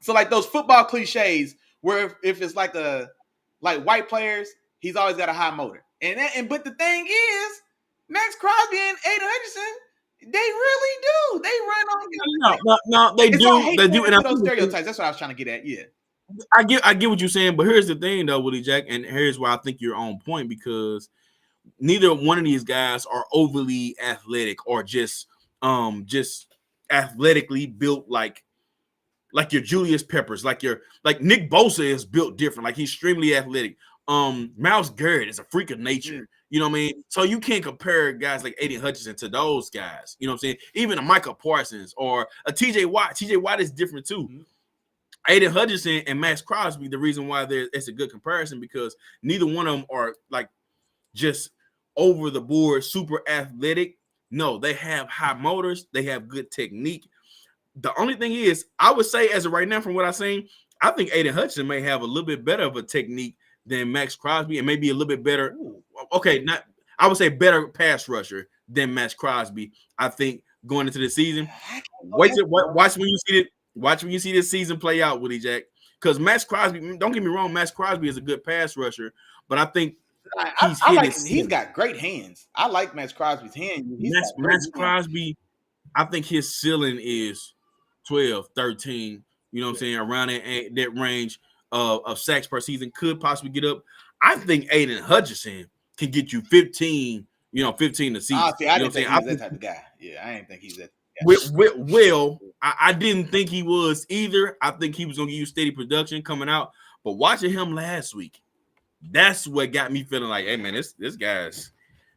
So, like those football cliches where if it's like white players, he's always got a high motor. But the thing is, Max Crosby and Aiden Hutchinson, they really do. They run on. No, they do. They do. And those stereotypes. That's what I was trying to get at. Yeah, I get what you're saying, but here's the thing, though, Willie Jack, and here's why I think you're on point, because neither one of these guys are overly athletic or just athletically built like your Julius Peppers, like Nick Bosa is built different. Like, he's extremely athletic. Myles Garrett is a freak of nature. Yeah. You know what I mean? So you can't compare guys like Aiden Hutchinson to those guys. You know what I'm saying? Even a Michael Parsons or a TJ Watt. TJ Watt is different too. Mm-hmm. Aiden Hutchinson and Max Crosby, the reason why it's a good comparison because neither one of them are like just over the board super athletic. No, they have high motors. They have good technique. The only thing is, I would say as of right now, from what I've seen, I think Aiden Hutchinson may have a little bit better of a technique than Max Crosby, and maybe a little bit better. Okay, not I would say better pass rusher than Max Crosby. I think going into the season. Watch when you see it. Watch when you see this season play out, Willie Jack. Because Max Crosby, don't get me wrong, Max Crosby is a good pass rusher, but I think he's got great hands. I like Max Crosby's hands. Max Crosby, I think his ceiling is 12, 13, you know what I'm saying, around that range of sacks per season, could possibly get up. I think Aiden Hutchinson can get you 15, 15 a season. Honestly, I didn't think he was that type of guy. Yeah, I didn't think he's that. I didn't think he was either. I think he was going to give you steady production coming out. But watching him last week, that's what got me feeling like, hey, man, this guy's,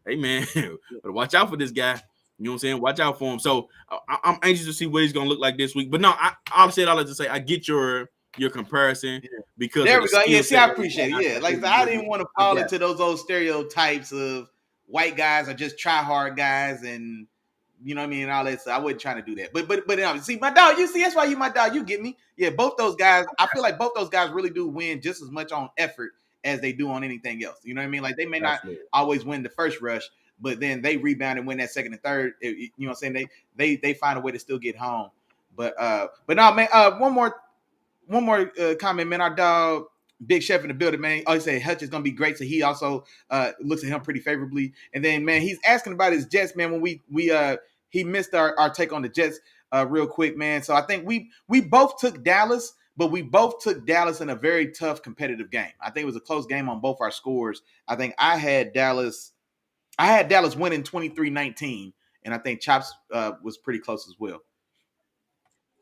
hey, man, but watch out for this guy. You know what I'm saying? Watch out for him. So I'm anxious to see what he's going to look like this week. But no, I'll like to say I get your comparison because there we go. Yeah, see, I appreciate it. Yeah, like I didn't want to fall into those old stereotypes of white guys are just try hard guys and you know what I mean, and all that. So I wasn't trying to do that. But see, my dog, you see, that's why you my dog. You get me? Yeah, both those guys. I feel like both those guys really do win just as much on effort as they do on anything else. You know what I mean? Like they may not always win the first rush, but then they rebound and win that second and third. You know what I'm saying? They find a way to still get home. But no, man. One more comment, man. Our dog Big Chef in the building, man. Oh, he said Hutch is gonna be great, so he also looks at him pretty favorably. And then, man, he's asking about his Jets, man. When he missed our take on the Jets real quick, man. So I think we both took Dallas, but we both took Dallas in a very tough competitive game. I think it was a close game on both our scores. I think I had Dallas winning 23-19, and I think Chops was pretty close as well.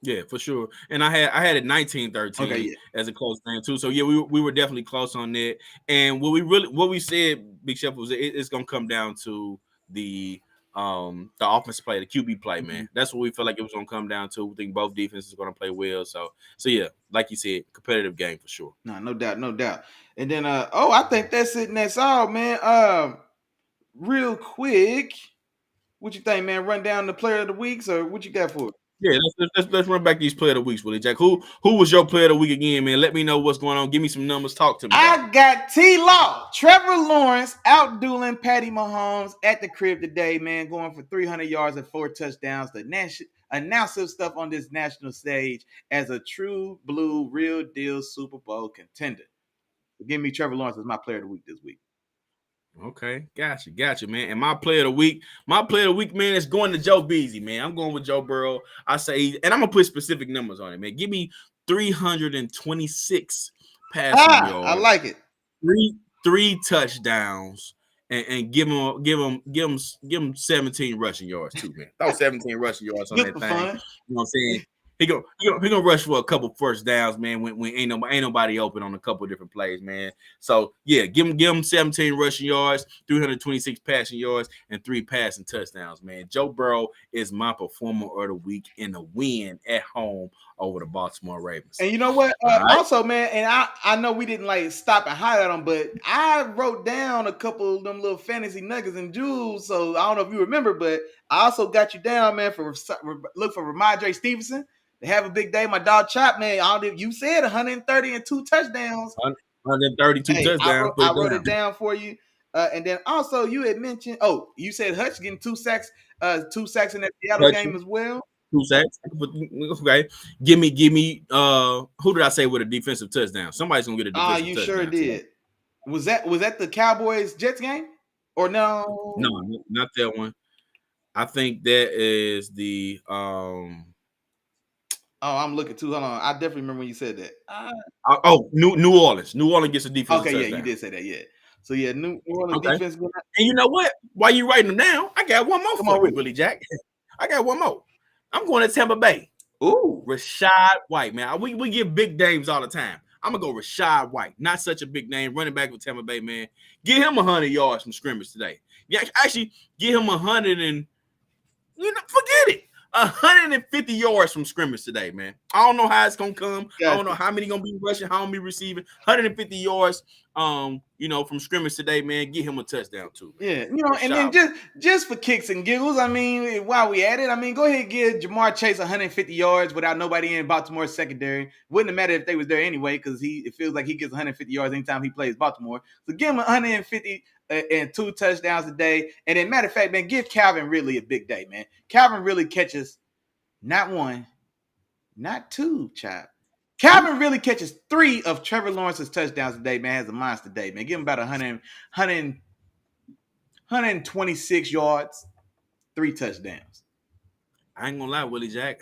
Yeah, for sure. And I had it 19-13 as a close game too. So yeah, we were definitely close on that. And what we said, Big Chef, was it's gonna come down to the offense play, the QB play, man. That's what we felt like it was gonna come down to. We think both defenses are gonna play well. So yeah, like you said, competitive game for sure. No doubt. And then I think that's it and that's all, man. Real quick, what you think, man? Run down the player of the weeks or what you got for it? Yeah, let's run back these player of the weeks, Willie Jack. Who was your player of the week again, man? Let me know what's going on. Give me some numbers. Talk to me. I got T-Law. Trevor Lawrence out-dueling Patty Mahomes at the crib today, man, going for 300 yards and 4 touchdowns. The announce stuff on this national stage as a true blue, real deal Super Bowl contender. So give me Trevor Lawrence as my player of the week this week. Okay, gotcha, man. And my player of the week, man, is going to Joe Beasley, man. I'm going with Joe Burrow. I say, and I'm gonna put specific numbers on it, man. Give me 326 passing yards. I like it. Three touchdowns, and give him 17 rushing yards too, man. Throw 17 rushing yards on that thing. Fun. You know what I'm saying? He gonna rush for a couple first downs, man. When ain't nobody open on a couple different plays, man. So yeah, give him 17 rushing yards, 326 passing yards, and 3 passing touchdowns, man. Joe Burrow is my performer of the week in the win at home over the Baltimore Ravens. And you know what? Also, man, and I know we didn't like stop and highlight them, but I wrote down a couple of them little fantasy nuggets and jewels. So I don't know if you remember, but I also got you down, man, for look for Ramondre Stevenson. They have a big day. My dog Chop, man. You said 130 and 2 touchdowns. 132 touchdowns. I wrote it down for you. And then also you had mentioned, you said Hutch getting 2 sacks in that Seattle game as well. 2 sacks. Okay. Give me who did I say with a defensive touchdown? Somebody's gonna get a defensive touchdown. You sure did. Was that the Cowboys Jets game? Or no? No, not that one. I think that is the I'm looking too. Hold on. I definitely remember when you said that. New Orleans. New Orleans gets a defense. Okay, touchdown. Yeah, you did say that. Yeah. So yeah, New Orleans defense. And you know what? While you writing them down, I got one more for you, Willie Jack. I got one more. I'm going to Tampa Bay. Ooh, Rashad White, man. We give big names all the time. I'm gonna go Rashad White. Not such a big name. Running back with Tampa Bay, man. Get him 100 yards from scrimmage today. Yeah, actually, get him 100 and forget it. 150 yards from scrimmage today, man. I don't know how it's gonna come. Gotcha. I don't know how many gonna be rushing, how many receiving. 150 yards, from scrimmage today, man. Get him a touchdown too. Yeah, and then just for kicks and giggles, I mean, while we at it, I mean, go ahead and give Jamar Chase 150 yards without nobody in Baltimore's secondary. Wouldn't have mattered if they was there anyway, because it feels like he gets 150 yards anytime he plays Baltimore. So give him 150 and 2 touchdowns a day. And then, matter of fact, man, give Calvin Ridley a big day, man. Calvin Ridley catches not 1, not 2, Chop. Calvin really catches 3 of Trevor Lawrence's touchdowns today, man. Has a monster day, man. Give him about 126 yards, 3 touchdowns. I ain't gonna lie, Willie Jack.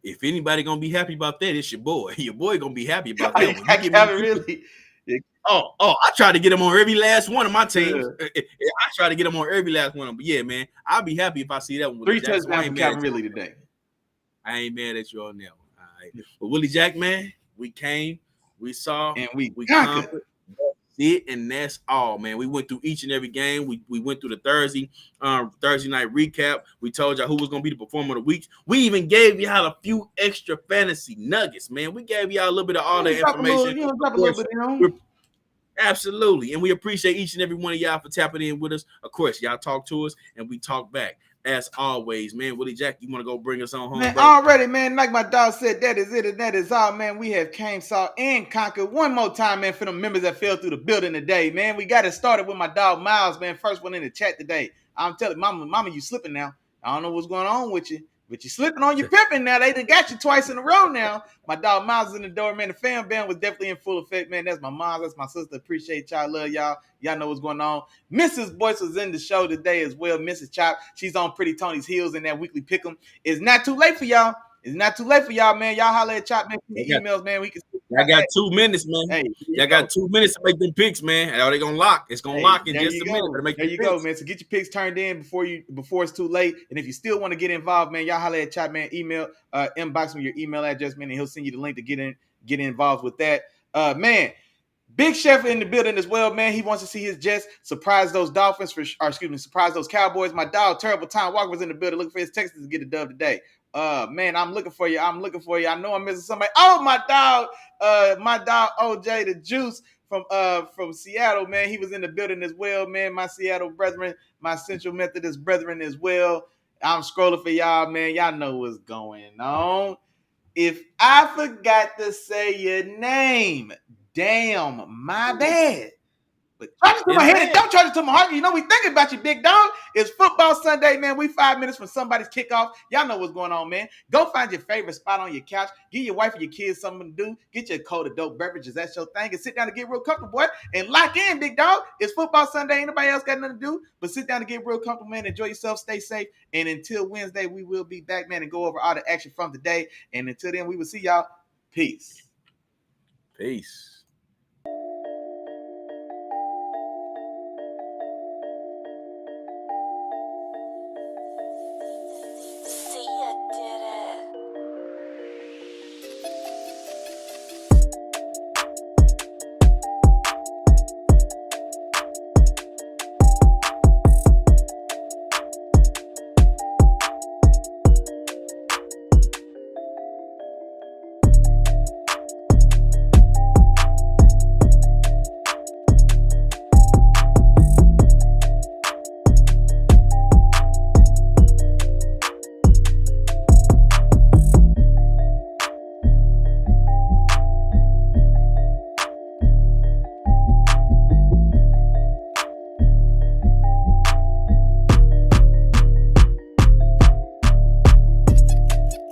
If anybody gonna be happy about that, it's your boy. Your boy gonna be happy about that. Calvin really. I tried to get him on every last one of my teams. Yeah. I tried to get him on every last one of them. But yeah, man, I'll be happy if I see that one. 3 touchdowns from Calvin Ridley today. I ain't mad at you on that one. All right. But Willie Jack, man, we came, we saw, and we conquered. That's it, and that's all, man. We went through each and every game. We went through the Thursday night recap. We told y'all who was gonna be the performer of the week. We even gave y'all a few extra fantasy nuggets, man. We gave y'all a little bit of all that information. Absolutely, and we appreciate each and every one of y'all for tapping in with us. Of course, y'all talk to us, and we talk back. As always, man. Willie Jack, you want to go bring us on home? Man, already, man. Like my dog said, that is it, and that is all, man. We have came, saw, and conquered one more time, man, for the members that fell through the building today, man. We got it started with my dog Miles, man. First one in the chat today. I'm telling Mama, you slipping now. I don't know what's going on with you, but you slipping on your pimping now. They done got you twice in a row now. My dog Miles is in the door, man. The fam band was definitely in full effect, man. That's my mom. That's my sister. Appreciate y'all. Love y'all. Y'all know what's going on. Mrs. Boyce was in the show today as well. Mrs. Chop. She's on Pretty Tony's heels in that weekly pick'em. It's not too late for y'all. It's not too late for y'all, man. Y'all holler at Chop, man. Emails, man. We can. I got 2 minutes, man. Hey, y'all got 2 minutes to make them picks, man. Are they gonna lock? It's gonna lock in just a minute. There you go, man. So get your picks turned in before it's too late. And if you still want to get involved, man, y'all holler at Chop, man. Inbox me your email address, man, and he'll send you the link to get involved with that. Man. Big Chef in the building as well, man. He wants to see his Jets surprise those surprise those Cowboys. My dog, Terrible Time Walker, was in the building looking for his Texans to get a dub today. Man, I'm looking for you. I know I'm missing somebody. Oh, my dog OJ the Juice from Seattle, man. He was in the building as well, man. My Seattle brethren, my Central Methodist brethren as well. I'm scrolling for y'all, man. Y'all know what's going on. If I forgot to say your name, damn, my bad. But charge it to my head. Don't charge it to my heart. You know we thinking about you, big dog. It's football Sunday, man. We 5 minutes from somebody's kickoff. Y'all know what's going on, man. Go find your favorite spot on your couch. Give your wife or your kids something to do. Get your cold adult beverages. That's your thing. And sit down and get real comfortable, boy. And lock in, big dog. It's football Sunday. Ain't nobody else got nothing to do. But sit down and get real comfortable, man. Enjoy yourself. Stay safe. And until Wednesday, we will be back, man, and go over all the action from today. And until then, we will see y'all. Peace. Peace.